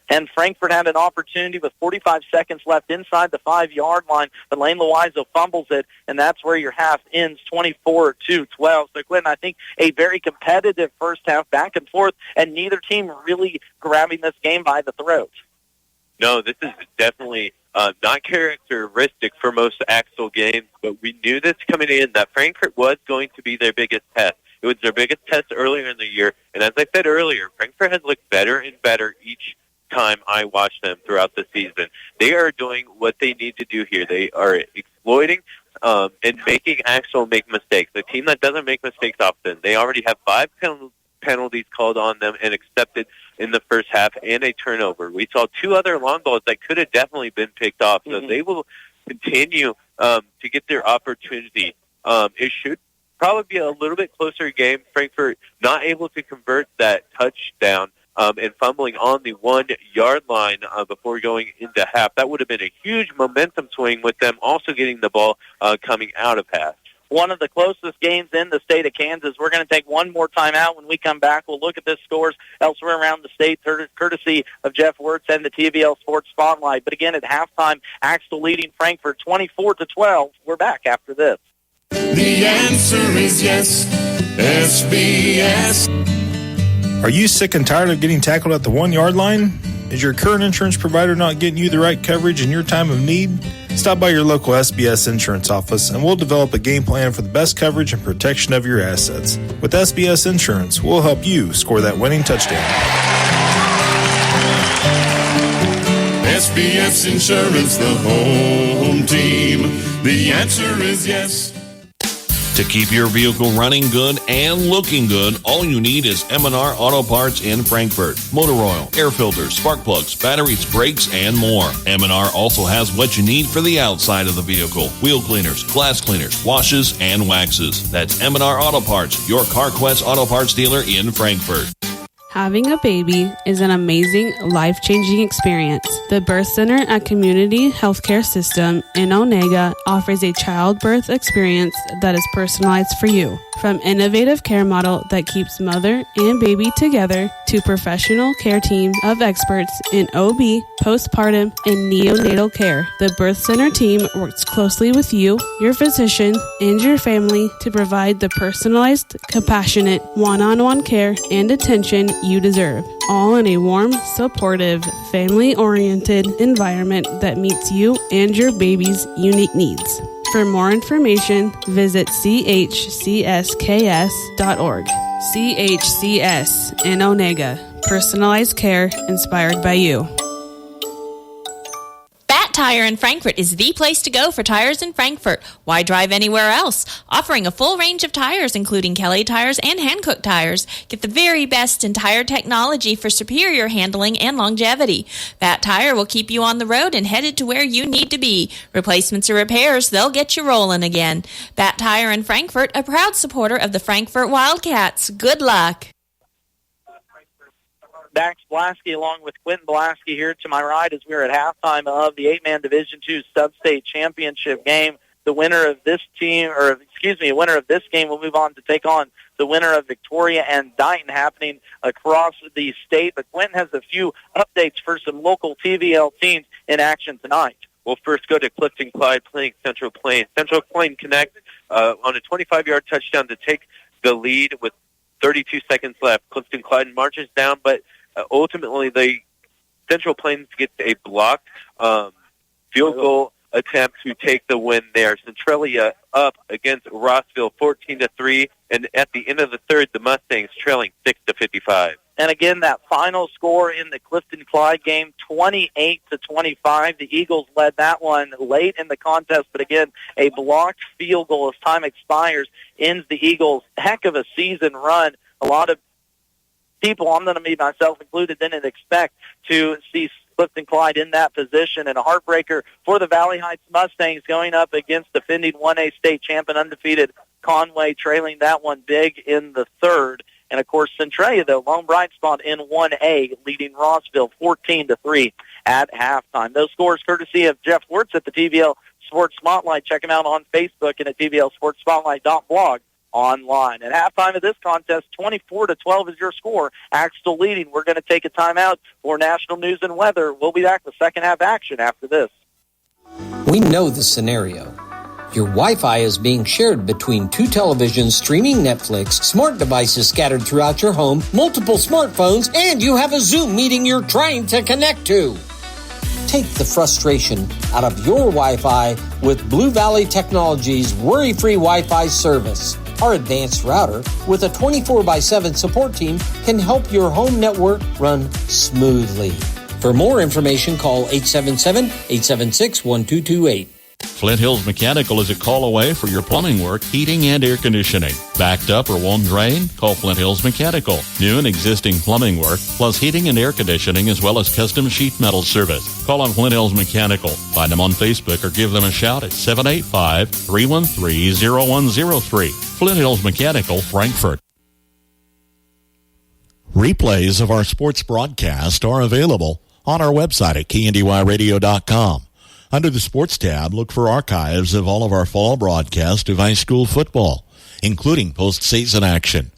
And Frankfort had an opportunity with 45 seconds left inside the 5-yard line, but Lane Loizo fumbles it, and that's where your half ends, 24-12. So, Quentin, I think a very competitive first half, back and forth, and neither team really grabbing this game by the throat. No, this is definitely not characteristic for most Axtell games, but we knew this coming in, that Frankfort was going to be their biggest test. It was their biggest test earlier in the year, and as I said earlier, Frankfort has looked better and better each time I watch them throughout the season. They are doing what they need to do here. They are exploiting and making Axtell make mistakes. A team that doesn't make mistakes often. They already have 5 penalties called on them and accepted in the first half, and a turnover. We saw 2 other long balls that could have definitely been picked off. So they will continue to get their opportunity. It should probably be a little bit closer game. Frankfort not able to convert that touchdown and fumbling on the 1-yard line before going into half. That would have been a huge momentum swing with them also getting the ball coming out of half. One of the closest games in the state of Kansas. We're going to take one more time out. When we come back, we'll look at the scores elsewhere around the state, courtesy of Jeff Wirtz and the TVL Sports Spotlight. But again, at halftime, Axtell leading Frankfort 24-12. We're back after this. The answer is yes, SBS. Are you sick and tired of getting tackled at the 1-yard line? Is your current insurance provider not getting you the right coverage in your time of need? Stop by your local SBS insurance office and we'll develop a game plan for the best coverage and protection of your assets. With SBS Insurance, we'll help you score that winning touchdown. SBS Insurance, the home team. The answer is yes. To keep your vehicle running good and looking good, all you need is M&R Auto Parts in Frankfort. Motor oil, air filters, spark plugs, batteries, brakes, and more. M&R also has what you need for the outside of the vehicle. Wheel cleaners, glass cleaners, washes, and waxes. That's M&R Auto Parts, your CarQuest Auto Parts dealer in Frankfort. Having a baby is an amazing, life-changing experience. The Birth Center at Community Healthcare System in Onega offers a childbirth experience that is personalized for you. From innovative care model that keeps mother and baby together to professional care team of experts in OB, postpartum, and neonatal care, the Birth Center team works closely with you, your physician, and your family to provide the personalized, compassionate, one-on-one care and attention you deserve, all in a warm, supportive, family-oriented environment that meets you and your baby's unique needs. For more information, visit chcsks.org. CHCS in Onega. Personalized care inspired by you. Tire in Frankfort is the place to go for tires in Frankfort. Why drive anywhere else? Offering a full range of tires, including Kelly tires and Hankook tires. Get the very best in tire technology for superior handling and longevity. That Tire will keep you on the road and headed to where you need to be. Replacements or repairs, they'll get you rolling again. Bat Tire in Frankfort, a proud supporter of the Frankfort Wildcats. Good luck. Dax Blasky along with Quentin Blasky here to my right as we're at halftime of the 8-man Division II Sub-State Championship game. The winner of this game will move on to take on the winner of Victoria and Dighton happening across the state. But Quentin has a few updates for some local TVL teams in action tonight. We'll first go to Clifton Clyde playing Central Plain. Central Plain connects on a 25-yard touchdown to take the lead with 32 seconds left. Clifton Clyde marches down, but ultimately, the Central Plains gets a blocked field goal attempt to take the win there. Centralia up against Rossville 14-3, and at the end of the third, the Mustangs trailing 6-55. And again, that final score in the Clifton-Clyde game, 28-25. The Eagles led that one late in the contest, but again, a blocked field goal as time expires ends the Eagles' heck of a season run. A lot of people, I'm going to be myself included, didn't expect to see Clifton Clyde in that position, and a heartbreaker for the Valley Heights Mustangs going up against defending 1A state champion undefeated Conway, trailing that one big in the third. And of course, Centralia, though, lone bright spot in 1A, leading Rossville 14-3 at halftime. Those scores courtesy of Jeff Wirtz at the TVL Sports Spotlight. Check him out on Facebook and at tvlsportspotlight.blog. Online. At halftime of this contest, 24-12 is your score. Axtell leading. We're going to take a timeout for national news and weather. We'll be back with second half action after this. We know the scenario. Your Wi-Fi is being shared between two televisions, streaming Netflix, smart devices scattered throughout your home, multiple smartphones, and you have a Zoom meeting you're trying to connect to. Take the frustration out of your Wi-Fi with Blue Valley Technologies' worry-free Wi-Fi service. Our advanced router with a 24/7 support team can help your home network run smoothly. For more information, call 877-876-1228. Flint Hills Mechanical is a call away for your plumbing work, heating, and air conditioning. Backed up or won't drain? Call Flint Hills Mechanical. New and existing plumbing work, plus heating and air conditioning, as well as custom sheet metal service. Call on Flint Hills Mechanical. Find them on Facebook or give them a shout at 785-313-0103. Flint Hills Mechanical, Frankfort. Replays of our sports broadcast are available on our website at KNDYradio.com. Under the Sports tab, look for archives of all of our fall broadcasts of high school football, including postseason action,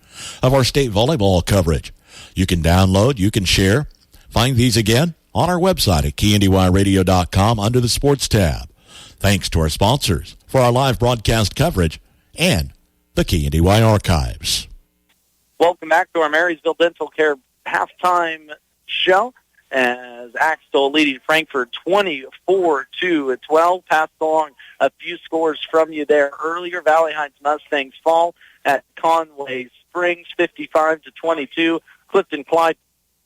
of our state volleyball coverage. You can download, you can share. Find these again on our website at KNDYradio.com under the Sports tab. Thanks to our sponsors for our live broadcast coverage and the KNDY archives. Welcome back to our Marysville Dental Care halftime show. as Axtell leading Frankfort 24-12. Passed along a few scores from you there earlier. Valley Heights Mustangs fall at Conway Springs 55-22. Clifton Clyde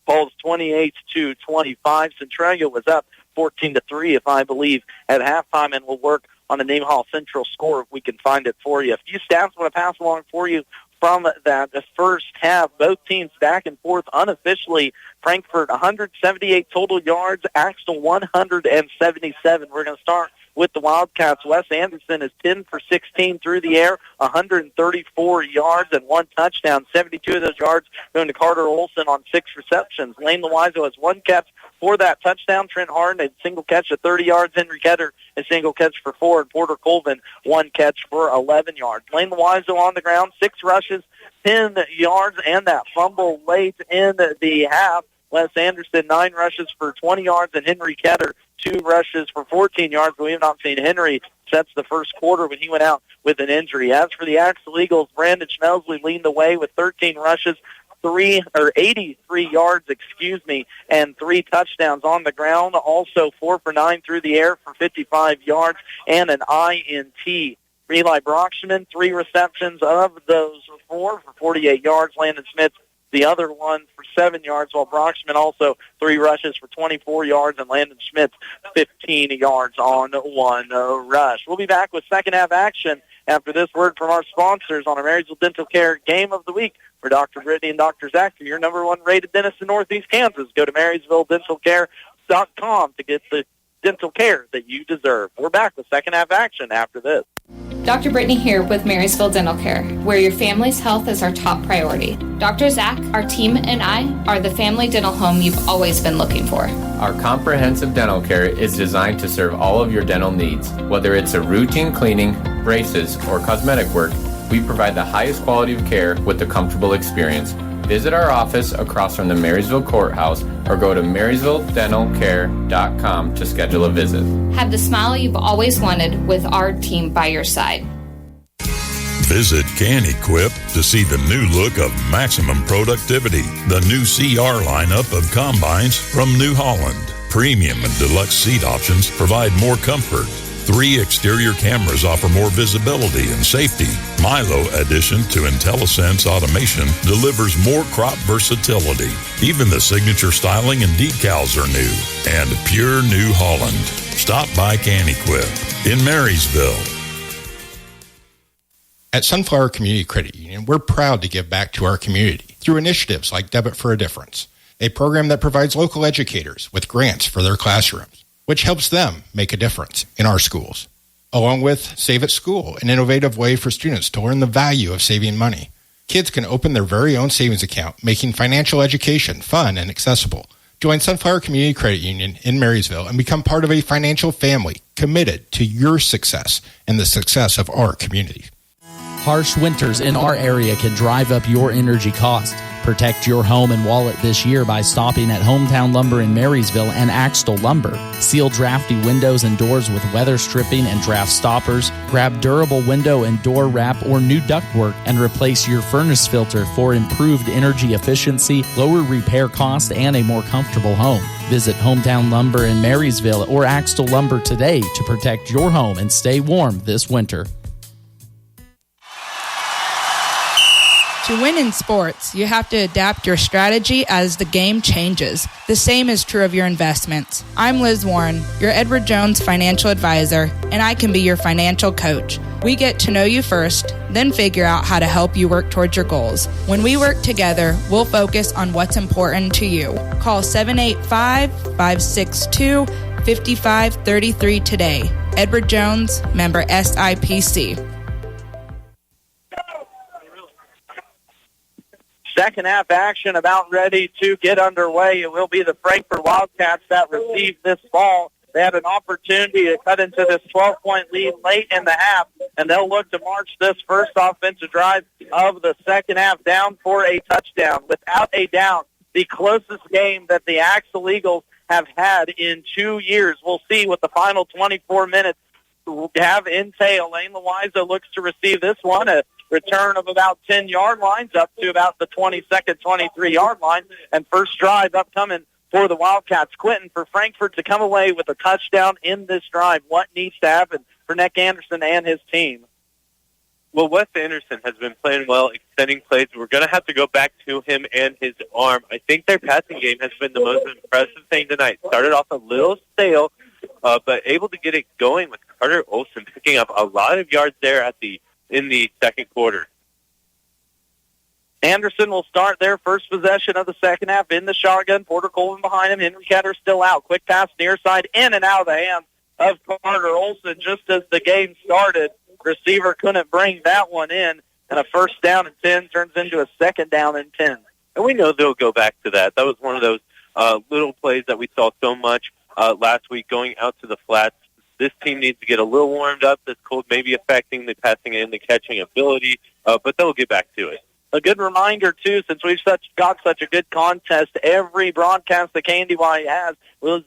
falls 28-25. Centralia was up 14-3, if I believe, at halftime, and we'll work on the Name Hall Central score if we can find it for you. A few stats I want to pass along for you from that the first half. Both teams back and forth unofficially. Frankfort 178 total yards, Axtell 177. We're going to start with the Wildcats. Wes Anderson is 10 for 16 through the air, 134 yards and 1 touchdown. 72 of those yards going to Carter Olson on 6 receptions. Lane Loizo has 1 catch for that touchdown. Trent Harden, a single catch of 30 yards. Henry Ketter, a single catch for 4. And Porter Colvin, 1 catch for 11 yards. Lane Loizo on the ground, 6 rushes, 10 yards, and that fumble late in the half. Wes Anderson, 9 rushes for 20 yards, and Henry Ketter, 2 rushes for 14 yards. But we have not seen Henry since the first quarter when he went out with an injury. As for the Axtell Eagles, Brandon Schmelsley leading the way with 13 rushes, 83 yards, and 3 touchdowns on the ground. Also 4 for 9 through the air for 55 yards and an INT. Eli Brockshman, 3 receptions. Of those 4 for 48 yards. Landon Smith, the other one for 7 yards, while Brockshman also 3 rushes for 24 yards, and Landon Schmitz 15 yards on 1 rush. We'll be back with second half action after this word from our sponsors on our Marysville Dental Care Game of the Week. For Dr. Brittany and Dr. Zach, your number 1 rated dentist in Northeast Kansas. Go to MarysvilleDentalCare.com to get the dental care that you deserve. We're back with second half action after this. Dr. Brittany here with Marysville Dental Care, where your family's health is our top priority. Dr. Zach, our team, and I are the family dental home you've always been looking for. Our comprehensive dental care is designed to serve all of your dental needs. Whether it's a routine cleaning, braces, or cosmetic work, we provide the highest quality of care with a comfortable experience. Visit our office across from the Marysville Courthouse or go to MarysvilleDentalCare.com to schedule a visit. Have the smile you've always wanted with our team by your side. Visit CanEquip to see the new look of maximum productivity. The new CR lineup of combines from New Holland. Premium and deluxe seat options provide more comfort. 3 exterior cameras offer more visibility and safety. Milo addition to IntelliSense automation delivers more crop versatility. Even the signature styling and decals are new. And pure New Holland. Stop by CanEquip in Marysville. At Sunflower Community Credit Union, we're proud to give back to our community through initiatives like Debit for a Difference, a program that provides local educators with grants for their classrooms, which helps them make a difference in our schools. Along with Save at School, an innovative way for students to learn the value of saving money. Kids can open their very own savings account, making financial education fun and accessible. Join Sunflower Community Credit Union in Marysville and become part of a financial family committed to your success and the success of our community. Harsh winters in our area can drive up your energy cost. Protect your home and wallet this year by stopping at Hometown Lumber in Marysville and Axtell Lumber. Seal drafty windows and doors with weather stripping and draft stoppers. Grab durable window and door wrap or new ductwork and replace your furnace filter for improved energy efficiency, lower repair cost, and a more comfortable home. Visit Hometown Lumber in Marysville or Axtell Lumber today to protect your home and stay warm this winter. To win in sports, you have to adapt your strategy as the game changes. The same is true of your investments. I'm Liz Warren, your Edward Jones financial advisor, and I can be your financial coach. We get to know you first, then figure out how to help you work towards your goals. When we work together, we'll focus on what's important to you. Call 785-562-5533 today. Edward Jones, member SIPC. Second half action about ready to get underway. It will be the Frankfort Wildcats that receive this ball. They had an opportunity to cut into this 12-point lead late in the half, and they'll look to march this first offensive drive of the second half down for a touchdown. Without a doubt, the closest game that the Axtell Eagles have had in 2 years. We'll see what the final 24 minutes have entail. Lane Loizo looks to receive this one, a return of about 10-yard lines up to about the 22nd, 23-yard line, and first drive upcoming for the Wildcats. Quentin, for Frankfort to come away with a touchdown in this drive, what needs to happen for Nick Anderson and his team? Well, Wes Anderson has been playing well, extending plays. We're going to have to go back to him and his arm. I think their passing game has been the most impressive thing tonight. Started off a little stale, but able to get it going with Carter Olson picking up a lot of yards there in the second quarter. Anderson will start their first possession of the second half in the shotgun. Porter Colvin behind him. Henry Ketter still out. Quick pass near side, in and out of the hands of Carter Olson just as the game started. Receiver couldn't bring that one in, and a first down and 10 turns into a second down and 10. And we know they'll go back to that. That was one of those little plays that we saw so much last week going out to the flats. This team needs to get a little warmed up. This cold may be affecting the passing and the catching ability, but they'll get back to it. A good reminder, too, since we've got such a good contest, every broadcast that KNDY has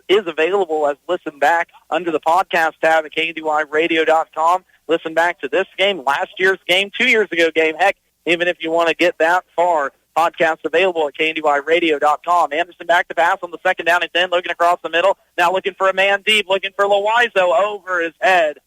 is available as listen back under the podcast tab at KNDYradio.com. Listen back to this game, last year's game, 2 years ago game. Heck, even if you want to get that far, podcast available at KNDYradio.com. Anderson back to pass on the second down and 10, looking across the middle. Now looking for a man deep, looking for Loizo over his head.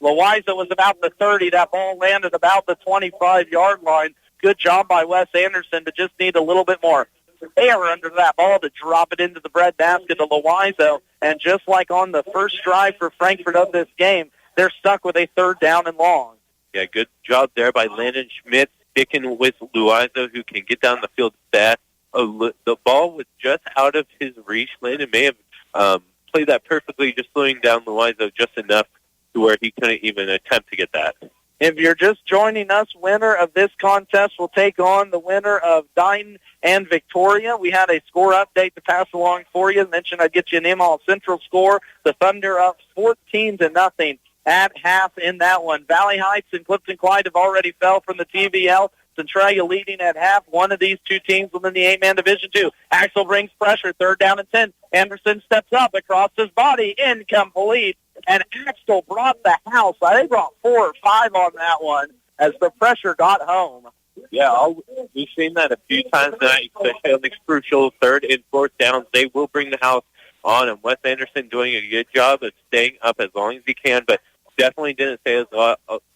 Loizo was about the 30. That ball landed about the 25-yard line. Good job by Wes Anderson, but just need a little bit more air under that ball to drop it into the breadbasket to Loizo. And just like on the first drive for Frankfort of this game, they're stuck with a third down and long. Yeah, good job there by Landon Schmidt, sticking with Loizo, who can get down the field fast. The ball was just out of his reach. Landon may have played that perfectly, just slowing down Loizo just enough to where he couldn't even attempt to get that. If you're just joining us, winner of this contest will take on the winner of Dighton and Victoria. We had a score update to pass along for you. Mentioned I'd get you an Imhall Central score. The Thunder up 14-0 at half in that one. Valley Heights and Clifton Clyde have already fell from the TVL. Centralia leading at half. One of these two teams within the 8-man Division II. Axtell brings pressure. Third down and 10. Anderson steps up across his body. Incomplete. And Axtell brought the house. They brought 4 or 5 on that one as the pressure got home. Yeah, we've seen that a few times tonight, especially on the crucial third and fourth downs. They will bring the house on, and Wes Anderson doing a good job of staying up as long as he can, but definitely didn't stay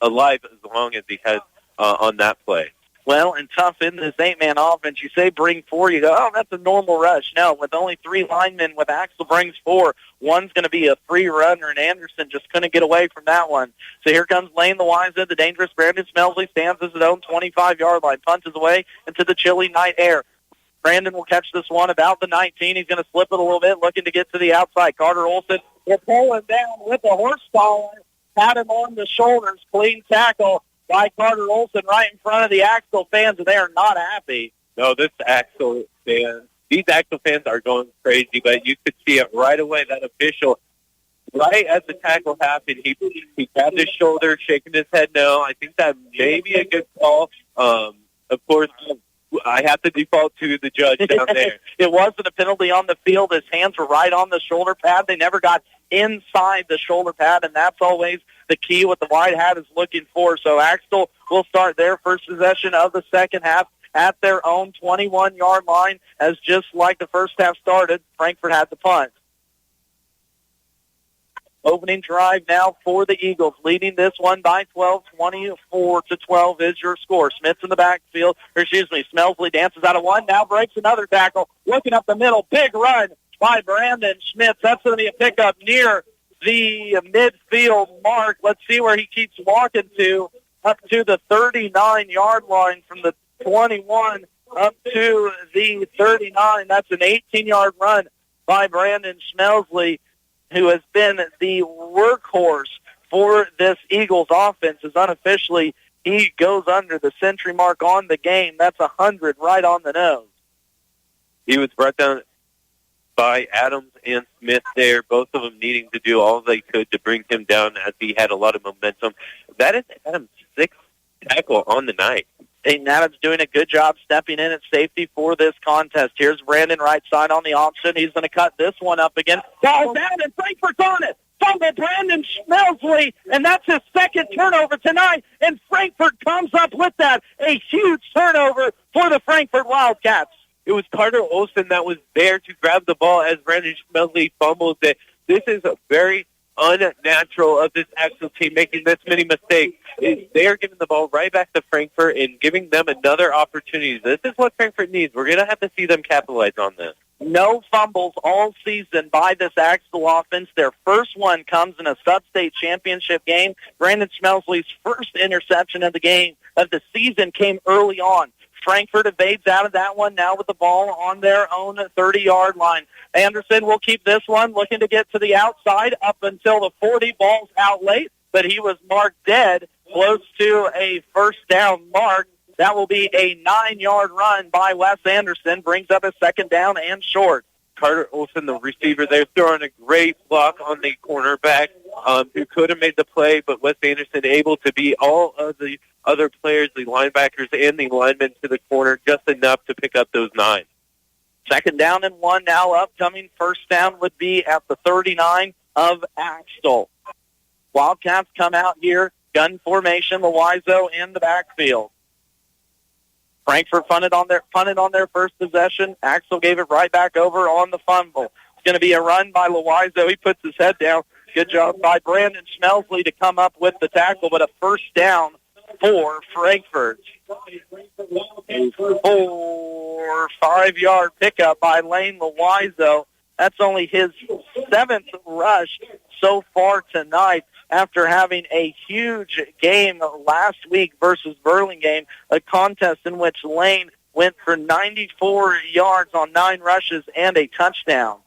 alive as long as he has on that play. Well, and tough in this 8-man offense. You say bring 4, you go, oh, that's a normal rush. No, with only 3 linemen, with Axtell brings 4, one's going to be a free runner, and Anderson just couldn't get away from that one. So here comes Lane Loizo. The dangerous Brandon Smelsley stands at his own 25-yard line, punches away into the chilly night air. Brandon will catch this one about the 19. He's going to slip it a little bit, looking to get to the outside. Carter Olson will pull him down with a horse collar, pat him on the shoulders, clean tackle by Carter Olson right in front of the Axtell fans, and they are not happy. No, these Axtell fans are going crazy, but you could see it right away, that official, right as the tackle happened, he grabbed his shoulder, shaking his head no. I think that may be a good call. Of course, I have to default to the judge down there. It wasn't a penalty on the field. His hands were right on the shoulder pad. They never got inside the shoulder pad, and that's always the key what the white hat is looking for. So Axtell will start their first possession of the second half at their own 21-yard line, as just like the first half started, Frankfort had the punt. Opening drive now for the Eagles, leading this one by 12, 24-12 is your score. Smith's in the backfield, Smelsley dances out of one, now breaks another tackle, looking up the middle, big run by Brandon Schmitz. That's going to be a pickup near the midfield mark. Let's see where he keeps walking to, up to the 39-yard line from the 21 up to the 39. That's an 18-yard run by Brandon Smelsley, who has been the workhorse for this Eagles offense. Is unofficially, he goes under the century mark on the game. That's 100 right on the nose. He was brought down by Adams and Smith there, both of them needing to do all they could to bring him down as he had a lot of momentum. That is Adams' 6th tackle on the night. Aiden Adams doing a good job stepping in at safety for this contest. Here's Brandon right side on the option. He's going to cut this one up again. Ball down, and Frankfort's on it. Fumble Brandon Smelsley, and that's his second turnover tonight, and Frankfort comes up with that. A huge turnover for the Frankfort Wildcats. It was Carter Olson that was there to grab the ball as Brandon Schmelzley fumbles it. This is very unnatural of this Axtell team making this many mistakes. They are giving the ball right back to Frankfort and giving them another opportunity. This is what Frankfort needs. We're going to have to see them capitalize on this. No fumbles all season by this Axtell offense. Their first one comes in a sub-state championship game. Brandon Schmelzley's first interception of the season came early on. Frankfort evades out of that one now with the ball on their own 30-yard line. Anderson will keep this one, looking to get to the outside up until the 40. Ball's out late, but he was marked dead, close to a first down mark. That will be a 9-yard run by Wes Anderson, brings up a second down and short. Carter Olson, the receiver, they're throwing a great block on the cornerback who could have made the play, but Wes Anderson able to beat all of the other players, the linebackers and the linemen to the corner, just enough to pick up those 9. Second down and 1 now upcoming. First down would be at the 39 of Axtell. Wildcats come out here, gun formation, Loizo in the backfield. Frankfort punted on their first possession. Axtell gave it right back over on the fumble. It's going to be a run by Loizo. He puts his head down. Good job by Brandon Schmelzley to come up with the tackle, but a first down for Frankfort. A 5-yard pickup by Lane Loizo. That's only his 7th rush so far tonight, after having a huge game last week versus Burlingame, a contest in which Lane went for 94 yards on 9 rushes and a touchdown.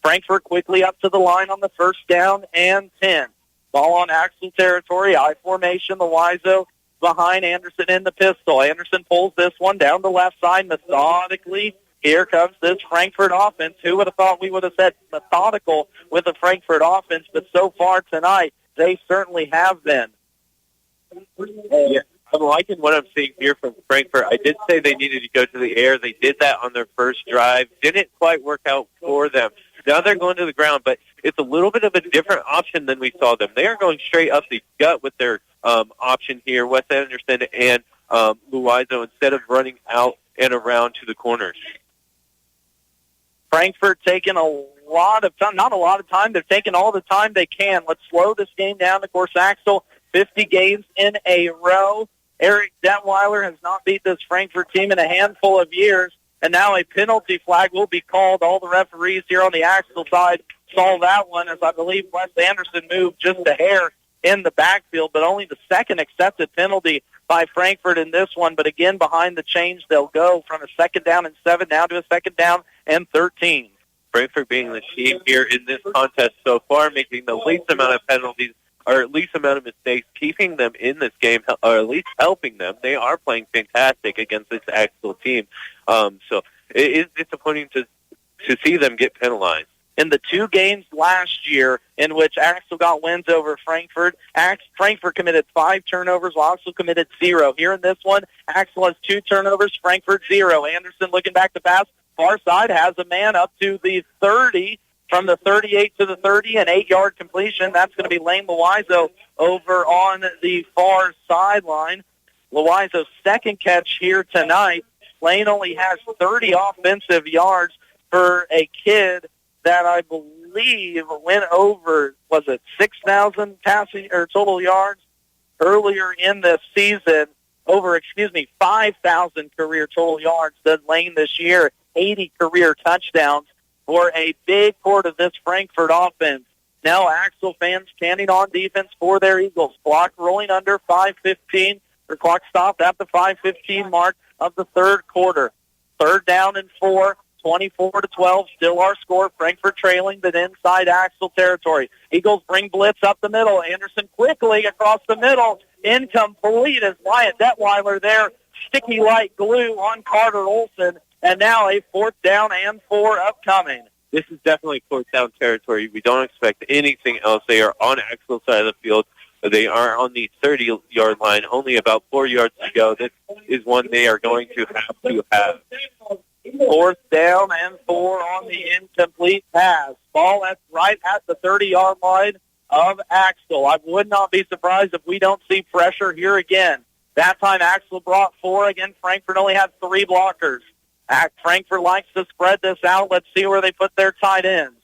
Frankfort quickly up to the line on the first down and 10. Ball on Axtell territory, I formation, Loizo behind Anderson in the pistol. Anderson pulls this one down the left side methodically. Here comes this Frankfort offense. Who would have thought we would have said methodical with the Frankfort offense, but so far tonight, they certainly have been. Yeah, I'm liking what I'm seeing here from Frankfort. I did say they needed to go to the air. They did that on their first drive. Didn't quite work out for them. Now they're going to the ground, but it's a little bit of a different option than we saw them. They are going straight up the gut with their option here, Wes Anderson and Loizo, instead of running out and around to the corners. Frankfort taking a lot of time, not a lot of time, they're taking all the time they can. Let's slow this game down. Of course, Axtell, 50 games in a row. Eric Detweiler has not beat this Frankfort team in a handful of years, and now a penalty flag will be called. All the referees here on the Axtell side saw that one, as I believe Wes Anderson moved just a hair in the backfield, but only the second accepted penalty by Frankfort in this one. But again, behind the change, they'll go from a second down and 7 down to a second down and 13. Frankfort being the team here in this contest so far, making the least amount of penalties or least amount of mistakes, keeping them in this game, or at least helping them. They are playing fantastic against this Axtell team. So it is disappointing to see them get penalized. In the 2 games last year in which Axtell got wins over Frankfort, Frankfort committed 5 turnovers, while Axtell committed 0. Here in this one, Axtell has 2 turnovers, Frankfort 0. Anderson looking back to pass. Far side has a man up to the 30, from the 38 to the 30, an 8-yard completion. That's going to be Lane Loizo over on the far sideline. Loizo's second catch here tonight. Lane only has 30 offensive yards for a kid that I believe went over, was it 6,000 passing or total yards earlier in the season, 5,000 career total yards did Lane this year, 80 career touchdowns for a big part of this Frankfort offense. Now Axtell fans standing on defense for their Eagles. Clock rolling under 5:15, or clock stopped at the 5:15 mark of the third quarter. Third down and 4. 24-12, still our score. Frankfort trailing, but inside Axtell territory. Eagles bring blitz up the middle. Anderson quickly across the middle. Incomplete as Wyatt Detweiler there. Sticky like glue on Carter Olson. And now a 4th down and 4 upcoming. This is definitely 4th down territory. We don't expect anything else. They are on Axtell side of the field. They are on the 30-yard line. Only about 4 yards to go. This is one they are going to have. 4th down and 4 on the incomplete pass. Ball right at the 30-yard line of Axtell. I would not be surprised if we don't see pressure here again. That time Axtell brought 4. Again, Frankfort only had 3 blockers. Frankfort likes to spread this out. Let's see where they put their tight ends.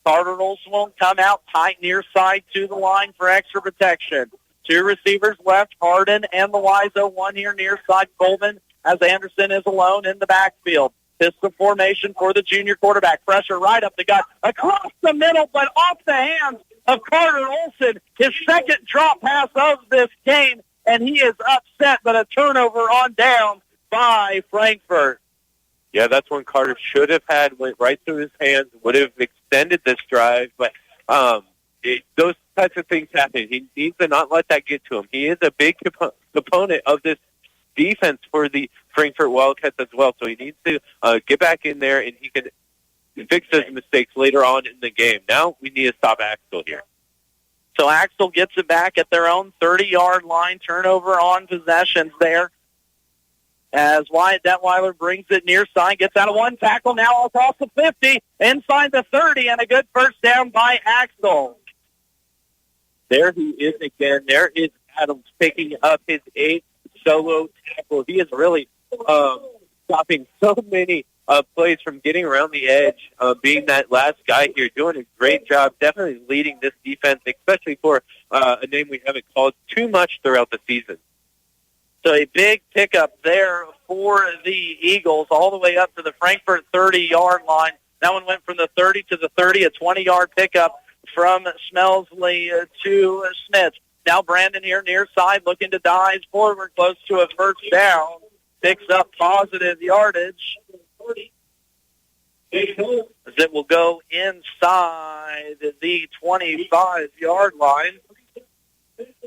Cardinals will come out tight near side to the line for extra protection. Two receivers left, Harden and the Wiseau. One here near side, Coleman, as Anderson is alone in the backfield. Pistol formation for the junior quarterback. Pressure right up the gut, across the middle, but off the hands of Carter Olson. His second drop pass of this game, and he is upset, but a turnover on down by Frankfort. Yeah, that's when Carter should have had, went right through his hands, would have extended this drive, but those types of things happen. He needs to not let that get to him. He is a big component of this defense for the Frankfort Wildcats as well, so he needs to get back in there, and he can fix his mistakes later on in the game. Now we need to stop Axtell here. So Axtell gets it back at their own 30-yard line, turnover on possessions there. As Wyatt Detweiler brings it near side, gets out of one tackle, now across the 50, inside the 30, and a good first down by Axtell. There he is again. There is Adams picking up his 8th solo tackle. He is really stopping so many plays from getting around the edge, being that last guy here, doing a great job, definitely leading this defense, especially for a name we haven't called too much throughout the season. So a big pickup there for the Eagles all the way up to the Frankfort 30-yard line. That one went from the 30 to the 30, a 20-yard pickup from Smelsley to Smith. Now Brandon here near side looking to dive forward close to a first down. Picks up positive yardage. As it will go inside the 25-yard line.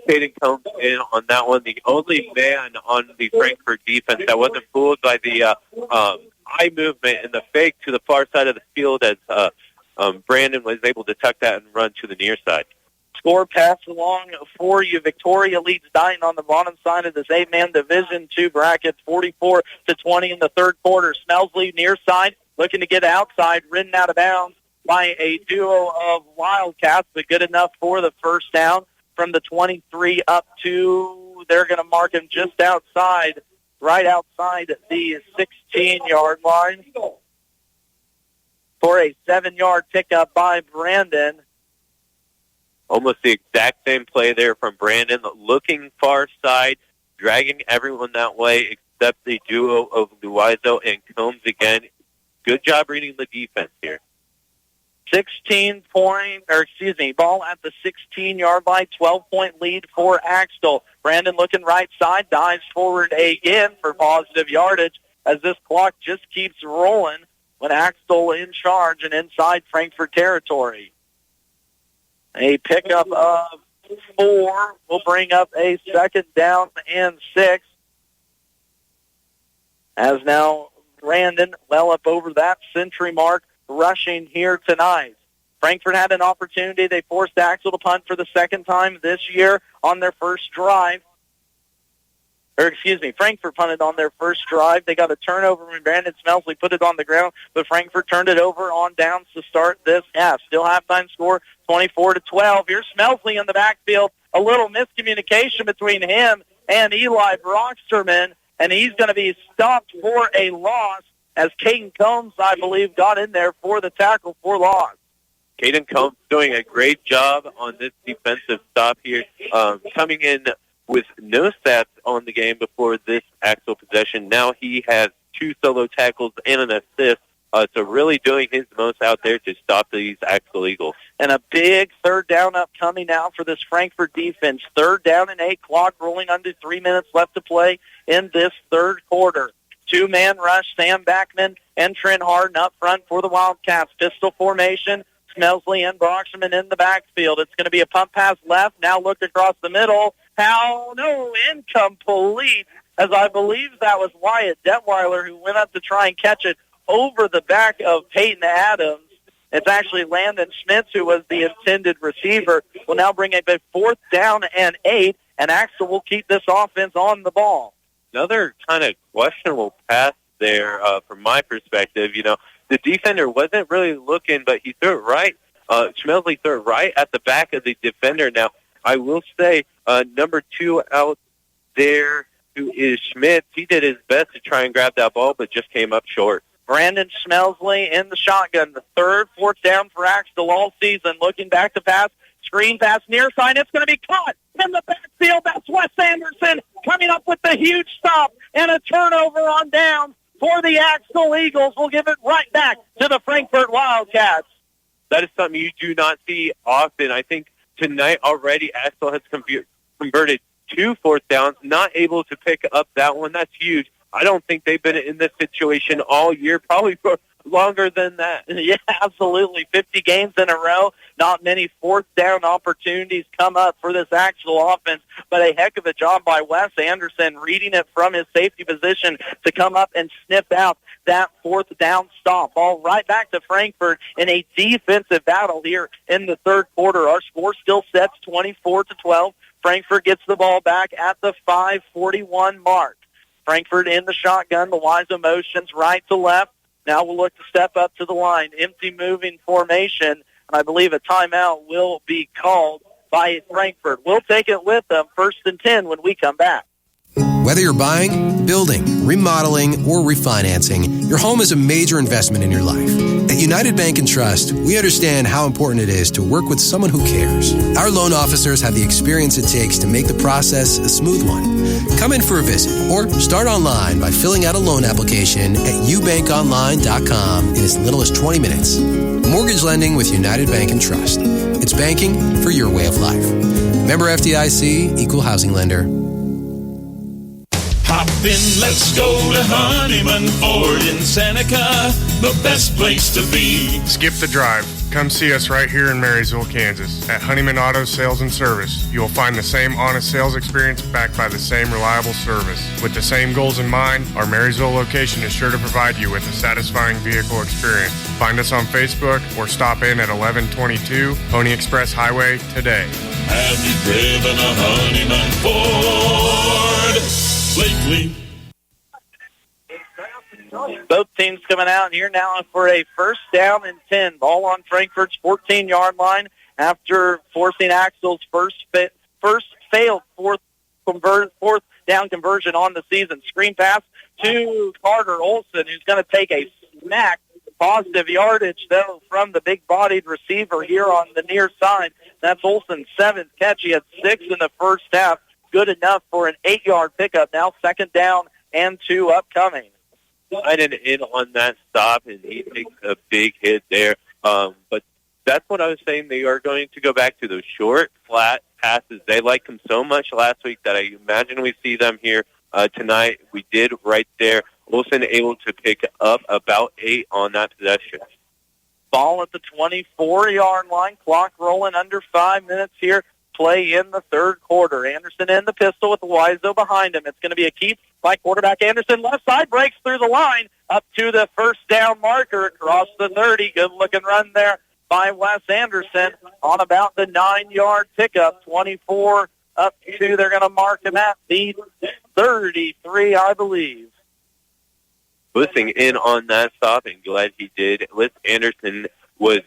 Caden comes in on that one. The only man on the Frankfort defense that wasn't fooled by the eye movement and the fake to the far side of the field as Brandon was able to tuck that and run to the near side. Score pass along for you. Victoria leads Dighton on the bottom side of this 8-man Division II bracket, 44-20 in the third quarter. Smelsley near side, looking to get outside, ridden out of bounds by a duo of Wildcats, but good enough for the first down. From the 23 up to, they're going to mark him just outside, right outside the 16-yard line for a 7-yard pickup by Brandon. Almost the exact same play there from Brandon, looking far side, dragging everyone that way except the duo of Luizo and Combs again. Good job reading the defense here. Ball at the 16-yard line, 12-point lead for Axtell. Brandon looking right side, dives forward again for positive yardage as this clock just keeps rolling when Axtell in charge and inside Frankfort territory. A pickup of 4 will bring up a second down and 6. As now Brandon well up over that century mark, rushing here tonight. Frankfort had an opportunity. They forced Axtell to punt for the second time this year on their first drive. Frankfort punted on their first drive. They got a turnover when Brandon Smelsley put it on the ground, but Frankfort turned it over on downs to start this half. Still halftime score, 24-12. Here's Smelsley in the backfield. A little miscommunication between him and Eli Brocksterman, and he's going to be stopped for a loss as Caden Combs, I believe, got in there for the tackle for loss. Caden Combs doing a great job on this defensive stop here, coming in with no stats on the game before this Axtell possession. Now he has 2 solo tackles and an assist, so really doing his most out there to stop these Axtell Eagles. And a big third down upcoming now for this Frankfort defense. 3rd down and 8, clock rolling under 3 minutes left to play in this third quarter. 2-man rush, Sam Backman and Trent Harden up front for the Wildcats. Pistol formation, Smelsley and Brocksterman in the backfield. It's going to be a pump pass left. Now look across the middle. Incomplete, as I believe that was Wyatt Detweiler who went up to try and catch it over the back of Peyton Adams. It's actually Landon Schmitz who was the intended receiver. Will now bring a 4th down and 8, and Axtell will keep this offense on the ball. Another kind of questionable pass there from my perspective. You know, the defender wasn't really looking, but he threw it right. Schmelsley threw it right at the back of the defender. Now, I will say number 2 out there, who is Schmitz, he did his best to try and grab that ball, but just came up short. Brandon Schmelsley in the shotgun. The third, fourth down for Axtell all season. Looking back to pass. Screen pass near side. It's going to be caught in the backfield. That's Wes Anderson coming up with the huge stop and a turnover on down for the Axtell Eagles. We'll give it right back to the Frankfort Wildcats. That is something you do not see often. I think tonight already Axtell has converted 2 fourth downs, not able to pick up that one. That's huge. I don't think they've been in this situation all year, probably for longer than that. Yeah, absolutely. 50 games in a row. Not many fourth down opportunities come up for this Axtell offense, but a heck of a job by Wes Anderson reading it from his safety position to come up and sniff out that fourth down stop. Ball right back to Frankfort in a defensive battle here in the third quarter. Our score still sets 24-12. Frankfort gets the ball back at the 5:41 mark. Frankfort in the shotgun. The Wiseau motions right to left. Now we'll look to step up to the line. Empty moving formation, and I believe a timeout will be called by Frankfort. We'll take it with them, 1st and 10 when we come back. Whether you're buying, building, remodeling, or refinancing, your home is a major investment in your life. At United Bank and Trust, we understand how important it is to work with someone who cares. Our loan officers have the experience it takes to make the process a smooth one. Come in for a visit or start online by filling out a loan application at ubankonline.com in as little as 20 minutes. Mortgage lending with United Bank and Trust. It's banking for your way of life. Member FDIC, Equal Housing Lender. Hop in, let's go to Honeyman Ford in Seneca, the best place to be. Skip the drive. Come see us right here in Marysville, Kansas. At Honeyman Auto Sales and Service, you will find the same honest sales experience backed by the same reliable service. With the same goals in mind, our Marysville location is sure to provide you with a satisfying vehicle experience. Find us on Facebook or stop in at 1122 Pony Express Highway today. Have you driven a Honeyman Ford lately? Both teams coming out here now for a 1st down and 10. Ball on Frankfort's 14-yard line after forcing Axtell's first failed fourth down conversion on the season. Screen pass to Carter Olson, who's going to take a smack. Positive yardage, though, from the big-bodied receiver here on the near side. That's Olson's 7th catch. He had 6 in the first half. Good enough for an 8-yard pickup. Now 2nd down and 2 upcoming. I didn't in on that stop, and he takes a big hit there. But that's what I was saying. They are going to go back to those short, flat passes. They liked them so much last week that I imagine we see them here tonight. We did right there. Olsen able to pick up about 8 on that possession. Ball at the 24-yard line. Clock rolling under 5 minutes here. Play in the third quarter. Anderson in the pistol with Wiseau behind him. It's going to be a keep by quarterback Anderson. Left side breaks through the line up to the 1st down marker across the 30. Good-looking run there by Wes Anderson on about the 9-yard pickup. 24 up to, they're going to mark him at the 33, I believe. Listening in on that stop, and glad he did. Wes Anderson was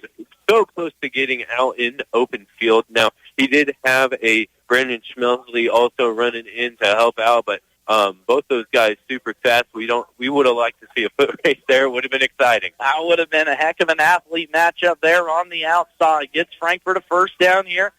so close to getting out in open field. Now, he did have a Brandon Schmelsley also running in to help out, but both those guys super fast. We would have liked to see a foot race there. It would have been exciting. That would have been a heck of an athlete matchup there on the outside. Gets Frankfort a 1st down here.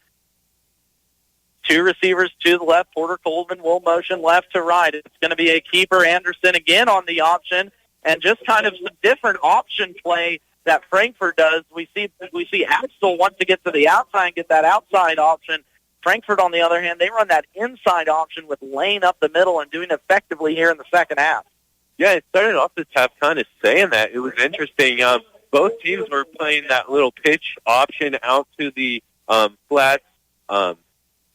2 receivers to the left. Porter Coleman will motion left to right. It's going to be a keeper. Anderson again on the option, and just kind of some different option play that Frankfort does. We see Axtell wants to get to the outside and get that outside option. Frankfort, on the other hand, they run that inside option with Lane up the middle and doing effectively here in the second half. Yeah, it started off this half kind of saying that. It was interesting. Both teams were playing that little pitch option out to the flats, kind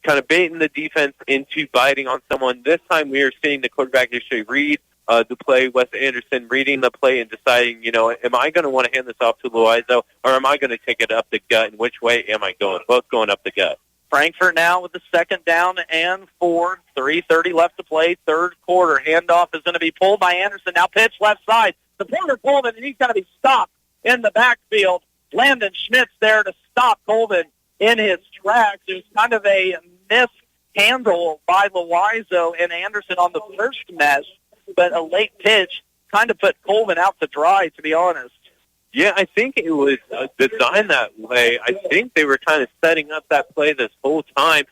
of baiting the defense into biting on someone. This time we are seeing the quarterback actually read the play, Wes Anderson reading the play and deciding, am I going to want to hand this off to Wiseau, or am I going to take it up the gut, and which way am I going? Both going up the gut. Frankfort now with the 2nd down and 4, 3:30 left to play, third quarter. Handoff is going to be pulled by Anderson. Now pitch left side. The Porter Coleman, and he's going to be stopped in the backfield. Landon Schmitz there to stop Coleman in his tracks. It was kind of a mishandle by Wiseau and Anderson on the first mesh, but a late pitch kind of put Colvin out to dry, to be honest. Yeah, I think it was designed that way. I think they were kind of setting up that play this whole time.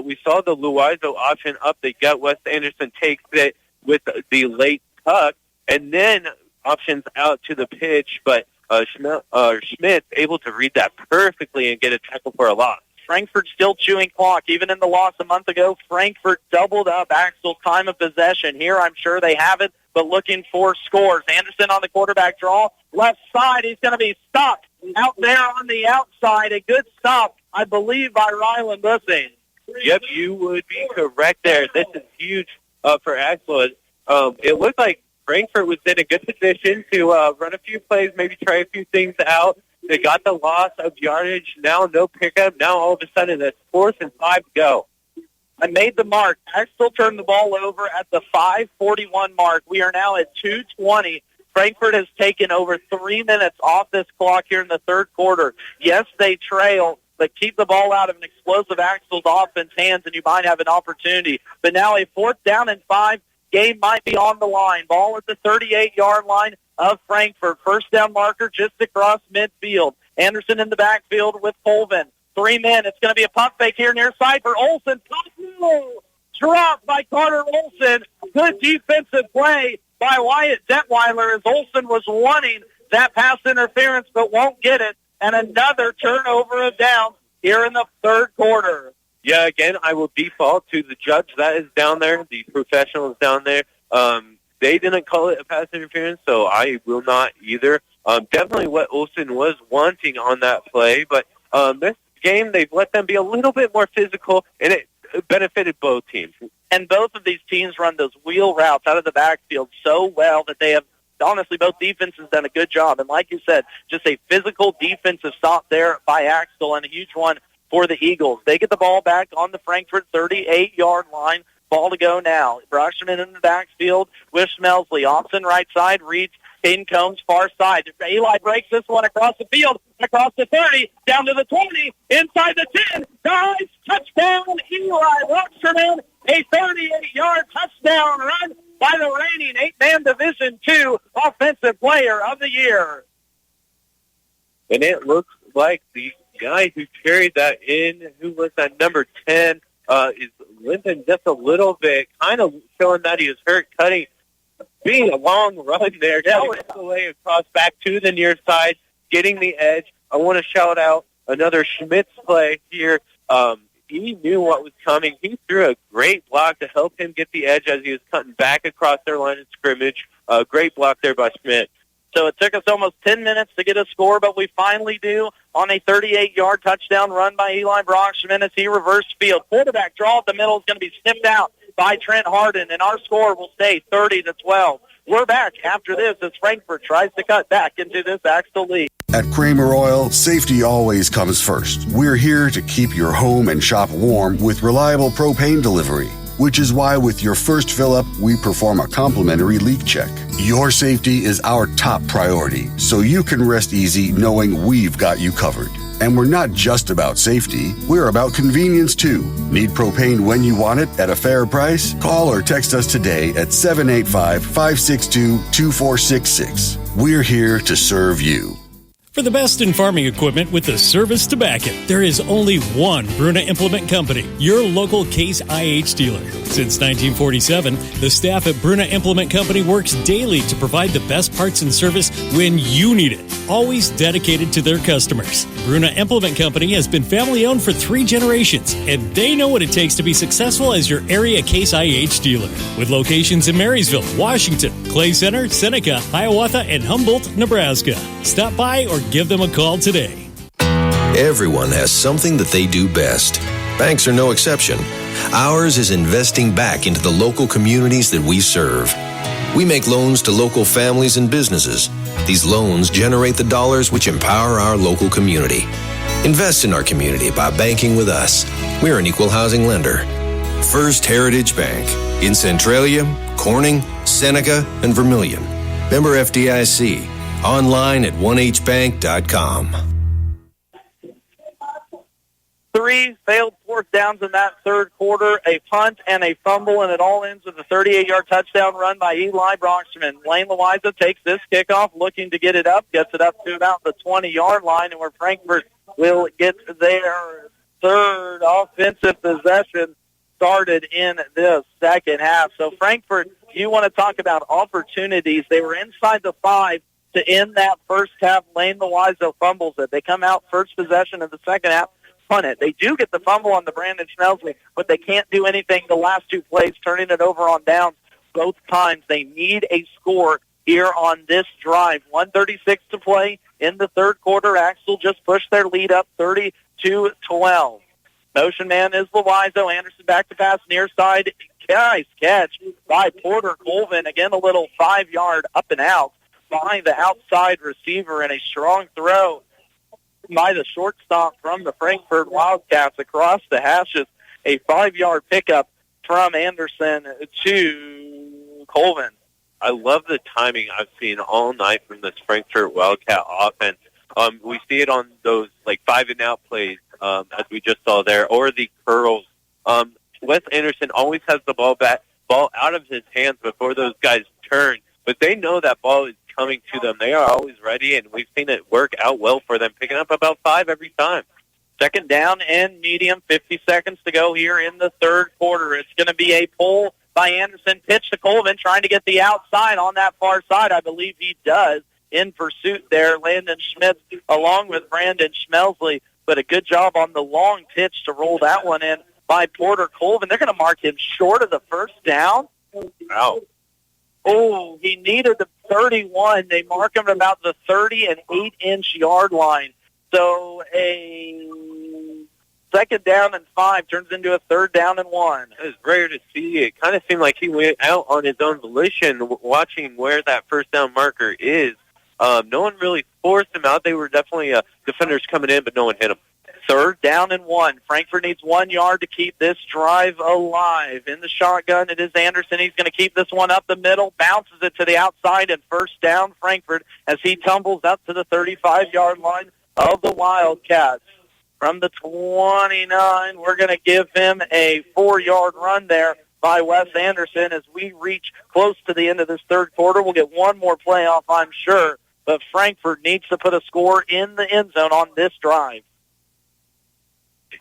We saw the Luiso option up. They got Wes Anderson takes it with the late tuck, and then options out to the pitch, but Schmidt's able to read that perfectly and get a tackle for a loss. Frankfort still chewing clock. Even in the loss a month ago, Frankfort doubled up Axtell's time of possession. Here, I'm sure they have it, but looking for scores. Anderson on the quarterback draw. Left side, he's going to be stopped out there on the outside. A good stop, I believe, by Ryland Bussing. Yep, you would be correct there. This is huge for Axtell. It looked like Frankfort was in a good position to run a few plays, maybe try a few things out. They got the loss of yardage. Now no pickup. Now all of a sudden it's 4th and 5 to go. I made the mark. Axtell turned the ball over at the 5:41 mark. We are now at 2:20. Frankfort has taken over 3 minutes off this clock here in the third quarter. Yes, they trail, but keep the ball out of an explosive Axtell's offense hands, and you might have an opportunity. But now a 4th down and 5. Game might be on the line. Ball at the 38-yard line of Frankfort. First down marker just across midfield. Anderson in the backfield with Colvin. 3 men. It's going to be a pump fake here near side for Olsen. Dropped by Carter Olsen. Good defensive play by Wyatt Detweiler as Olsen was wanting that pass interference but won't get it. And another turnover of downs here in the third quarter. Yeah, again, I will default to the judge that is down there, the professional is down there. They didn't call it a pass interference, so I will not either. Definitely what Olsen was wanting on that play, but this game, they've let them be a little bit more physical, and it benefited both teams. And both of these teams run those wheel routes out of the backfield so well that they have, honestly, both defenses done a good job. And like you said, just a physical defensive stop there by Axtell and a huge one for the Eagles. They get the ball back on the Frankfort 38-yard line. Ball to go now. Brockman in the backfield with Schmelsley. Austin right side, reads Caden Combs far side. Eli breaks this one across the field, across the 30, down to the 20, inside the 10. Dives, touchdown, Eli Brockman. A 38-yard touchdown run by the reigning 8-man Division II Offensive Player of the Year. And it looks like the guy who carried that in, who was at number 10, is limping just a little bit, kind of showing that he was hurt, cutting, being a long run there, going the way across back to the near side, getting the edge. I want to shout out another Schmitz play here. He knew what was coming. He threw a great block to help him get the edge as he was cutting back across their line of scrimmage. Great block there by Schmidt. So it took us almost 10 minutes to get a score, but we finally do on a 38-yard touchdown run by Eli Brockman as he reversed field. Quarterback draw at the middle is going to be snipped out by Trent Harden, and our score will stay 30-12. We're back after this as Frankfort tries to cut back into this Axtell lead. At Kramer Oil, safety always comes first. We're here to keep your home and shop warm with reliable propane delivery, which is why with your first fill-up, we perform a complimentary leak check. Your safety is our top priority, so you can rest easy knowing we've got you covered. And we're not just about safety, we're about convenience too. Need propane when you want it at a fair price? Call or text us today at 785-562-2466. We're here to serve you. For the best in farming equipment with the service to back it, there is only one Bruna Implement Company, your local Case IH dealer. Since 1947, the staff at Bruna Implement Company works daily to provide the best parts and service when you need it, always dedicated to their customers. Bruna Implement Company has been family-owned for 3 generations, and they know what it takes to be successful as your area Case IH dealer. With locations in Marysville, Washington, Clay Center, Seneca, Hiawatha, and Humboldt, Nebraska. Stop by or give them a call today. Everyone has something that they do best. Banks are no exception. Ours is investing back into the local communities that we serve. We make loans to local families and businesses. These loans generate the dollars which empower our local community. Invest in our community by banking with us. We're an equal housing lender. First Heritage Bank in Centralia, Corning, Seneca, and Vermilion. Member FDIC. Online at onehbank.com. 3 three failed fourth downs in that third quarter, a punt and a fumble, and it all ends with a 38-yard touchdown run by Eli Brockstrom. Lane Louisa takes this kickoff, looking to get it up, gets it up to about the 20-yard line, and where Frankfort will get their third offensive possession started in this second half. So Frankfort, you want to talk about opportunities. They were inside the 5 to end that first half. Lane Louisa fumbles it. They come out first possession of the second half, punt it. They do get the fumble on the Brandon Schmelsley, but they can't do anything the last two plays, turning it over on downs both times. They need a score here on this drive. 1:36 to play in the third quarter. Axtell just pushed their lead up 30-12. Motion man is Loizo. Anderson back to pass near side. Nice catch by Porter Colvin. Again, a little 5-yard up and out behind the outside receiver, and a strong throw by the shortstop from the Frankfort Wildcats across the hashes. A 5-yard pickup from Anderson to Colvin. I love the timing I've seen all night from this Frankfort Wildcat offense. We see it on those like 5-and-out plays, as we just saw there, or the curls. Wes Anderson always has the ball out of his hands before those guys turn, but they know that ball is coming to them. They are always ready, and we've seen it work out well for them, picking up about 5 every time. Second down and medium, 50 seconds to go here in the third quarter. It's going to be a pull by Anderson, pitch to Colvin, trying to get the outside on that far side. I believe he does. In pursuit there, Landon Schmitz along with Brandon Schmelsley, but a good job on the long pitch to roll that one in by Porter Colvin. They're going to mark him short of the first down. Wow. Oh, he needed the 31. They mark him at about the 30 and 8-inch yard line. So a second down and 5 turns into a third down and 1. It was rare to see. It kind of seemed like he went out on his own volition, watching where that first down marker is. No one really forced him out. They were definitely defenders coming in, but no one hit him. Third down and 1. Frankfort needs 1 yard to keep this drive alive. In the shotgun, it is Anderson. He's going to keep this one up the middle, bounces it to the outside, and first down Frankfort as he tumbles up to the 35-yard line of the Wildcats. From the 29, we're going to give him a 4-yard run there by Wes Anderson as we reach close to the end of this third quarter. We'll get one more playoff, I'm sure, but Frankfort needs to put a score in the end zone on this drive.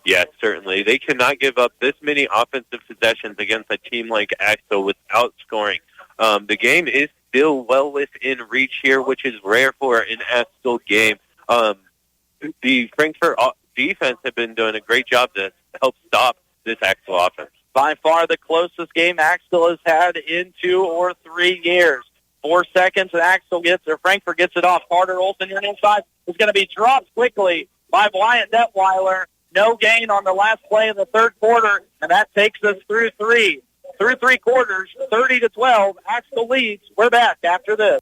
Yes, certainly. They cannot give up this many offensive possessions against a team like Axtell without scoring. The game is still well within reach here, which is rare for an Axtell game. The Frankfort defense have been doing a great job to help stop this Axtell offense. By far the closest game Axtell has had in 2 or 3 years. 4 seconds, and Frankfort gets it off. Carter Olson here inside is going to be dropped quickly by Wyatt Detweiler. No gain on the last play of the third quarter, and that takes us through 3 quarters, 30-12. Axtell leads. We're back after this.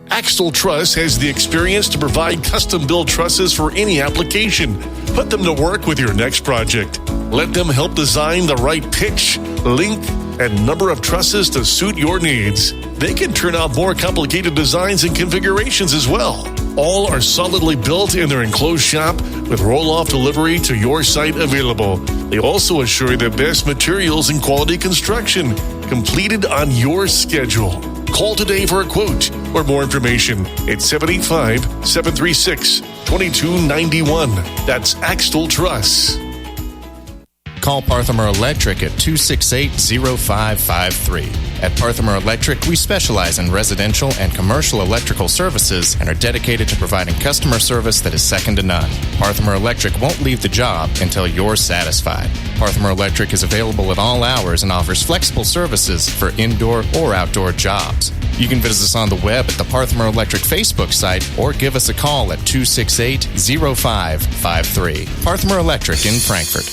Axtell Truss has the experience to provide custom-built trusses for any application. Put them to work with your next project. Let them help design the right pitch, length, and number of trusses to suit your needs. They can turn out more complicated designs and configurations as well. All are solidly built in their enclosed shop with roll-off delivery to your site available. They also assure the best materials and quality construction, completed on your schedule. Call today for a quote or more information at 785-736-2291. That's Axtell Truss. Call Parthamer Electric at 268-0553. At Parthamer Electric, we specialize in residential and commercial electrical services and are dedicated to providing customer service that is second to none. Parthamer Electric won't leave the job until you're satisfied. Parthamer Electric is available at all hours and offers flexible services for indoor or outdoor jobs. You can visit us on the web at the Parthamer Electric Facebook site or give us a call at 268-0553. Parthamer Electric in Frankfort.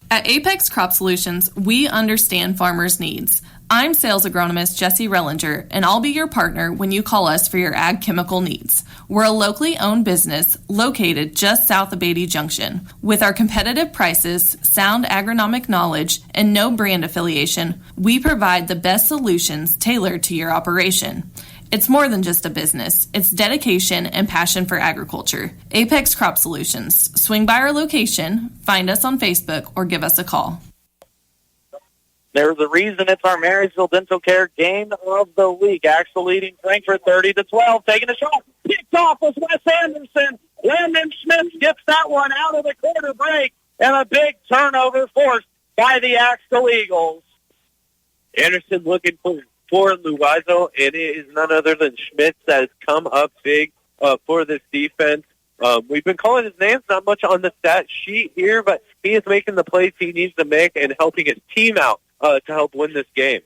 At Apex Crop Solutions, we understand farmers' needs. I'm sales agronomist Jesse Rellinger, and I'll be your partner when you call us for your ag chemical needs. We're a locally owned business located just south of Beatty Junction. With our competitive prices, sound agronomic knowledge, and no brand affiliation, we provide the best solutions tailored to your operation. It's more than just a business. It's dedication and passion for agriculture. Apex Crop Solutions. Swing by our location, find us on Facebook, or give us a call. There's a reason it's our Marysville Dental Care game of the week. Axtell leading Frankfort 30-12. Taking a shot. Picked off was Wes Anderson. Landon Smith gets that one out of the quarter break. And a big turnover forced by the Axtell Eagles. Anderson looking for Luizo, and it is none other than Schmitz that has come up big for this defense. We've been calling his names, not much on the stat sheet here, but he is making the plays he needs to make and helping his team out to help win this game.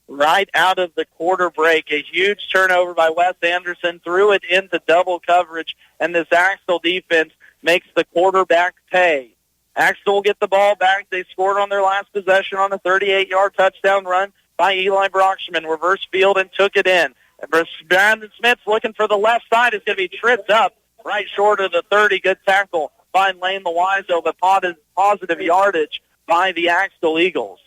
Right out of the quarter break, a huge turnover by Wes Anderson, threw it into double coverage, and this Axtell defense makes the quarterback pay. Axtell will get the ball back. They scored on their last possession on a 38-yard touchdown run by Eli Brockshman. Reverse field and took it in. Brandon Smith's looking for the left side. It's going to be tripped up right short of the 30. Good tackle by Lane Luizo, but positive yardage by the Axtell Eagles.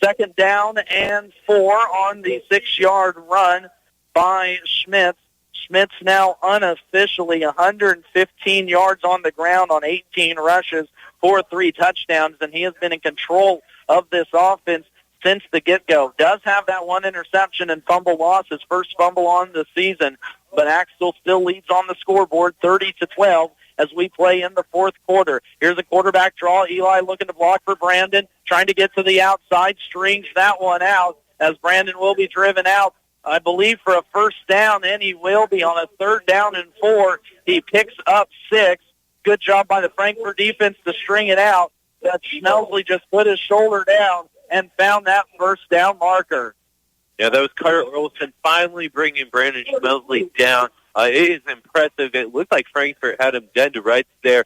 Second down and 4 on the 6-yard run by Schmitz. Schmitz now unofficially 115 yards on the ground on 18 rushes for 3 touchdowns, and he has been in control of this offense since the get-go. Does have that 1 interception and fumble loss, his first fumble on the season, but Axtell still leads on the scoreboard 30-12 as we play in the fourth quarter. Here's a quarterback draw. Eli looking to block for Brandon, trying to get to the outside, strings that one out as Brandon will be driven out, I believe, for a first down, and he will be on a 3rd down and 4. He picks up 6. Good job by the Frankfort defense to string it out. But Schmelsley just put his shoulder down and found that first down marker. Yeah, that was Carter Olson finally bringing Brandon Schmelsley down. It is impressive. It looked like Frankfort had him dead to rights there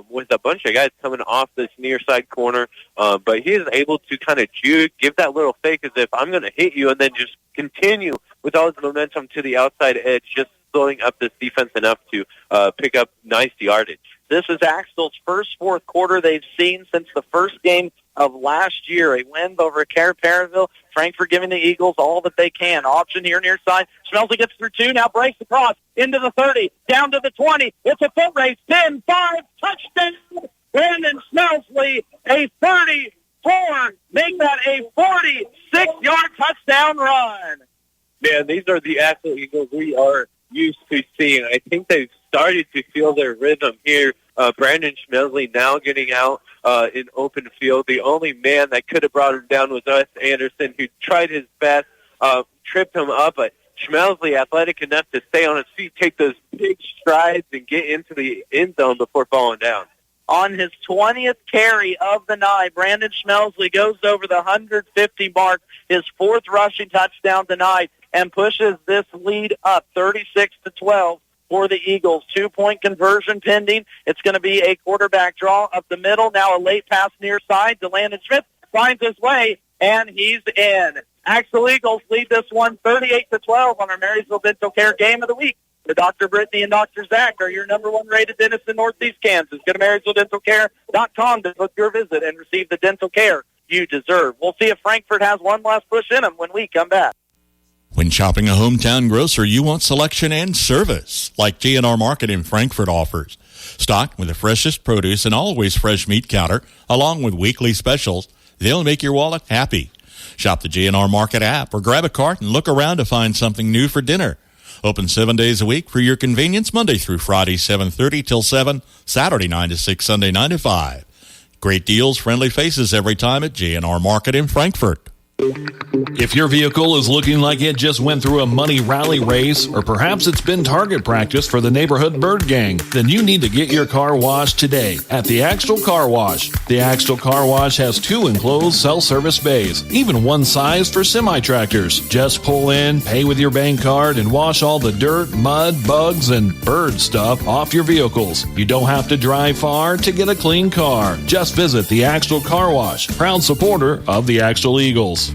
with a bunch of guys coming off this near side corner. But he is able to kind of give that little fake as if I'm going to hit you, and then just continue with all his momentum to the outside edge, just slowing up this defense enough to pick up nice yardage. This is Axtell's first fourth quarter they've seen since the first game of last year, a win over Perryville. Frankfort giving the Eagles all that they can. Option here near side. Schmelsley gets through 2, now breaks across into the 30, down to the 20. It's a foot race. 10-5, touchdown. Brandon Schmelsley, a 34. Make that a 46-yard touchdown run. Man, these are the Axtell Eagles we are used to seeing. I think they've started to feel their rhythm here. Brandon Schmelsley now getting out in open field. The only man that could have brought him down was Wes Anderson, who tried his best, tripped him up, but Schmelsley, athletic enough to stay on his feet, take those big strides, and get into the end zone before falling down. On his 20th carry of the night, Brandon Schmelsley goes over the 150 mark, his 4th rushing touchdown tonight, and pushes this lead up 36-12 for the Eagles. 2-point conversion pending. It's going to be a quarterback draw up the middle. Now a late pass near side to Landon Smith. Finds his way, and he's in. Axtell Eagles lead this one 38-12 on our Marysville Dental Care Game of the Week. The Dr. Brittany and Dr. Zach are your number 1 rated dentists in Northeast Kansas. Go to MarysvilleDentalCare.com to book your visit and receive the dental care you deserve. We'll see if Frankfort has one last push in them when we come back. When shopping a hometown grocer, you want selection and service, like GNR Market in Frankfort offers. Stocked with the freshest produce and always fresh meat counter, along with weekly specials, they'll make your wallet happy. Shop the GNR Market app or grab a cart and look around to find something new for dinner. Open 7 days a week for your convenience, Monday through Friday, 7:30 till 7, Saturday 9 to 6, Sunday 9 to 5. Great deals, friendly faces every time at GNR Market in Frankfort. If your vehicle is looking like it just went through a money rally race, or perhaps it's been target practice for the neighborhood bird gang, then you need to get your car washed today at the Axtell Car Wash. The Axtell Car Wash has 2 enclosed self-service bays, even one size for semi-tractors. Just pull in, pay with your bank card, and wash all the dirt, mud, bugs, and bird stuff off your vehicles. You don't have to drive far to get a clean car. Just visit the Axtell Car Wash, proud supporter of the Axtell Eagles.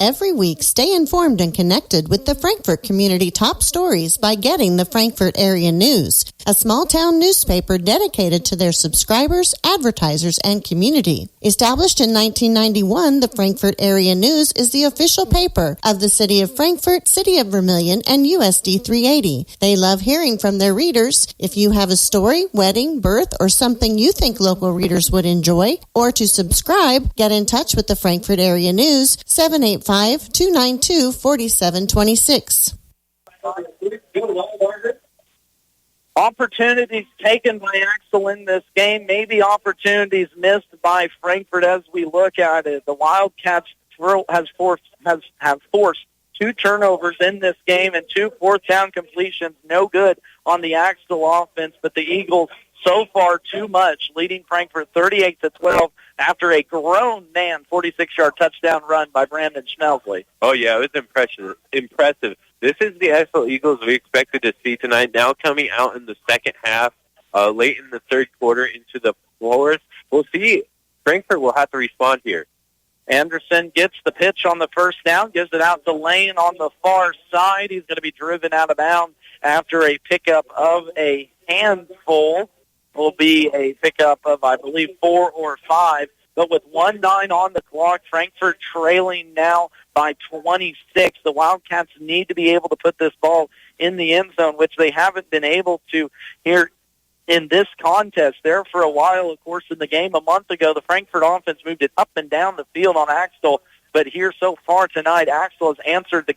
Every week, stay informed and connected with the Frankfort community top stories by getting the Frankfort Area News, a small-town newspaper dedicated to their subscribers, advertisers, and community. Established in 1991, the Frankfort Area News is the official paper of the City of Frankfort, City of Vermilion, and USD 380. They love hearing from their readers. If you have a story, wedding, birth, or something you think local readers would enjoy, or to subscribe, get in touch with the Frankfort Area News, 785-292-4726. Opportunities taken by Axtell in this game, maybe opportunities missed by Frankfort as we look at it. The Wildcats have forced 2 turnovers in this game and 2 fourth down completions. No good on the Axtell offense, but the Eagles so far too much, leading Frankfort 38-12 after a grown man 46-yard touchdown run by Brandon Schmelsley. Oh, yeah, it was impressive. This is the Axtell Eagles we expected to see tonight, now coming out in the second half, late in the third quarter into the fourth. We'll see. Frankfort will have to respond here. Anderson gets the pitch on the first down, gives it out to Lane on the far side. He's going to be driven out of bounds after a pickup of a handful. Will be a pickup of, I believe, 4 or 5. But with 1:09 on the clock, Frankfort trailing now by 26. The Wildcats need to be able to put this ball in the end zone, which they haven't been able to here in this contest. There for a while, of course, in the game a month ago, the Frankfort offense moved it up and down the field on Axtell. But here so far tonight, Axtell has answered the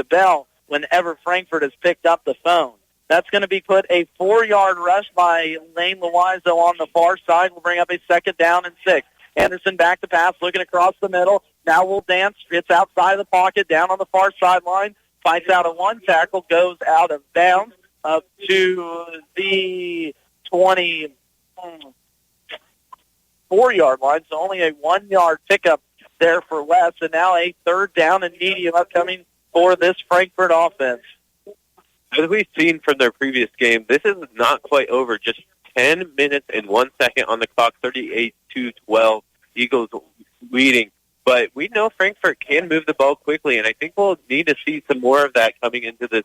bell whenever Frankfort has picked up the phone. That's going to be put a 4-yard rush by Lane Loiseau on the far side. Will bring up a 2nd down and 6. Anderson back to pass, looking across the middle. Now will dance. It's outside of the pocket, down on the far sideline. Fights out of 1 tackle, goes out of bounds up to the 24-yard line. So only a 1-yard pickup there for West. And now a 3rd down and medium upcoming for this Frankfort offense. As we've seen from their previous game, this is not quite over. Just 10 minutes and 1 second on the clock, 38-12, Eagles leading. But we know Frankfort can move the ball quickly, and I think we'll need to see some more of that coming into this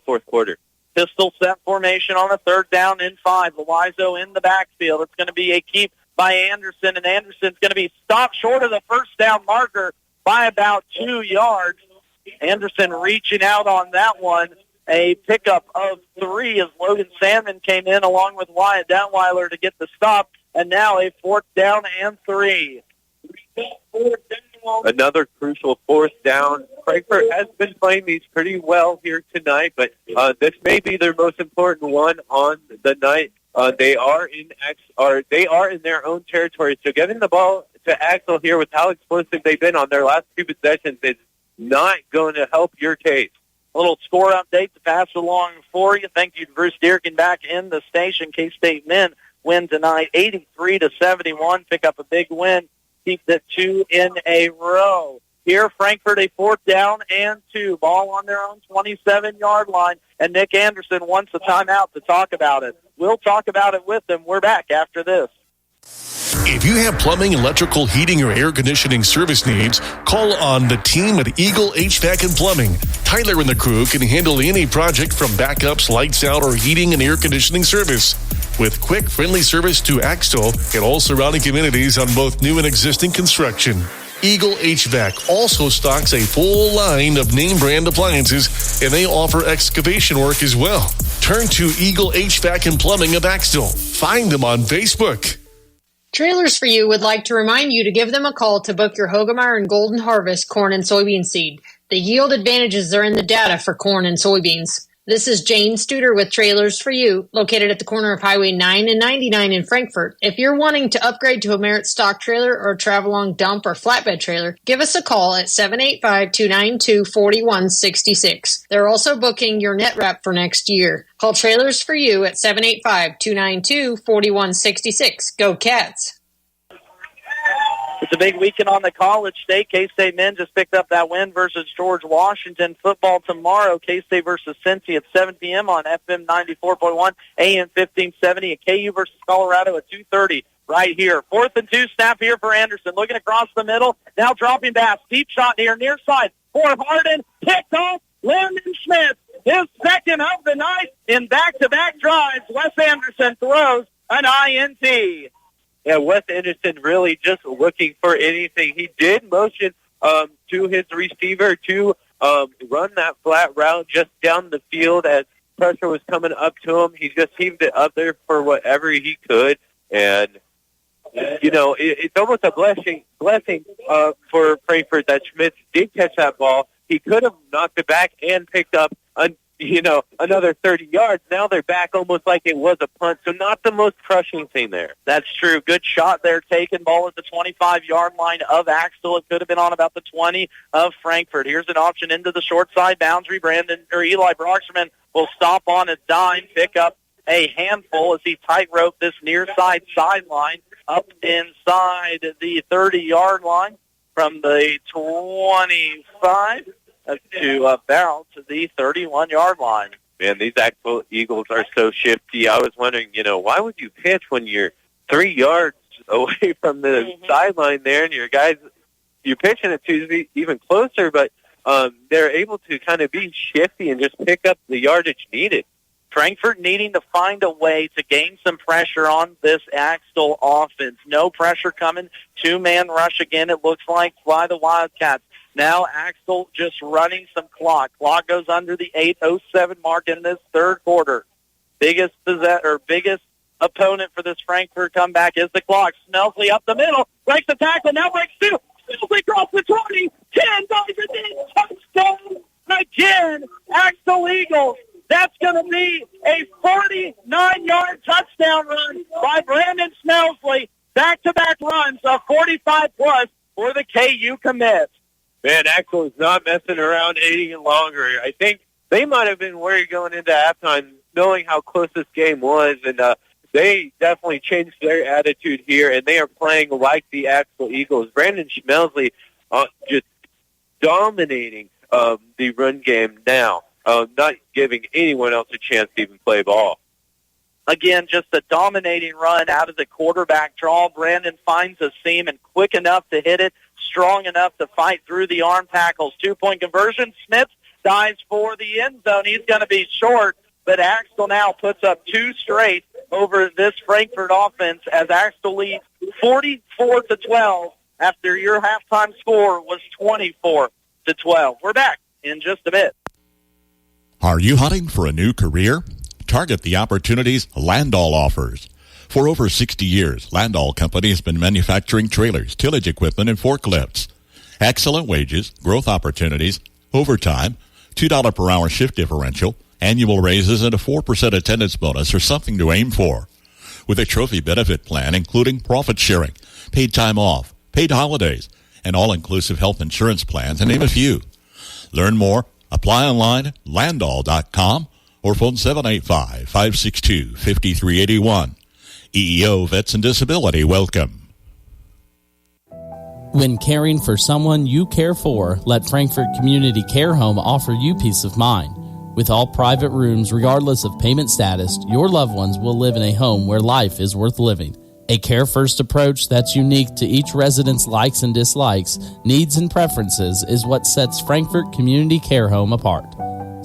fourth quarter. Pistol set formation on a 3rd down and 5. Loiseau in the backfield. It's going to be a keep by Anderson, and Anderson's going to be stopped short of the first down marker by about 2 yards. Anderson reaching out on that one. A pickup of 3 as Logan Salmon came in along with Wyatt Detweiler to get the stop, and now a 4th down and 3. Another crucial 4th down. Frankfort has been playing these pretty well here tonight, but this may be their most important one on the night. They are in their own territory, so getting the ball to Axtell here with how explosive they've been on their last 2 possessions is not going to help your case. A little score update to pass along for you. Thank you to Bruce Dearkin back in the station. K-State men win tonight 83-71. Pick up a big win. Keep the 2 in a row. Here, Frankfort, a 4th down and 2. Ball on their own 27-yard line. And Nick Anderson wants a timeout to talk about it. We'll talk about it with him. We're back after this. If you have plumbing, electrical, heating, or air conditioning service needs, call on the team at Eagle HVAC and Plumbing. Tyler and the crew can handle any project from backups, lights out, or heating and air conditioning service. With quick, friendly service to Axtell and all surrounding communities on both new and existing construction. Eagle HVAC also stocks a full line of name brand appliances, and they offer excavation work as well. Turn to Eagle HVAC and Plumbing of Axtell. Find them on Facebook. Trailers for You would like to remind you to give them a call to book your Hogemeyer and Golden Harvest corn and soybean seed. The yield advantages are in the data for corn and soybeans. This is Jane Studer with Trailers for You, located at the corner of Highway 9 and 99 in Frankfort. If you're wanting to upgrade to a Merit stock trailer or a travel-long dump or flatbed trailer, give us a call at 785-292-4166. They're also booking your net wrap for next year. Call Trailers for You at 785-292-4166. Go Cats! It's a big weekend on the college state. K-State men just picked up that win versus George Washington. Football tomorrow, K-State versus Cincy at 7 p.m. on FM 94.1, AM 1570. And KU versus Colorado at 2:30 right here. 4th and 2 snap here for Anderson. Looking across the middle. Now dropping back. Deep shot here near side for Harden. Picked off Landon Smith. His second of the night in back-to-back drives. Wes Anderson throws an INT. Yeah, Wes Anderson really just looking for anything. He did motion to his receiver to run that flat route just down the field as pressure was coming up to him. He just heaved it up there for whatever he could. And, it's almost a blessing for Frankfort that Schmitz did catch that ball. He could have knocked it back and picked up another 30 yards. Now they're back almost like it was a punt, so not the most crushing thing there. That's true. Good shot there taken. Ball at the 25-yard line of Axtell. It could have been on about the 20 of Frankfort. Here's an option into the short side boundary. Eli Broxman will stop on a dime, pick up a handful as he tightrope this near side sideline up inside the 30-yard line from the 25 to about the 31-yard line. Man, these Axtell Eagles are so shifty. I was wondering, why would you pitch when you're 3 yards away from the sideline there and you're pitching it to even closer, but they're able to kind of be shifty and just pick up the yardage needed. Frankfort needing to find a way to gain some pressure on this Axtell offense. No pressure coming. 2-man rush again, it looks like, by the Wildcats. Now Axtell just running some clock. Clock goes under the 8:07 mark in this third quarter. Biggest opponent for this Frankfort comeback is the clock. Smelsley up the middle, breaks the tackle, now breaks 2. Smelsley across the 20, 10, goes in, touchdown again. Axtell Eagles. That's going to be a 49-yard touchdown run by Brandon Smelsley. Back-to-back runs of 45-plus for the KU commit. Man, Axtell is not messing around any longer. I think they might have been worried going into halftime, knowing how close this game was, and they definitely changed their attitude here, and they are playing like the Axtell Eagles. Brandon Smelsley just dominating the run game now. Not giving anyone else a chance to even play ball. Again, just a dominating run out of the quarterback draw. Brandon finds a seam and quick enough to hit it, strong enough to fight through the arm tackles. 2-point conversion. Smith dives for the end zone. He's going to be short, but Axtell now puts up 2 straight over this Frankfort offense as Axtell leads 44-12 after your halftime score was 24-12. We're back in just a bit. Are you hunting for a new career? Target the opportunities Landau offers. For over 60 years, Landau Company has been manufacturing trailers, tillage equipment, and forklifts. Excellent wages, growth opportunities, overtime, $2 per hour shift differential, annual raises, and a 4% attendance bonus are something to aim for. With a trophy benefit plan including profit sharing, paid time off, paid holidays, and all-inclusive health insurance plans, to name a few. Learn more. Apply online at landau.com or phone 785-562-5381. EEO Vets and Disability, welcome. When caring for someone you care for, let Frankfort Community Care Home offer you peace of mind. With all private rooms, regardless of payment status, your loved ones will live in a home where life is worth living. A care-first approach that's unique to each resident's likes and dislikes, needs and preferences is what sets Frankfort Community Care Home apart.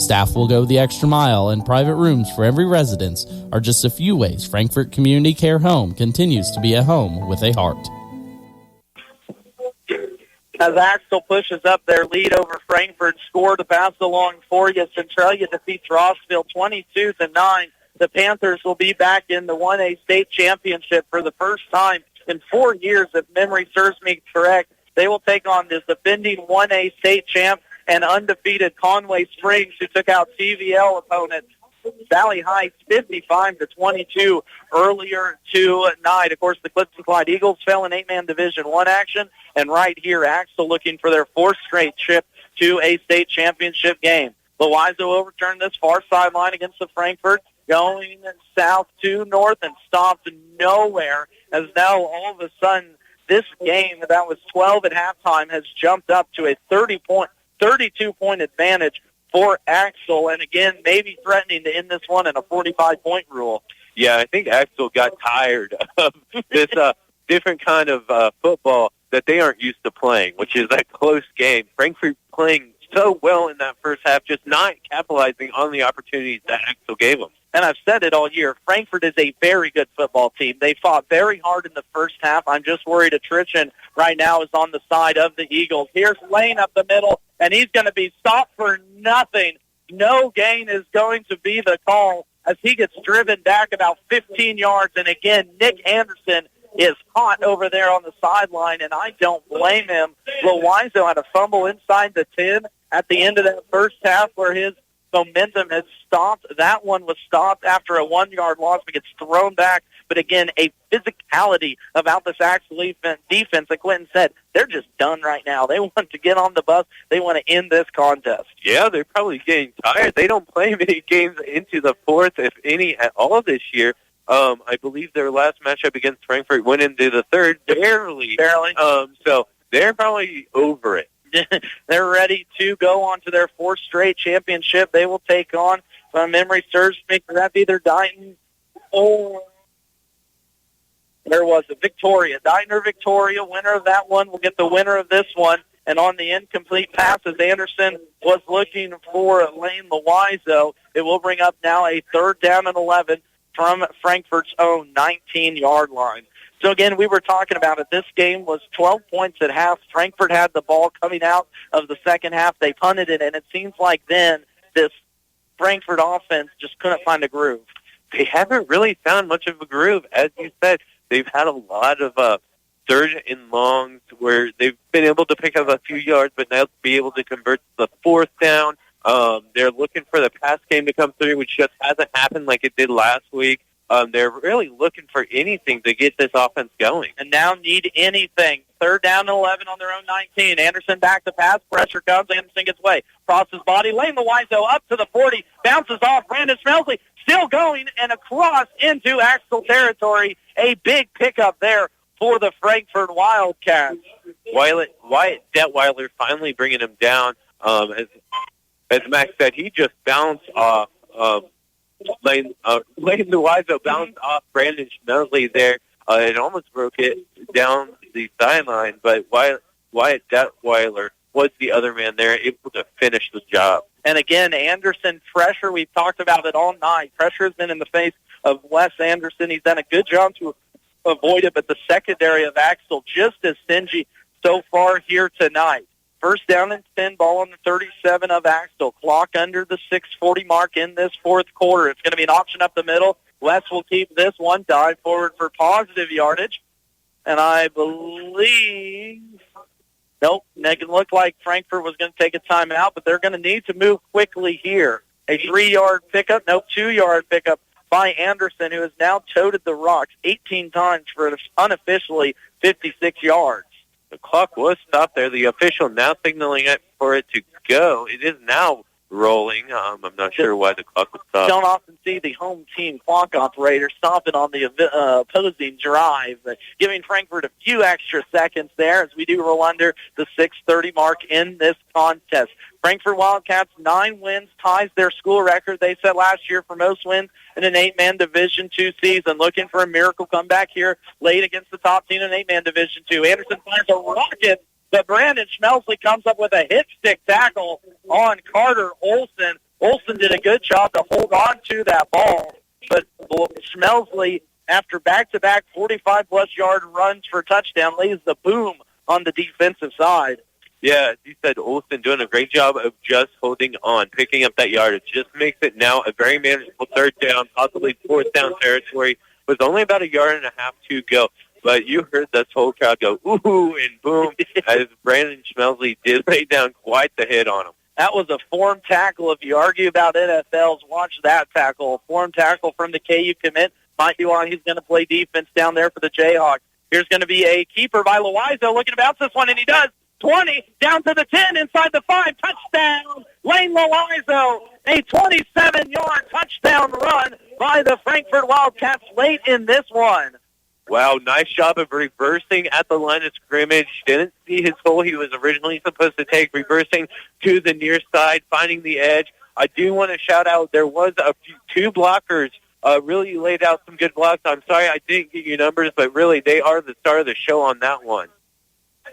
Staff will go the extra mile, and private rooms for every residence are just a few ways Frankfort Community Care Home continues to be a home with a heart. As Axtell pushes up their lead over Frankfort, score to pass along for you. Centralia defeats Rossville 22-9. The Panthers will be back in the 1A state championship for the first time in 4 years, if memory serves me correct. They will take on this defending 1A state champ and undefeated Conway Springs, who took out TVL opponent Valley Heights 55-22 earlier tonight. Of course, the Clifton and Clyde Eagles fell in 8-man Division I action, and right here, Axtell looking for their 4th straight trip to a state championship game. Loizo overturned this far sideline against the Frankfort, going south to north and stopped nowhere, as now all of a sudden this game that was 12 at halftime has jumped up to a 32-point advantage for Axtell, and again, maybe threatening to end this one in a 45-point rule. Yeah, I think Axtell got tired of this different kind of football that they aren't used to playing, which is a close game. Frankfort playing so well in that first half, just not capitalizing on the opportunities that Axtell gave them. And I've said it all year, Frankfort is a very good football team. They fought very hard in the first half. I'm just worried attrition right now is on the side of the Eagles. Here's Lane up the middle, and he's going to be stopped for nothing. No gain is going to be the call as he gets driven back about 15 yards. And again, Nick Anderson is hot over there on the sideline, and I don't blame him. Loizo had a fumble inside the 10 at the end of that first half where his momentum had stopped. That one was stopped after a 1-yard loss, but gets thrown back. But again, a physicality about this Axtell defense. Like Quentin said, they're just done right now. They want to get on the bus. They want to end this contest. Yeah, they're probably getting tired. They don't play many games into the fourth, if any, at all this year. I believe their last matchup against Frankfort went into the third, barely. So they're probably over it. They're ready to go on to their fourth straight championship. They will take on, if my memory serves me, that be either Dighton or there was a Victoria. Dighton or Victoria, winner of that one will get the winner of this one. And on the incomplete passes, Anderson was looking for Lane Loizo. It will bring up now a 3rd down and 11 from Frankfort's own 19-yard line. So, again, we were talking about it. This game was 12 points at half. Frankfort had the ball coming out of the second half. They punted it, and it seems like then this Frankfort offense just couldn't find a groove. They haven't really found much of a groove. As you said, they've had a lot of third and longs where they've been able to pick up a few yards, but not be able to convert the 4th down. They're looking for the pass game to come through, which just hasn't happened like it did last week. They're really looking for anything to get this offense going. And now need anything. 3rd down and 11 on their own 19. Anderson back to pass. Pressure comes. Anderson gets away. Crosses body. Lane Loizo up to the 40. Bounces off. Brandon Smelsley still going and across into Axtell territory. A big pickup there for the Frankfort Wildcats. Wyatt Detweiler finally bringing him down. As Max said, he just bounced off Lane Loizo bounced off Brandon Smelsley there. It almost broke it down the sideline, but Wyatt Detweiler was the other man there, able to finish the job. And again, Anderson pressure, we've talked about it all night. Pressure has been in the face of Wes Anderson. He's done a good job to avoid it, but the secondary of Axtell just as stingy so far here tonight. 1st down and 10, ball on the 37 of Axtell. Clock under the 6:40 mark in this 4th quarter. It's going to be an option up the middle. Wes will keep this one. Dive forward for positive yardage. And I believe, nope, it looked like Frankfort was going to take a timeout, but they're going to need to move quickly here. A 3-yard pickup, 2-yard pickup by Anderson, who has now toted the rocks 18 times for unofficially 56 yards. The clock was stopped there. The official now signaling it for it to go. It is now rolling. I'm not sure why the clock was stopped. Don't often see the home team clock operator stopping on the opposing drive, but giving Frankfort a few extra seconds there as we do roll under the 6:30 mark in this contest. Frankfort Wildcats, 9 wins, ties their school record they set last year for most wins in an 8-man Division II season. Looking for a miracle comeback here late against the top team in an 8-man Division II. Anderson fires a rocket, but Brandon Smelsley comes up with a hip stick tackle on Carter Olson. Olson did a good job to hold on to that ball, but Smelsley, after back-to-back 45-plus yard runs for a touchdown, lays the boom on the defensive side. Yeah, as you said, Olson doing a great job of just holding on, picking up that yardage. Just makes it now a very manageable 3rd down, possibly 4th down territory, with only about 1.5 yards to go. But you heard this whole crowd go, ooh, and boom, as Brandon Smelsley did lay down quite the hit on him. That was a form tackle. If you argue about NFLs, watch that tackle. A form tackle from the KU commit. Might be why he's going to play defense down there for the Jayhawks. Here's going to be a keeper by Loizo looking to bounce this one, and he does. 20, down to the 10, inside the 5, touchdown, Lane Loizo. A 27-yard touchdown run by the Frankfort Wildcats late in this one. Wow, nice job of reversing at the line of scrimmage. Didn't see his hole he was originally supposed to take, reversing to the near side, finding the edge. I do want to shout out, there was two blockers really laid out some good blocks. I'm sorry I didn't get your numbers, but really they are the star of the show on that one.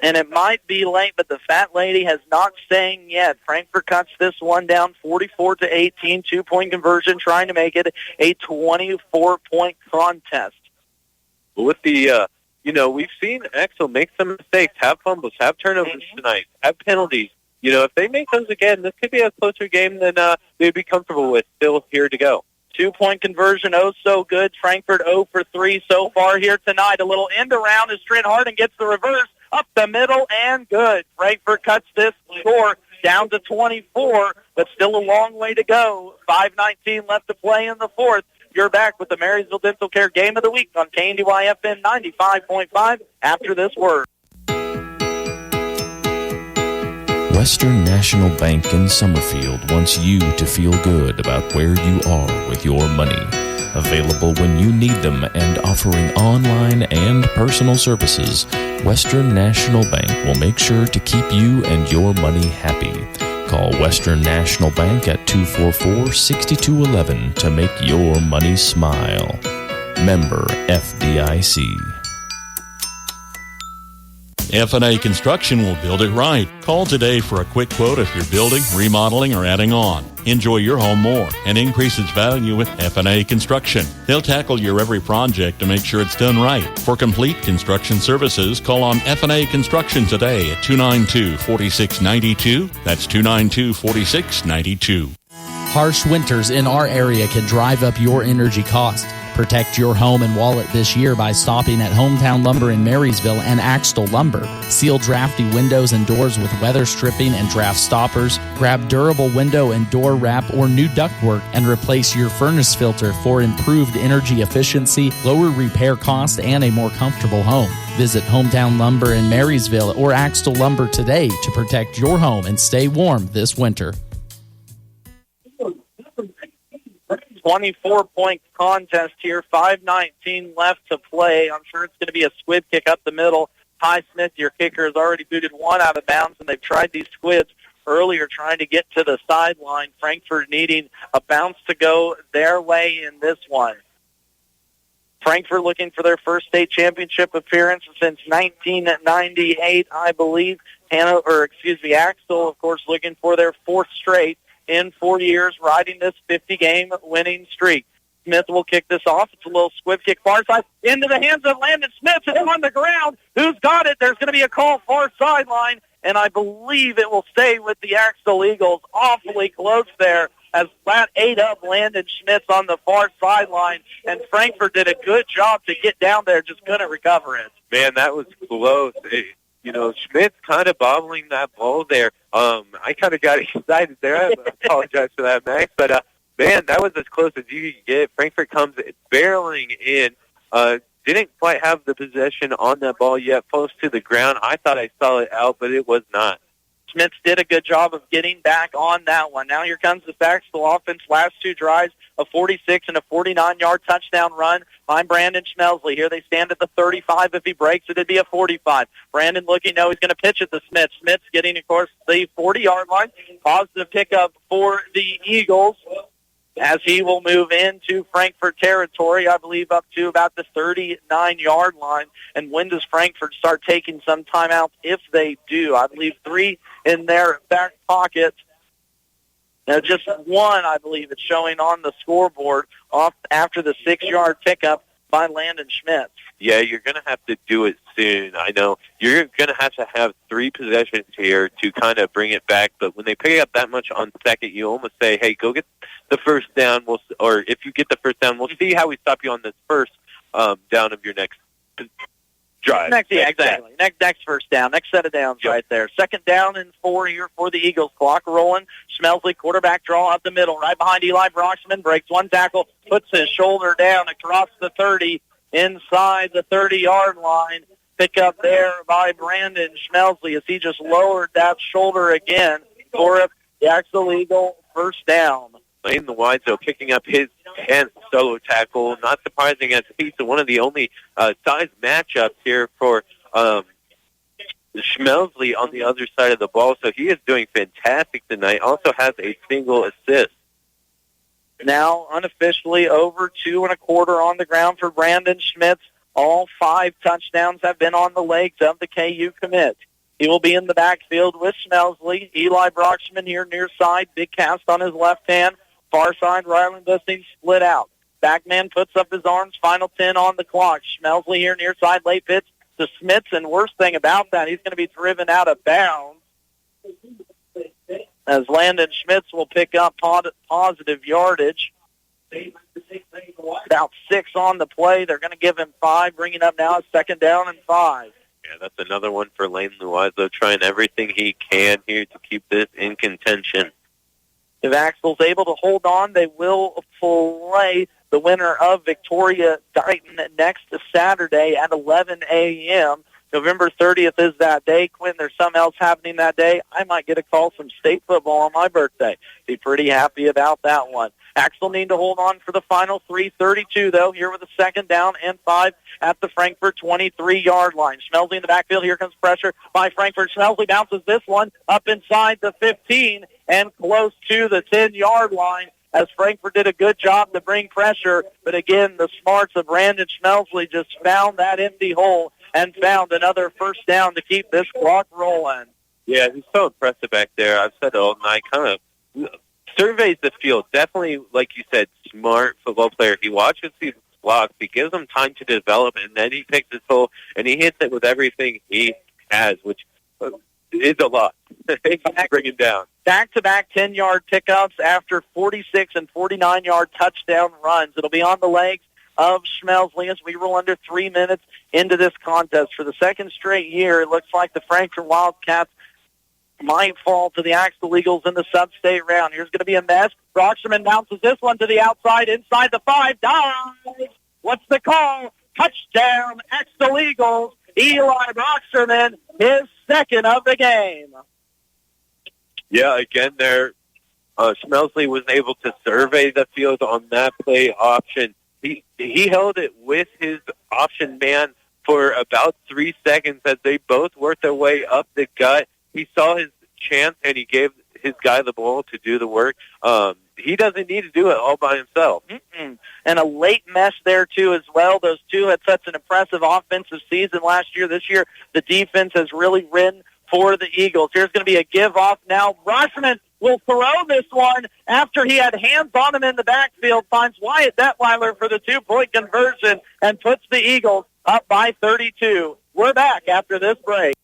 And it might be late, but the fat lady has not sang yet. Frankfort cuts this one down 44-18, 2-point conversion, trying to make it a 24-point contest. With the, we've seen Axtell make some mistakes, have fumbles, have turnovers tonight, have penalties. If they make those again, this could be a closer game than they'd be comfortable with. Still here to go. 2-point conversion, oh so good. Frankfort 0 for 3 so far here tonight. A little end around as Trent Harding gets the reverse up the middle and good. Frankfort cuts this score down to 24, but still a long way to go. 5:19 left to play in the fourth. You're back with the Marysville Dental Care Game of the Week on KNDY FM 95.5 after this word. Western National Bank in Summerfield wants you to feel good about where you are with your money. Available when you need them and offering online and personal services, Western National Bank will make sure to keep you and your money happy. Call Western National Bank at 244-6211 to make your money smile. Member FDIC. F&A Construction will build it right. Call today for a quick quote if you're building, remodeling, or adding on. Enjoy your home more and increase its value with F&A Construction. They'll tackle your every project to make sure it's done right. For complete construction services, call on F&A Construction today at 292-4692. That's 292-4692. Harsh winters in our area can drive up your energy cost. Protect your home and wallet this year by stopping at Hometown Lumber in Marysville and Axtell Lumber. Seal drafty windows and doors with weather stripping and draft stoppers. Grab durable window and door wrap or new ductwork and replace your furnace filter for improved energy efficiency, lower repair cost, and a more comfortable home. Visit Hometown Lumber in Marysville or Axtell Lumber today to protect your home and stay warm this winter. 24-point contest here. 5:19 left to play. I'm sure it's going to be a squib kick up the middle. Ty Smith, your kicker, has already booted one out of bounds, and they've tried these squibs earlier trying to get to the sideline. Frankfort needing a bounce to go their way in this one. Frankfort looking for their first state championship appearance since 1998, I believe. Axtell, of course, looking for their fourth straight in 4 years, riding this 50-game winning streak. Smith will kick this off. It's a little squib kick far side into the hands of Landon Smith. It's on the ground. Who's got it? There's going to be a call far sideline, and I believe it will stay with the Axtell Eagles. Awfully close there as Platt ate up Landon Smith on the far sideline, and Frankfort did a good job to get down there, just couldn't recover it. Man, that was close. Schmidt's kind of bobbling that ball there. I kind of got excited there. I apologize for that, Max. But, man, that was as close as you could get. Frankfort comes barreling in. Didn't quite have the possession on that ball yet, close to the ground. I thought I saw it out, but it was not. Smith did a good job of getting back on that one. Now here comes the Axtell offense. Last two drives, a 46 and a 49-yard touchdown run by Brandon Schmelsley. Here they stand at the 35. If he breaks it, it'd be a 45. Brandon looking, no, he's going to pitch it to Smith. Smith's getting, of course, the 40-yard line. Positive pickup for the Eagles as he will move into Frankfort territory, I believe up to about the 39-yard line. And when does Frankfort start taking some timeouts? If they do, I believe 3 in their back pocket. Now, just one, I believe, it's showing on the scoreboard off after the 6-yard pickup by Landon Schmidt. Yeah, you're going to have to do it soon. I know you're going to have 3 possessions here to kind of bring it back. But when they pick up that much on second, you almost say, hey, go get the first down. Or if you get the first down, we'll see how we stop you on this first down of your next drive. Exactly. Next first down. Next set of downs right there. Second down and 4 here for the Eagles. Clock rolling. Schmelsley, quarterback draw up the middle. Right behind Eli Broxman. Breaks one tackle. Puts his shoulder down across the 30. Inside the 30-yard line. Pick up there by Brandon Schmelsley as he just lowered that shoulder again for the Axtell Eagle first down. Lane the Wideso picking up his 10th solo tackle. Not surprising as he's one of the only size matchups here for Schmelsley on the other side of the ball. So he is doing fantastic tonight. Also has a single assist. Now unofficially over 2.25 on the ground for Brandon Schmitz. All 5 touchdowns have been on the legs of the KU commit. He will be in the backfield with Schmelsley. Eli Brockman here near side. Big cast on his left hand. Far side, Ryland Busting split out. Backman puts up his arms. Final 10 on the clock. Schmelsley here near side. Late pitch to Schmitz. And worst thing about that, he's going to be driven out of bounds as Landon Schmitz will pick up positive yardage. About 6 on the play. They're going to give him 5, bringing up now a 2nd down and 5. Yeah, that's another one for Lane Luizo, trying everything he can here to keep this in contention. If Axtell's able to hold on, they will play the winner of Victoria Dighton next Saturday at 11 a.m. November 30th is that day. Quinn, there's something else happening that day. I might get a call from state football on my birthday. Be pretty happy about that one. Axtell need to hold on for the final 3:32, though, here with a 2nd down and 5 at the Frankfort 23-yard line. Schmelsley in the backfield. Here comes pressure by Frankfort. Schmelsley bounces this one up inside the 15 and close to the 10-yard line as Frankfort did a good job to bring pressure. But again, the smarts of Brandon Schmelsley just found that empty hole and found another 1st down to keep this clock rolling. Yeah, he's so impressive back there. I've said it all night, kind of surveys the field. Definitely, like you said, smart football player. He watches these blocks. He gives them time to develop, and then he picks his hole, and he hits it with everything he has, which is a lot. Bring him down. Back-to-back 10-yard pickups after 46 and 49-yard touchdown runs. It'll be on the legs of Schmelsley as we roll under 3 minutes into this contest. For the 2nd straight year, it looks like the Frankfort Wildcats might fall to the Axtell Eagles in the sub-state round. Here's going to be a mess. Brockman bounces this one to the outside, inside the 5. Dives. What's the call? Touchdown, Axtell Eagles. Eli Brockman, his 2nd of the game. Yeah, again there, Schmelsley was able to survey the field on that play option. He held it with his option man for about 3 seconds as they both worked their way up the gut. He saw his chance, and he gave his guy the ball to do the work. He doesn't need to do it all by himself. And a late mesh there, too, as well. Those two had such an impressive offensive season last year. This year, the defense has really ridden for the Eagles. Here's going to be a give-off now. Brockman will throw this one after he had hands on him in the backfield, finds Wyatt Detweiler for the 2-point conversion, and puts the Eagles up by 32. We're back after this break.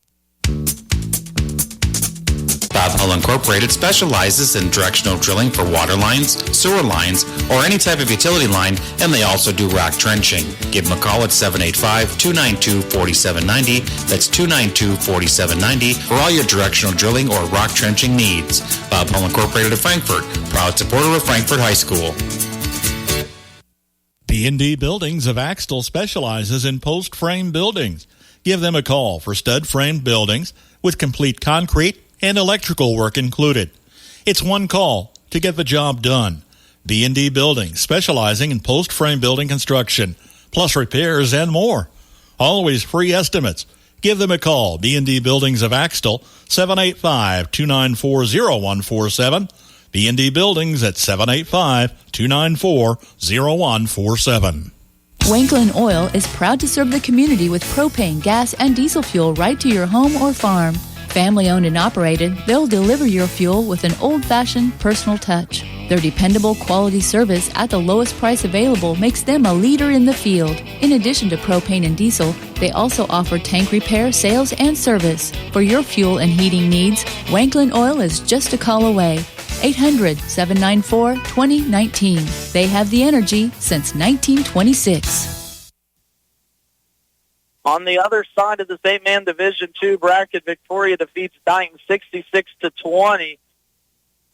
Bob Hull Incorporated specializes in directional drilling for water lines, sewer lines, or any type of utility line, and they also do rock trenching. Give them a call at 785-292-4790. That's 292-4790 for all your directional drilling or rock trenching needs. Bob Hull Incorporated of Frankfort, proud supporter of Frankfort High School. B&D Buildings of Axtell specializes in post-frame buildings. Give them a call for stud-frame buildings with complete concrete and electrical work included. It's one call to get the job done. B&D Buildings, specializing in post-frame building construction, plus repairs and more. Always free estimates. Give them a call. B&D Buildings of Axtell, 785-294-0147. B&D Buildings at 785-294-0147. Wanklin Oil is proud to serve the community with propane, gas, and diesel fuel right to your home or farm. Family owned and operated, they'll deliver your fuel with an old-fashioned personal touch. Their dependable quality service at the lowest price available makes them a leader in the field. In addition to propane and diesel, they also offer tank repair, sales, and service. For your fuel and heating needs, Wanklin Oil is just a call away. 800-794-2019. They have the energy since 1926. On the other side of this 8-man Division II bracket, Victoria defeats Dighton 66-20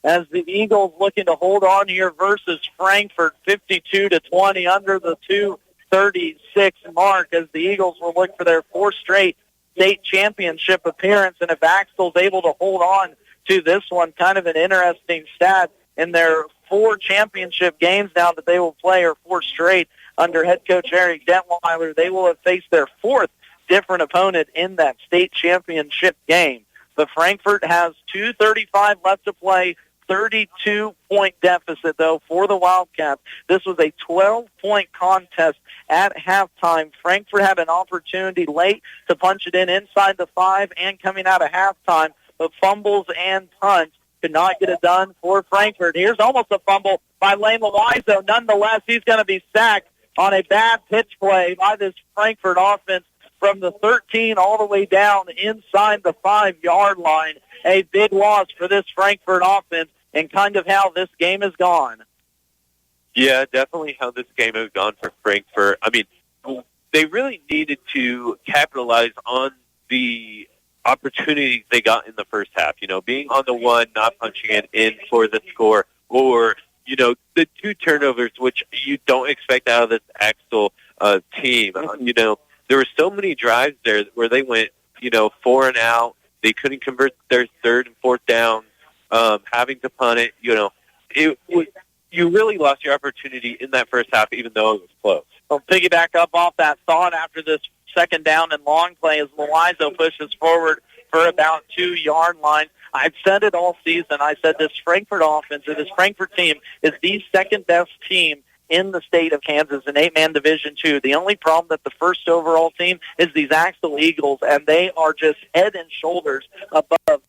as the Eagles looking to hold on here versus Frankfort 52-20 under the 236 mark as the Eagles will look for their 4th straight state championship appearance. And if Axtell's able to hold on to this one, kind of an interesting stat, in their 4 championship games now that they will play, or 4 straight, under head coach Eric Detweiler, they will have faced their 4th different opponent in that state championship game. But Frankfort has 2:35 left to play, 32-point deficit, though, for the Wildcats. This was a 12-point contest at halftime. Frankfort had an opportunity late to punch it in inside the 5 and coming out of halftime, but fumbles and punts could not get it done for Frankfort. Here's almost a fumble by Lane Loizo. Nonetheless, he's going to be sacked on a bad pitch play by this Frankfort offense from the 13 all the way down inside the 5-yard line. A big loss for this Frankfort offense and kind of how this game has gone. Yeah, definitely how this game has gone for Frankfort. I mean, they really needed to capitalize on the opportunities they got in the first half. You know, being on the one, not punching it in for the score, or, you know, the 2 turnovers, which you don't expect out of this Axtell team. You know, there were so many drives there where they went, you know, 4 and out. They couldn't convert their 3rd and 4th down, having to punt it. You know, you really lost your opportunity in that first half, even though it was close. We'll piggyback up off that thought after this second down and long play as Loizo pushes forward for about 2-yard line. I've said it all season. I said this Frankfort offense or this Frankfort team is the second-best team in the state of Kansas in 8-man Division II. The only problem that the first overall team is these Axtell Eagles, and they are just head and shoulders above.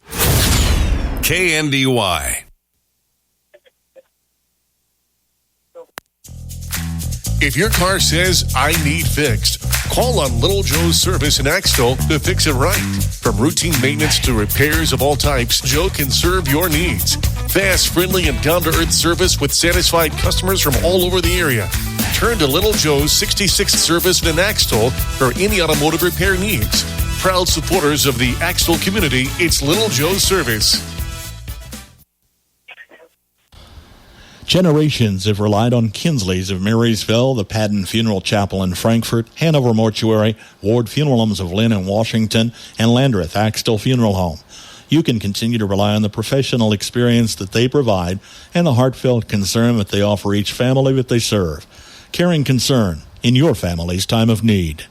KNDY. If your car says, I need fixed, call on Little Joe's Service in Axtell to fix it right. From routine maintenance to repairs of all types, Joe can serve your needs. Fast, friendly, and down-to-earth service with satisfied customers from all over the area. Turn to Little Joe's 66th Service in Axtell for any automotive repair needs. Proud supporters of the Axtell community, it's Little Joe's Service. Generations have relied on Kinsley's of Marysville, the Padden Funeral Chapel in Frankfort, Hanover Mortuary, Ward Funeral Homes of Lynn and Washington, and Landreth Axtell Funeral Home. You can continue to rely on the professional experience that they provide and the heartfelt concern that they offer each family that they serve. Caring concern in your family's time of need.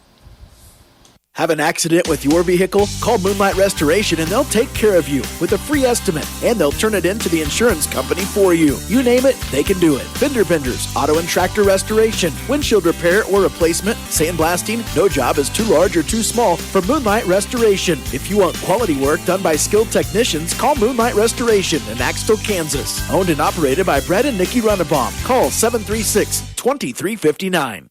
Have an accident with your vehicle? Call Moonlight Restoration and they'll take care of you with a free estimate, and they'll turn it into the insurance company for you. You name it, they can do it. Fender benders, auto and tractor restoration, windshield repair or replacement, sandblasting, no job is too large or too small for Moonlight Restoration. If you want quality work done by skilled technicians, call Moonlight Restoration in Axtell, Kansas. Owned and operated by Brett and Nikki Runnebaum. Call 736-2359.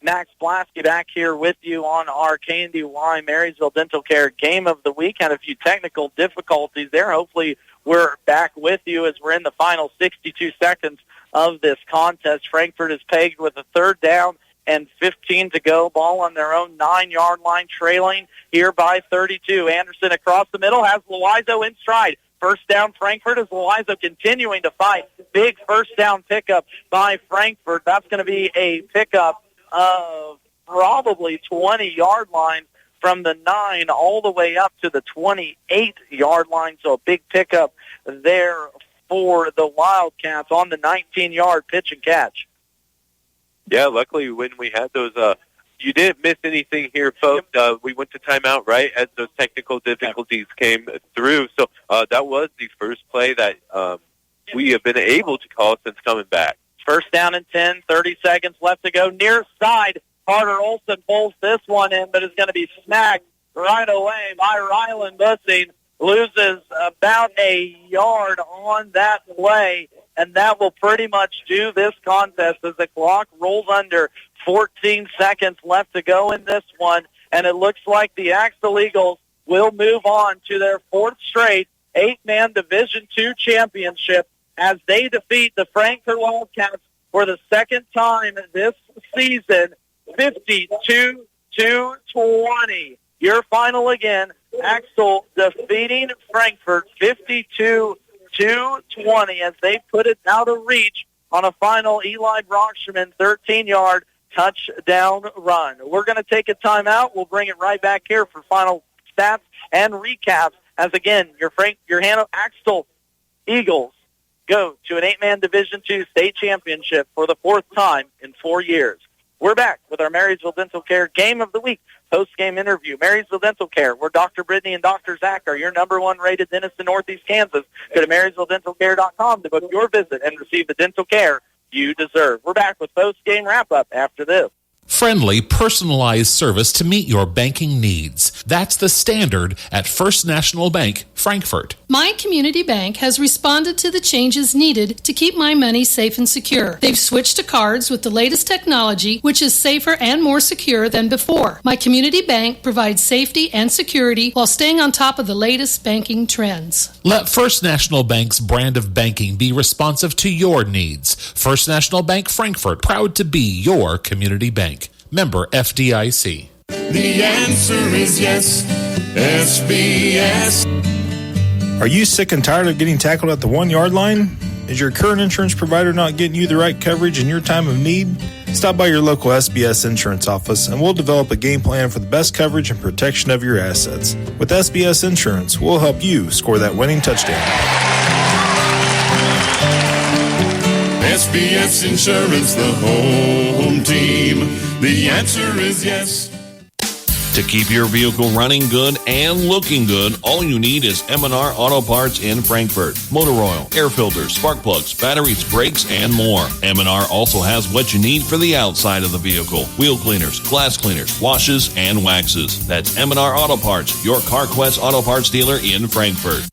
Max Blasky back here with you on our KNDY Marysville Dental Care Game of the Week. Had a few technical difficulties there. Hopefully we're back with you as we're in the final 62 seconds of this contest. Frankfort is pegged with a 3rd down and 15 to go. Ball on their own 9-yard line, trailing here by 32. Anderson across the middle has Loizo in stride. First down, Frankfort, as Loizo continuing to fight. Big first down pickup by Frankfort. That's going to be a pickup of probably 20-yard line from the 9 all the way up to the 28-yard line. So a big pickup there for the Wildcats on the 19-yard pitch and catch. Yeah, luckily when we had those, you didn't miss anything here, folks. We went to timeout right as those technical difficulties came through. So that was the first play that we have been able to call since coming back. First down and 10, 30 seconds left to go. Near side, Carter Olson pulls this one in, but is going to be smacked right away by Rylan Bussing. Loses about a yard on that play, and that will pretty much do this contest as the clock rolls under. 14 seconds left to go in this one, and it looks like the Axtell Eagles will move on to their 4th straight 8-man Division II championship as they defeat the Frankfort Wildcats for the second time this season, 52-20. Your final again, Axtell defeating Frankfort 52-20 as they put it out of reach on a final Eli Brocksherman 13-yard touchdown run. We're going to take a timeout. We'll bring it right back here for final stats and recaps as, again, your Axtell Eagles go to an 8-man Division II state championship for the 4th time in 4 years. We're back with our Marysville Dental Care Game of the Week post-game interview. Marysville Dental Care, where Dr. Brittany and Dr. Zach are your number one rated dentist in Northeast Kansas. Go to MarysvilleDentalCare.com to book your visit and receive the dental care you deserve. We're back with post-game wrap-up after this. Friendly, personalized service to meet your banking needs. That's the standard at First National Bank, Frankfort. My community bank has responded to the changes needed to keep my money safe and secure. They've switched to cards with the latest technology, which is safer and more secure than before. My community bank provides safety and security while staying on top of the latest banking trends. Let First National Bank's brand of banking be responsive to your needs. First National Bank, Frankfort, proud to be your community bank. Member FDIC. The answer is yes, SBS. Are you sick and tired of getting tackled at the 1-yard line? Is your current insurance provider not getting you the right coverage in your time of need? Stop by your local SBS insurance office and we'll develop a game plan for the best coverage and protection of your assets. With SBS Insurance, we'll help you score that winning touchdown. SBS Insurance, the home team. The answer is yes. To keep your vehicle running good and looking good, all you need is M&R Auto Parts in Frankfort. Motor oil, air filters, spark plugs, batteries, brakes, and more. M&R also has what you need for the outside of the vehicle. Wheel cleaners, glass cleaners, washes, and waxes. That's M&R Auto Parts, your CarQuest Auto Parts dealer in Frankfort.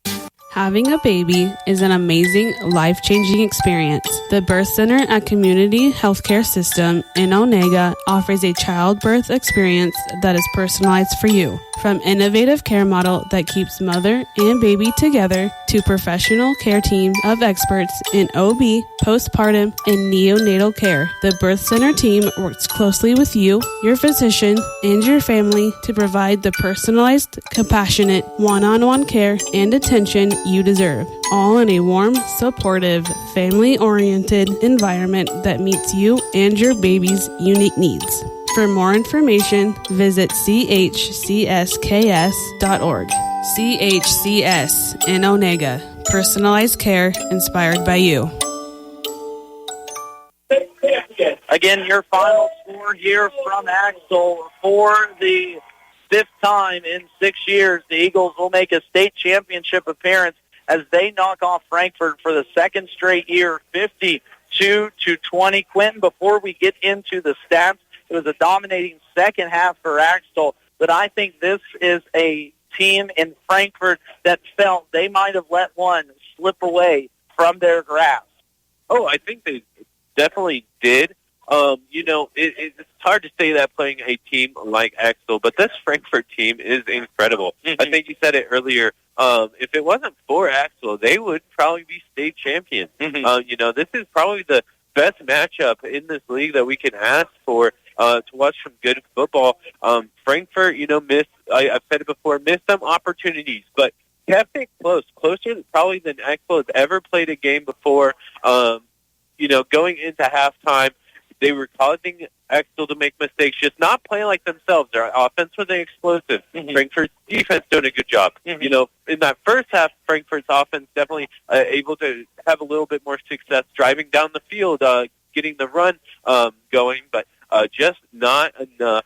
Having a baby is an amazing, life-changing experience. The Birth Center at Community Healthcare System in Onega offers a childbirth experience that is personalized for you. From innovative care model that keeps mother and baby together to professional care team of experts in OB, postpartum, and neonatal care, the Birth Center team works closely with you, your physician, and your family to provide the personalized, compassionate, one-on-one care and attention you deserve, all in a warm, supportive, family-oriented environment that meets you and your baby's unique needs. For more information, visit chcsks.org. CHCS in Onega. Personalized care inspired by you. Again, your final score here from Axtell for the 5th time in 6 years. The Eagles will make a state championship appearance as they knock off Frankfort for the 2nd straight year, 52-20. Quentin, before we get into the stats, it was a dominating second half for Axtell, but I think this is a team in Frankfort that felt they might have let one slip away from their grasp. Oh, I think they definitely did. It's hard to say that playing a team like Axtell, but this Frankfort team is incredible. Mm-hmm. I think you said it earlier. If it wasn't for Axtell, they would probably be state champions. Mm-hmm. This is probably the best matchup in this league that we can ask for to watch some good football. Frankfort, missed, I've said it before, missed some opportunities, but kept it close, closer probably than Axtell has ever played a game before. Going into halftime, they were causing Axtell to make mistakes, just not playing like themselves. Their offense was explosive. Mm-hmm. Frankfort's defense doing a good job. Mm-hmm. In that first half, Frankfort's offense definitely able to have a little bit more success driving down the field, getting the run going, but just not enough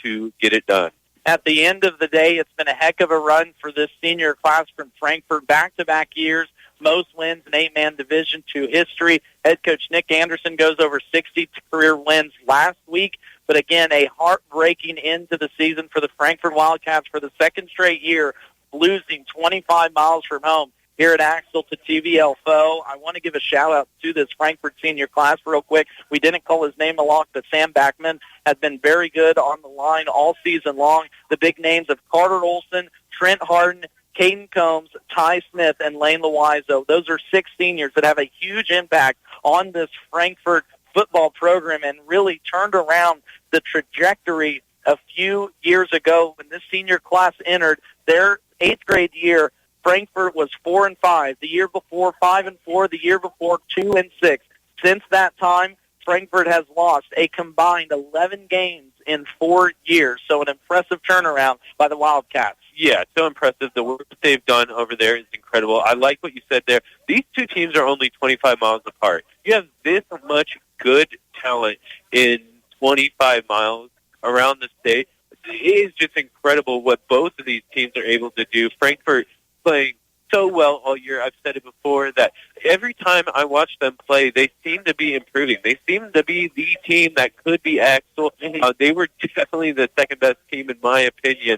to get it done. At the end of the day, it's been a heck of a run for this senior class from Frankfort, back-to-back years. Most wins in 8-man Division II history. Head coach Nick Anderson goes over 60 career wins last week. But again, a heartbreaking end to the season for the Frankfort Wildcats for the 2nd straight year, losing 25 miles from home here at Axtell to TVL foe. I want to give a shout-out to this Frankfort senior class real quick. We didn't call his name aloft, but Sam Backman has been very good on the line all season long. The big names of Carter Olson, Trent Harden, Caden Combs, Ty Smith, and Lane Loizo. Those are 6 seniors that have a huge impact on this Frankfort football program and really turned around the trajectory a few years ago when this senior class entered their 8th grade year. Frankfort was 4-5. The year before, 5-4. The year before, 2-6. Since that time, Frankfort has lost a combined 11 games in 4 years. So an impressive turnaround by the Wildcats. Yeah, so impressive. The work that they've done over there is incredible. I like what you said there. These two teams are only 25 miles apart. You have this much good talent in 25 miles around the state. It is just incredible what both of these teams are able to do. Frankfort playing so well all year. I've said it before that every time I watch them play, they seem to be improving. They seem to be the team that could be Axtell. They were definitely the second best team in my opinion,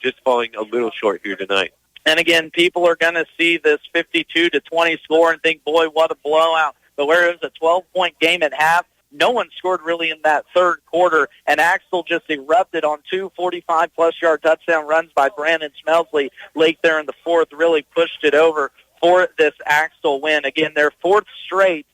just falling a little short here tonight. And again, people are going to see this 52-20 score and think, boy, what a blowout. But where it was a 12-point game at half, no one scored really in that third quarter, and Axtell just erupted on two 45-plus yard touchdown runs by Brandon Schmelsley late there in the fourth, really pushed it over for this Axtell win. Again, their fourth straight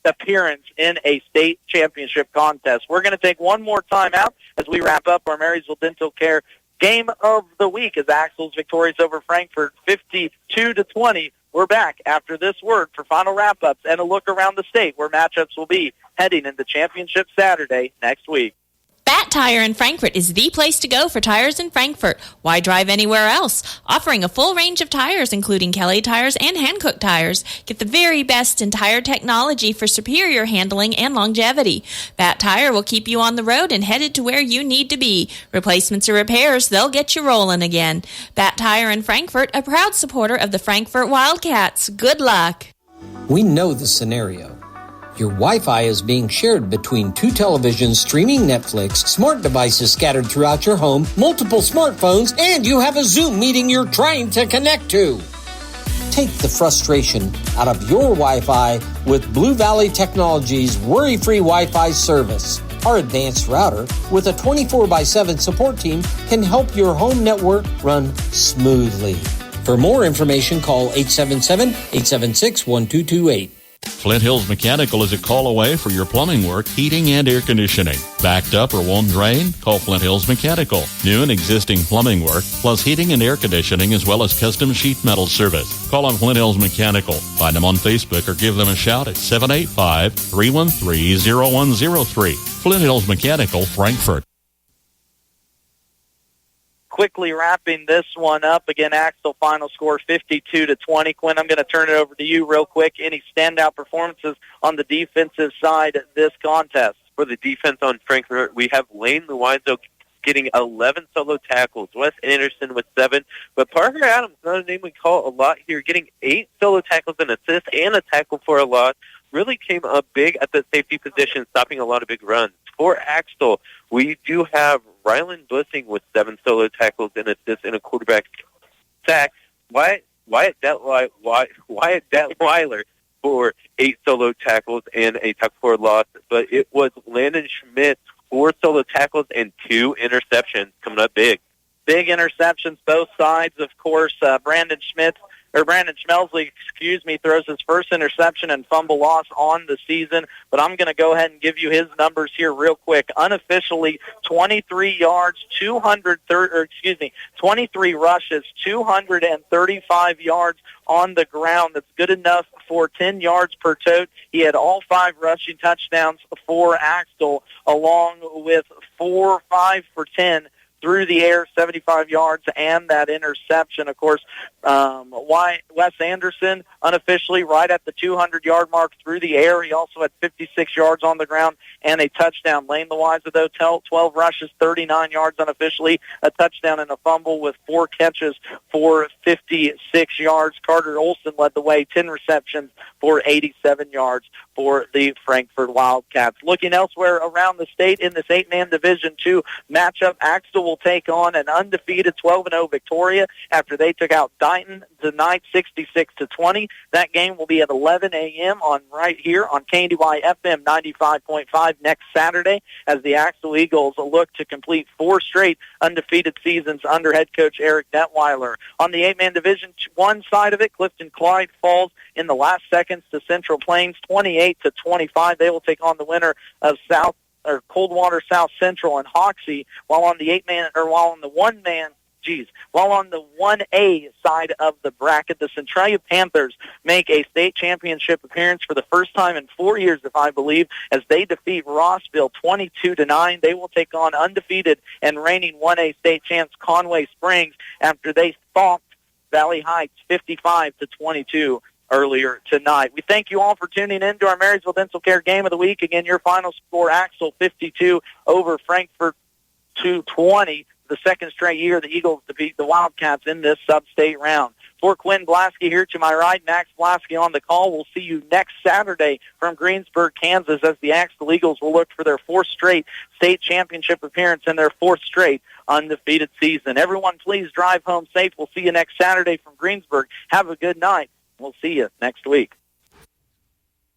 appearance in a state championship contest. We're going to take one more time out as we wrap up our Marysville Dental Care Game of the Week as Axtell's victorious over Frankfort 52-20. We're back after this word for final wrap-ups and a look around the state where matchups will be heading into Championship Saturday next week. Bat Tire in Frankfort is the place to go for tires in Frankfort. Why drive anywhere else? Offering a full range of tires, including Kelly tires and Hankook tires. Get the very best in tire technology for superior handling and longevity. Bat Tire will keep you on the road and headed to where you need to be. Replacements or repairs, they'll get you rolling again. Bat Tire in Frankfort, a proud supporter of the Frankfort Wildcats. Good luck. We know the scenario. Your Wi-Fi is being shared between two televisions streaming Netflix, smart devices scattered throughout your home, multiple smartphones, and you have a Zoom meeting you're trying to connect to. Take the frustration out of your Wi-Fi with Blue Valley Technologies' worry-free Wi-Fi service. Our advanced router with a 24/7 support team can help your home network run smoothly. For more information, call 877-876-1228. Flint Hills Mechanical is a call away for your plumbing work, heating, and air conditioning. Backed up or won't drain? Call Flint Hills Mechanical. New and existing plumbing work, plus heating and air conditioning, as well as custom sheet metal service. Call on Flint Hills Mechanical. Find them on Facebook or give them a shout at 785-313-0103. Flint Hills Mechanical, Frankfort. Quickly wrapping this one up. Again, Axtell final score 52-20. Quinn, I'm going to turn it over to you real quick. Any standout performances on the defensive side of this contest? For the defense on Frankfort, we have Lane Luizo getting 11 solo tackles. Wes Anderson with 7. But Parker Adams, not a name we call a lot here, getting 8 solo tackles, an assist, and a tackle for a loss. Really came up big at the safety position, stopping a lot of big runs. For Axtell, we do have Rylan Bussing with 7 solo tackles and assists and a quarterback sack. Wyatt Detweiler for 8 solo tackles and a tackle for a loss. But it was Landon Schmidt, 4 solo tackles and 2 interceptions coming up big. Big interceptions, both sides. Of course, Brandon Schmelsley, throws his first interception and fumble loss on the season. But I'm going to go ahead and give you his numbers here real quick. Unofficially, 23 yards, 23 rushes, 235 yards on the ground. That's good enough for 10 yards per tote. He had all 5 rushing touchdowns for Axtell, along with 5 for 10 through the air, 75 yards, and that interception. Of course, Wes Anderson, unofficially right at the 200-yard mark through the air. He also had 56 yards on the ground and a touchdown. Lane Luiza, though, 12 rushes, 39 yards unofficially, a touchdown and a fumble with 4 catches for 56 yards. Carter Olson led the way, 10 receptions for 87 yards for the Frankfort Wildcats. Looking elsewhere around the state in this 8-man Division II matchup, Axtell will take on an undefeated 12-0 Victoria after they took out Dighton tonight 66-20. That game will be at 11 a.m. right here on KNDY FM 95.5 next Saturday as the Axtell Eagles look to complete 4 straight undefeated seasons under head coach Eric Detweiler. On the 8-man Division I side of it, Clifton Clyde falls in the last seconds to Central Plains 28-25. They will take on the winner of Coldwater South Central and Hoxie, while on the 1A side of the bracket, the Centralia Panthers make a state championship appearance for the first time in 4 years, if I believe, as they defeat Rossville 22-9. They will take on undefeated and reigning 1A state champs Conway Springs after they stomped Valley Heights 55-22 earlier tonight. We thank you all for tuning in to our Marysville Dental Care Game of the Week. Again, your final score, Axtell 52 over Frankfort 220. The second straight year the Eagles defeat the Wildcats in this sub-state round. For Quinn Blasky here to my right, Max Blasky on the call. We'll see you next Saturday from Greensburg, Kansas, as the Axtell Eagles will look for their fourth straight state championship appearance and their fourth straight undefeated season. Everyone, please drive home safe. We'll see you next Saturday from Greensburg. Have a good night. We'll see you next week.